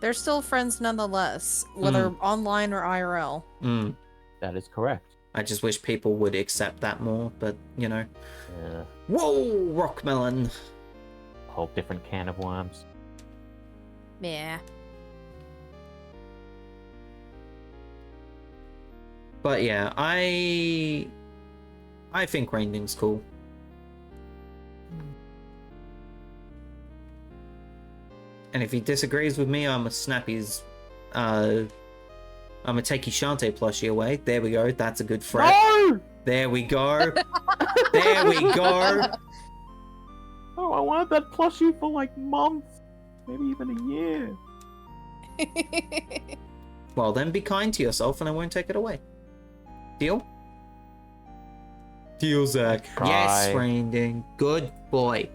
They're still friends nonetheless, whether online or IRL. Mm. That is correct. I just wish people would accept that more, but, you know. Yeah, Whoa, rock melon. whole different can of worms. Yeah. But yeah, I think RainDing's cool. And if he disagrees with me, I'm a snap his, I'm gonna take his Shantae plushie away. There we go. That's a good threat. No! There we go. There we go. Oh, I wanted that plushie for like months, maybe even a year. Well, then be kind to yourself, and I won't take it away. Deal? Deal, Zach. Try. Yes, RainDing. Good boy.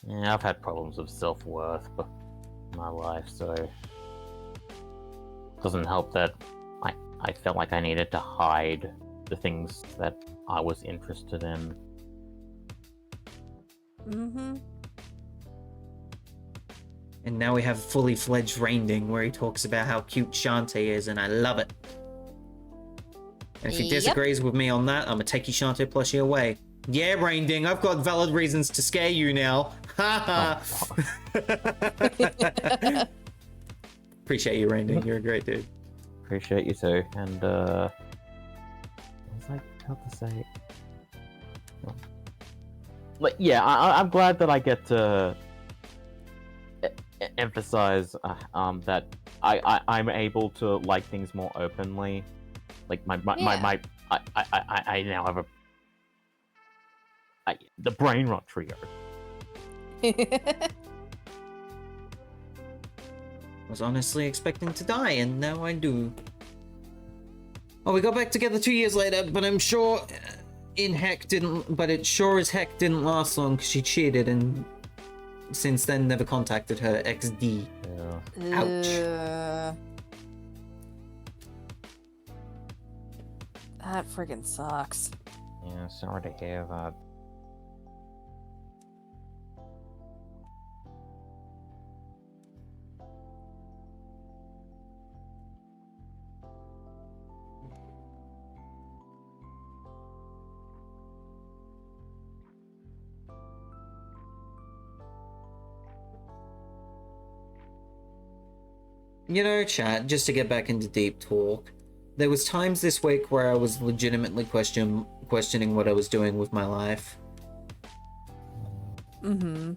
Yeah, I've had problems with self-worth in my life, so it doesn't help that I felt like I needed to hide the things that I was interested in. Mm-hmm. And now we have fully fledged RainDing where he talks about how cute Shantae is, and I love it. And if he Yep. disagrees with me on that, I'm gonna take your Shantae plushie away. Yeah, RainDing, I've got valid reasons to scare you now. Ha ha. Appreciate you, RainDing. You're a great dude. Appreciate you too, and what was I about to say? Like, yeah, I'm glad that I get to emphasize that I'm able to like things more openly. Like I now have the brain rot trio. Was honestly expecting to die, and now I do. Oh, we got back together 2 years later, but I'm sure it sure as heck didn't last long because she cheated and since then never contacted her XD. Yeah. Ouch. That friggin' sucks. Yeah, sorry to hear that. You know, chat, just to get back into deep talk, there was times this week where I was legitimately questioning what I was doing with my life. Mm-hmm.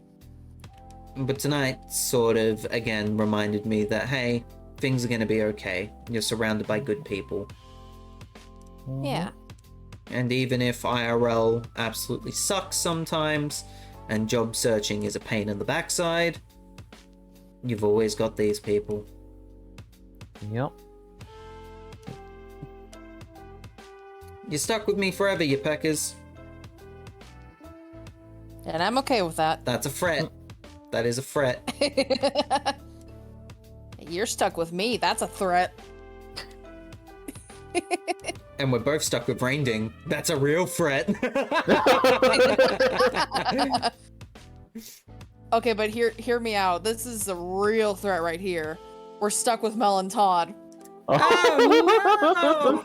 But tonight sort of, again, reminded me that, hey, things are gonna be okay. You're surrounded by good people. Yeah. And even if IRL absolutely sucks sometimes, and job searching is a pain in the backside, you've always got these people. Yep. You're stuck with me forever, you peckers. And I'm okay with that. That's a threat. That is a threat. You're stuck with me. That's a threat. And we're both stuck with RainDing. That's a real threat. Okay, but hear me out. This is a real threat right here. We're stuck with Mel and Todd. Oh,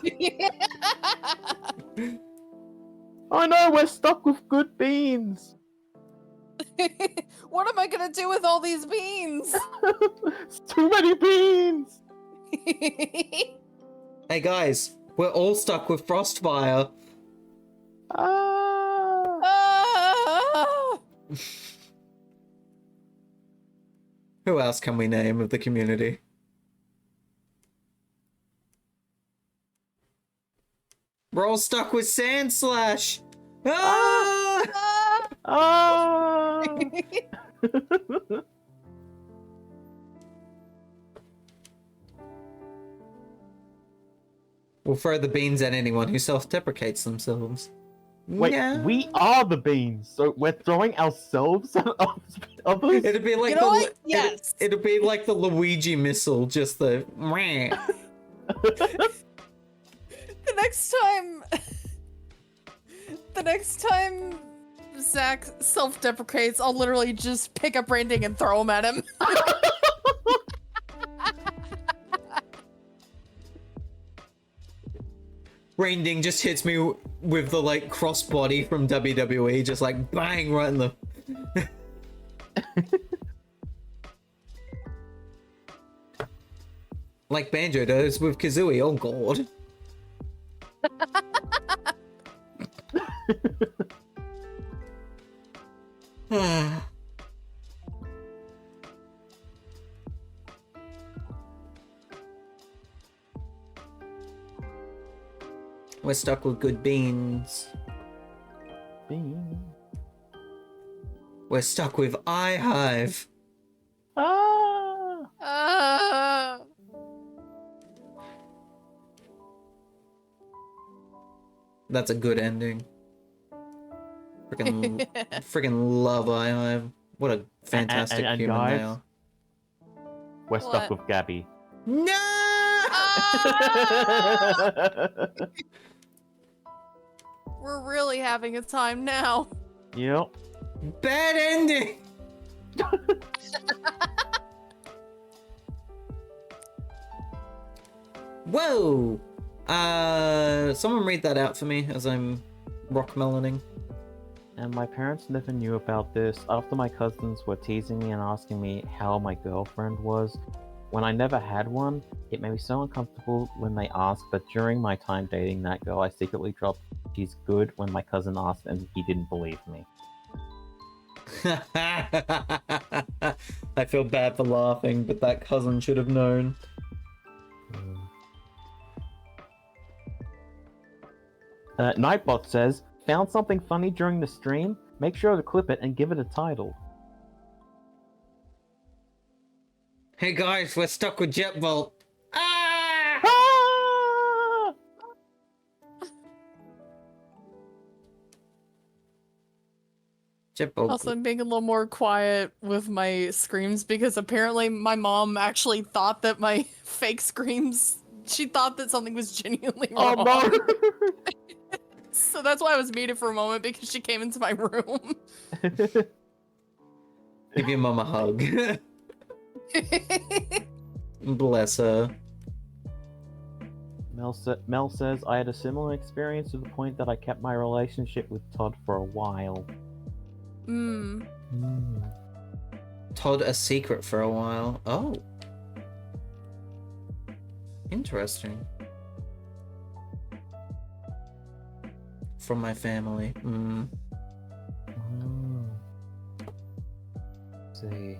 Oh no, we're stuck with good beans. What am I gonna do with all these beans? It's too many beans. Hey guys, we're all stuck with Frostfire. Ah. Ah! Who else can we name of the community? We're all stuck with Sandslash. Ah! Ah. We'll throw the beans at anyone who self-deprecates themselves. Wait, Yeah. we are the beans, so we're throwing ourselves at others? It'd be like You know what? Yes. It'd be like the Luigi missile, just the. The next time Zach self-deprecates, I'll literally just pick up Rainding and throw him at him. RainDing just hits me with the like crossbody from WWE, just like bang right in the. Like Banjo does with Kazooie. Oh god. We're stuck with good beans. We're stuck with iHive. That's a good ending. Freaking love iHive. What a fantastic and human they guys, are. We're stuck What? with Gabby. No! We're really having a time now. Yep. Bad ending! Whoa! Someone read that out for me as I'm rock meloning. And my parents never knew about this. After my cousins were teasing me and asking me how my girlfriend was, when I never had one, it made me so uncomfortable when they asked, but during my time dating that girl, I secretly dropped "she's good" when my cousin asked and he didn't believe me. I feel bad for laughing, but that cousin should have known. Nightbot says, found something funny during the stream? Make sure to clip it and give it a title. Hey guys, we're stuck with Jetbolt. Ah! Ah! Jetbolt. Also, I'm being a little more quiet with my screams because apparently my mom actually thought that my fake screams, she thought that something was genuinely wrong. Oh no! So that's why I was muted for a moment, because she came into my room. Give your mom a hug. Bless her. Mel says, I had a similar experience to the point that I kept my relationship with Todd for a while. Todd a secret for a while. Oh. Interesting. From my family. Let's see.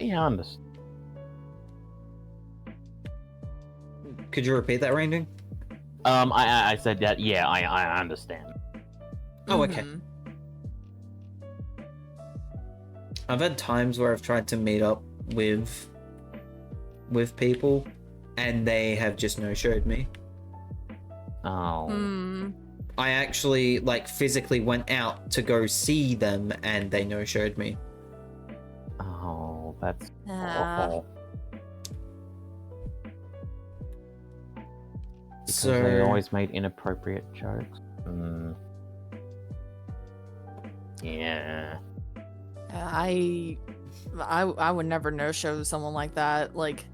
Yeah, I understand. Could you repeat that, Rainding? I said that. Yeah, I understand. Oh, okay. I've had times where I've tried to meet up with people, and they have just no-showed me. Oh. I actually, like, physically went out to go see them, and they no-showed me. Oh, that's awful. Because they always made inappropriate jokes. Yeah. I would never no-show someone like that. Like,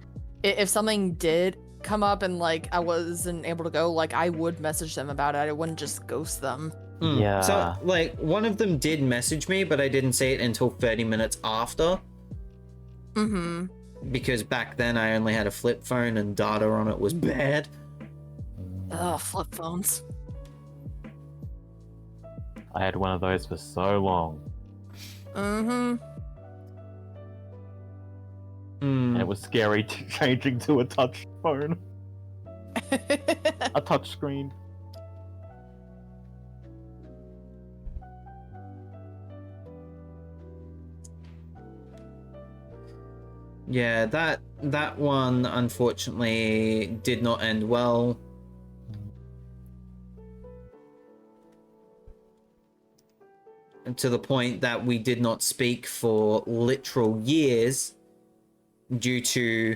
if something did come up and like I wasn't able to go, like I would message them about it. I wouldn't just ghost them. Yeah. So, like, one of them did message me, but I didn't see it until 30 minutes after. Because back then I only had a flip phone and data on it was bad. Ugh, flip phones. I had one of those for so long. Mm. And it was scary changing to a touch phone. A touch screen. Yeah, that one unfortunately did not end well. And to the point that we did not speak for literal years due to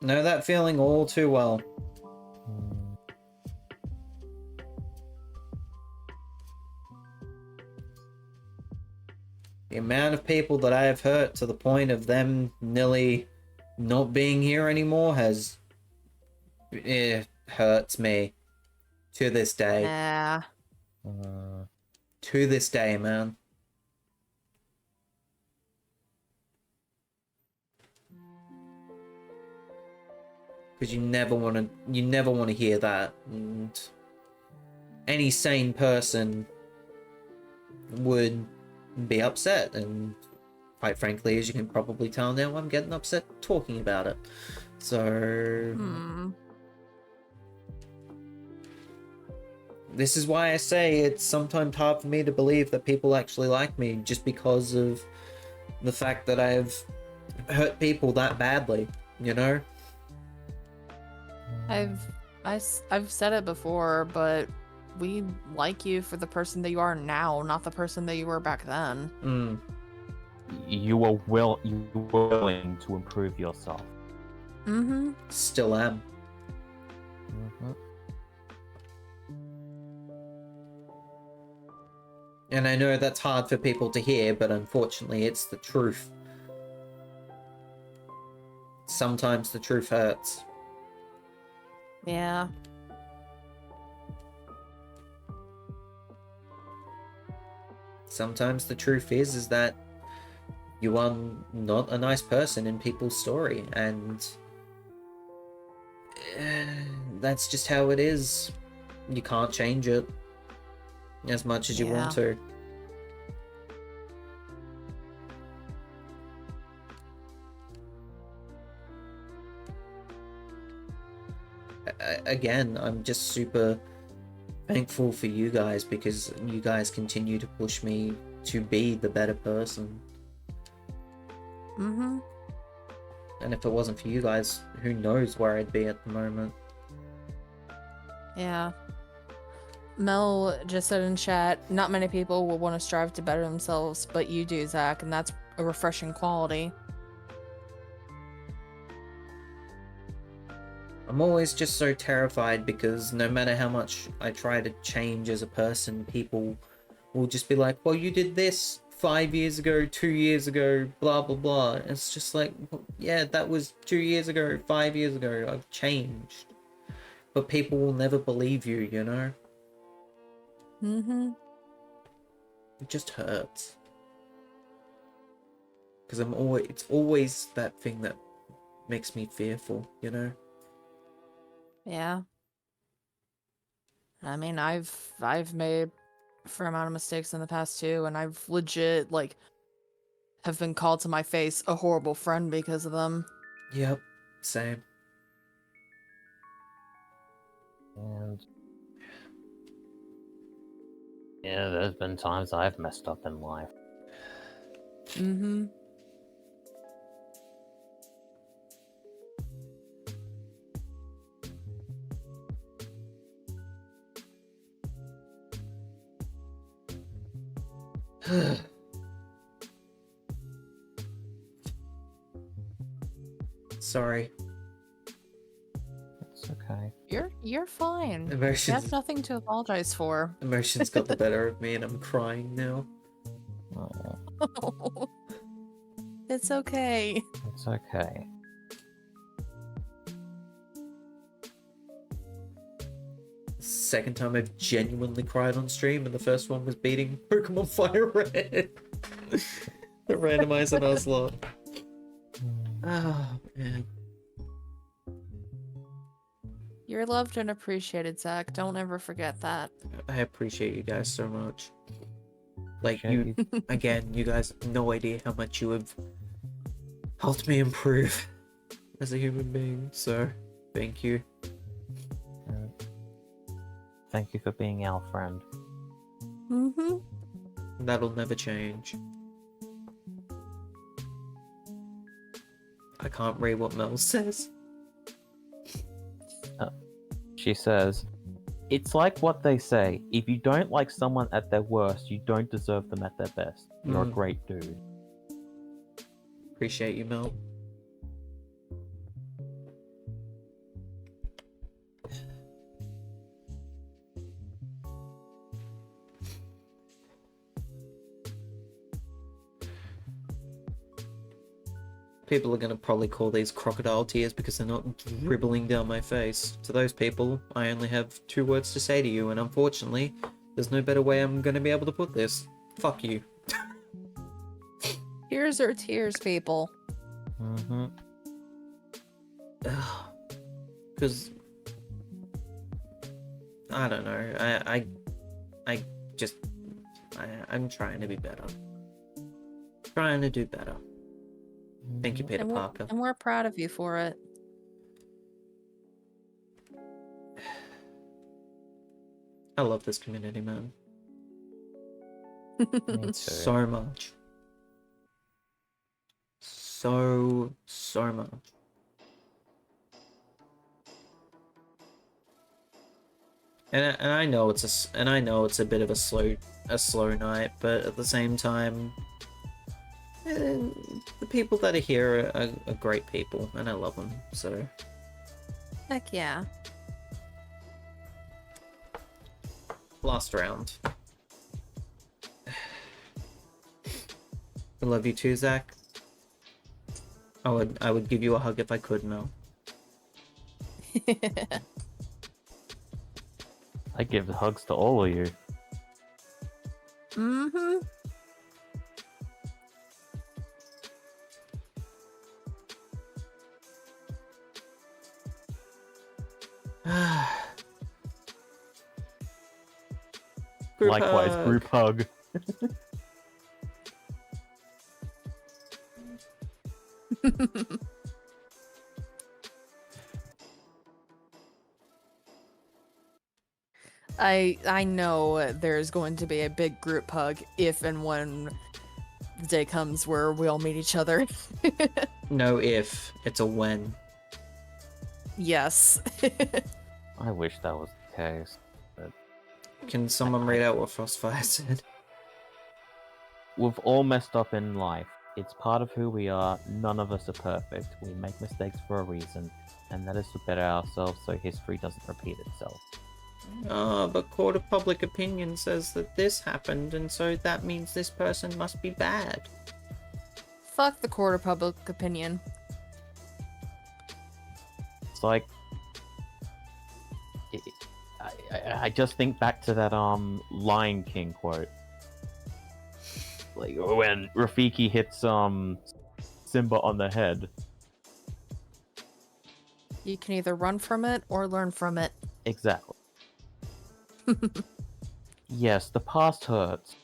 Know that feeling all too well. The amount of people that I have hurt to the point of them nearly not being here anymore has... It hurts me. To this day. Nah. To this day, man. Because you never want to hear that. And any sane person would be upset, and quite frankly, as you can probably tell now, I'm getting upset talking about it. So this is why I say it's sometimes hard for me to believe that people actually like me, just because of the fact that I've hurt people that badly, you know? I've said it before, but we like you for the person that you are now, not the person that you were back then. You were willing to improve yourself. Still am. And I know that's hard for people to hear, but unfortunately it's the truth. Sometimes the truth hurts. Yeah. Sometimes the truth is that you are not a nice person in people's story, and that's just how it is. You can't change it as much as you want to. Again, I'm just super thankful for you guys, because you guys continue to push me to be the better person. And if it wasn't for you guys, who knows where I'd be at the moment. Yeah. Mel just said in chat, not many people will want to strive to better themselves, but you do, Zach, and that's a refreshing quality. I'm always just so terrified, because no matter how much I try to change as a person, people will just be like, well, you did this 5 years ago, 2 years ago, blah, blah, blah. It's just like, well, yeah, that was 2 years ago, 5 years ago. I've changed. But people will never believe you, you know? It just hurts. Because it's always that thing that makes me fearful, you know? Yeah. I mean, I've made a fair amount of mistakes in the past too, and I've legit, like, have been called to my face a horrible friend because of them. Yep, same. And yeah, there's been times I've messed up in life. Sorry. It's okay. You're fine. Emotions. You have nothing to apologize for. Emotions got the better of me, and I'm crying now. Oh, It's okay. it's okay. Second time I've genuinely cried on stream, and the first one was beating Pokemon Fire Red. The randomizer Nuzlocke. Oh, man. You're loved and appreciated, Zach. Don't ever forget that. I appreciate you guys so much. Like, you, Okay. again, you guys have no idea how much you have helped me improve as a human being, so thank you. Thank you for being our friend. That'll never change. I can't read what Mel says. She says, it's like what they say. If you don't like someone at their worst, you don't deserve them at their best. You're a great dude. Appreciate you, Mel. People are gonna probably call these crocodile tears because they're not dribbling down my face. To those people, I only have 2 words to say to you, and unfortunately, there's no better way I'm gonna be able to put this. Fuck you. Tears are tears, people. Mm-hmm. Because I don't know. I'm trying to be better. Trying to do better. Thank you, Peter Parker. And we're proud of you for it. I love this community, man. Me too. So much. So much. And I know it's a bit of a slow night, but at the same time, the people that are here are great people, and I love them. So Heck yeah. last round. I love you too, Zach. I would give you a hug if I could, Mel. I give hugs to all of you. Mm-hmm. Group Likewise, hug. group hug. I know there's going to be a big group hug if and when the day comes where we all meet each other. No if, it's a when. Yes. I wish that was the case. Can someone read out what Frostfire said? We've all messed up in life. It's part of who we are. None of us are perfect. We make mistakes for a reason, and that is to better ourselves so history doesn't repeat itself. But court of public opinion says that this happened, and so that means this person must be bad. Fuck the court of public opinion. It's like... I just think back to that Lion King quote. Like when Rafiki hits Simba on the head. You can either run from it or learn from it. Exactly. Yes, the past hurts,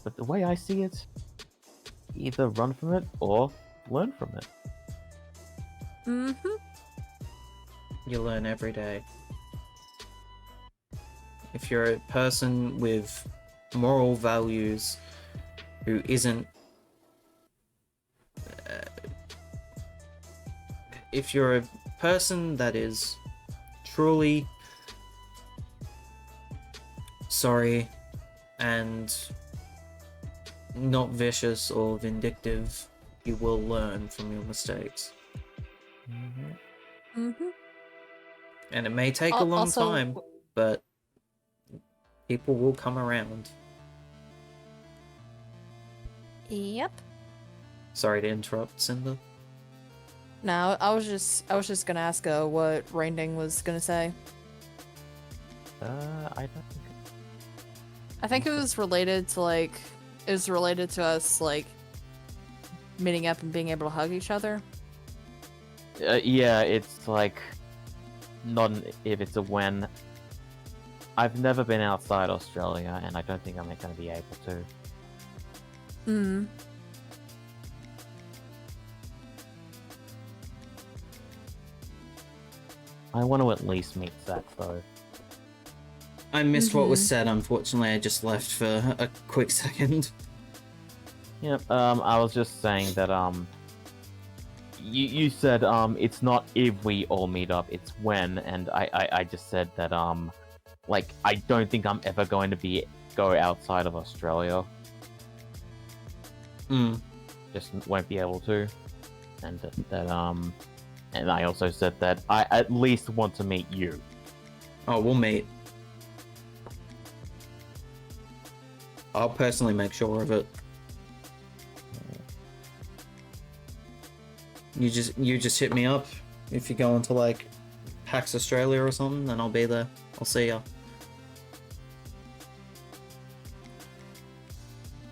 but the way I see it, either run from it or learn from it. Mm-hmm. You learn every day. If you're a person with moral values who isn't... if you're a person that is truly sorry and not vicious or vindictive, you will learn from your mistakes. Mm-hmm. And it may take a long time, but people will come around. Yep. Sorry to interrupt, Cinder. No, I was just gonna ask what RainDing was gonna say. I don't think... I think it was related to us like meeting up and being able to hug each other. Yeah, it's like... not an if, it's a when. I've never been outside Australia, and I don't think I'm going to be able to. Hmm. I want to at least meet Zach, though. I missed what was said, unfortunately. I just left for a quick second. Yep, I was just saying that, you said, it's not if we all meet up, it's when, and I just said that, like, I don't think I'm ever going to go outside of Australia. Just won't be able to. And and I also said that I at least want to meet you. Oh, we'll meet. I'll personally make sure of it. You just hit me up if you go into like PAX Australia or something, then I'll be there. I'll see ya.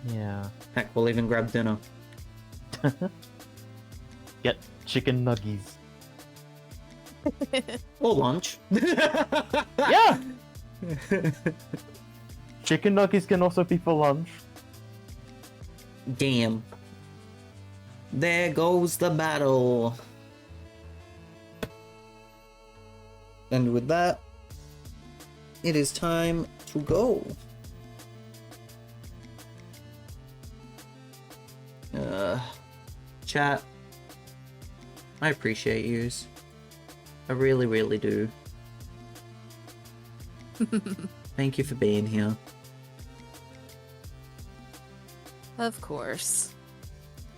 Yeah. Heck, we'll even grab dinner. Get chicken nuggies. Or lunch. Yeah! Chicken nuggies can also be for lunch. Damn. There goes the battle. And with that, it is time to go. Chat, I appreciate yous. I really, really do. Thank you for being here. Of course.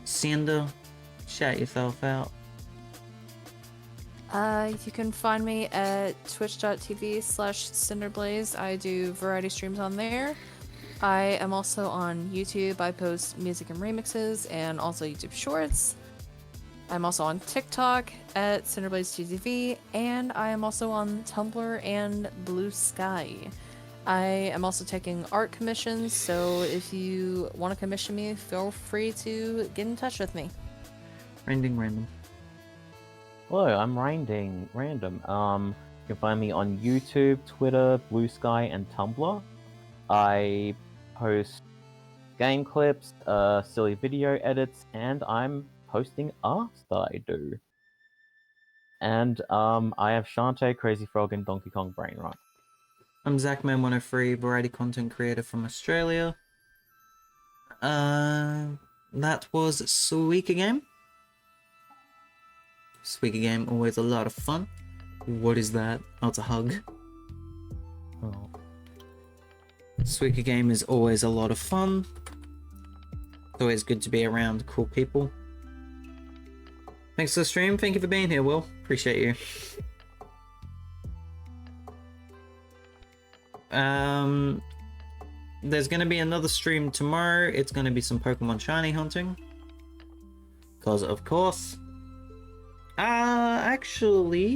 Cinder, shout yourself out. You can find me at twitch.tv/CynderBlaze. I do variety streams on there. I am also on YouTube. I post music and remixes and also YouTube shorts. I'm also on TikTok at CynderBlazeTV, and I am also on Tumblr and Blue Sky. I am also taking art commissions, so if you want to commission me, feel free to get in touch with me. RainDingRandom. Hello, I'm RainDingRandom. You can find me on YouTube, Twitter, Blue Sky, and Tumblr. I post game clips, silly video edits, and I'm posting art that I do. And I have Shantae, Crazy Frog, and Donkey Kong Brain Run. I'm ZachMan103, variety content creator from Australia. That was Suika game. Suika game, always a lot of fun. What is that? Oh, it's a hug. Oh. Suika game is always a lot of fun. It's always good to be around cool people. Thanks for the stream. Thank you for being here, Will. Appreciate you. There's gonna be another stream tomorrow. It's gonna be some Pokemon Shiny hunting. Cause of course. Actually,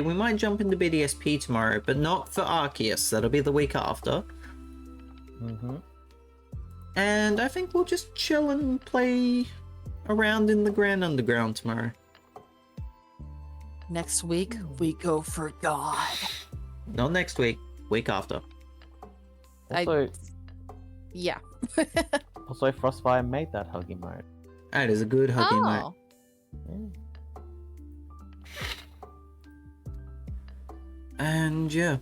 we might jump into BDSP tomorrow, but not for Arceus. That'll be the week after. Mm-hmm. And I think we'll just chill and play around in the Grand Underground tomorrow. Next week, we go for God. Not next week, week after. Also, Yeah. also Frostfire made that huggy mode. That is a good hugging night. Oh. Yeah. And yeah.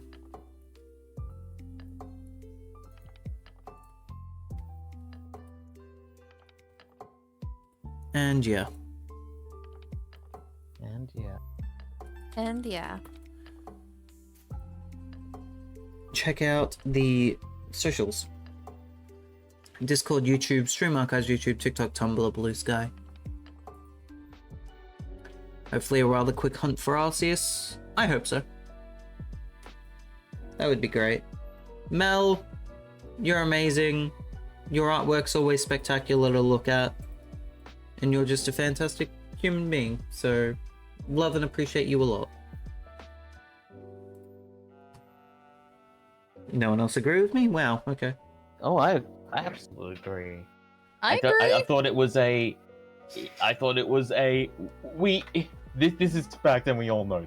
And yeah. And yeah. And yeah. Check out the socials. Discord, YouTube, Stream Archives, YouTube, TikTok, Tumblr, Blue Sky. Hopefully a rather quick hunt for Arceus. I hope so. That would be great. Mel, you're amazing. Your artwork's always spectacular to look at. And you're just a fantastic human being. So, love and appreciate you a lot. No one else agree with me? Wow, okay. Oh, I absolutely agree. I agree. I thought it was a. This is fact, and we all know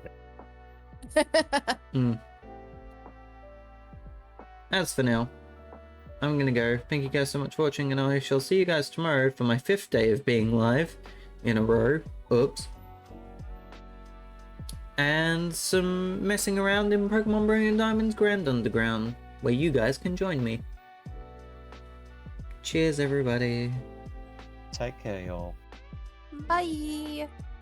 that. As for now, I'm gonna go. Thank you guys so much for watching, and I shall see you guys tomorrow for my 5th day of being live in a row. Oops. And some messing around in Pokemon Brilliant Diamond's Grand Underground, where you guys can join me. Cheers, everybody. Take care, y'all. Bye.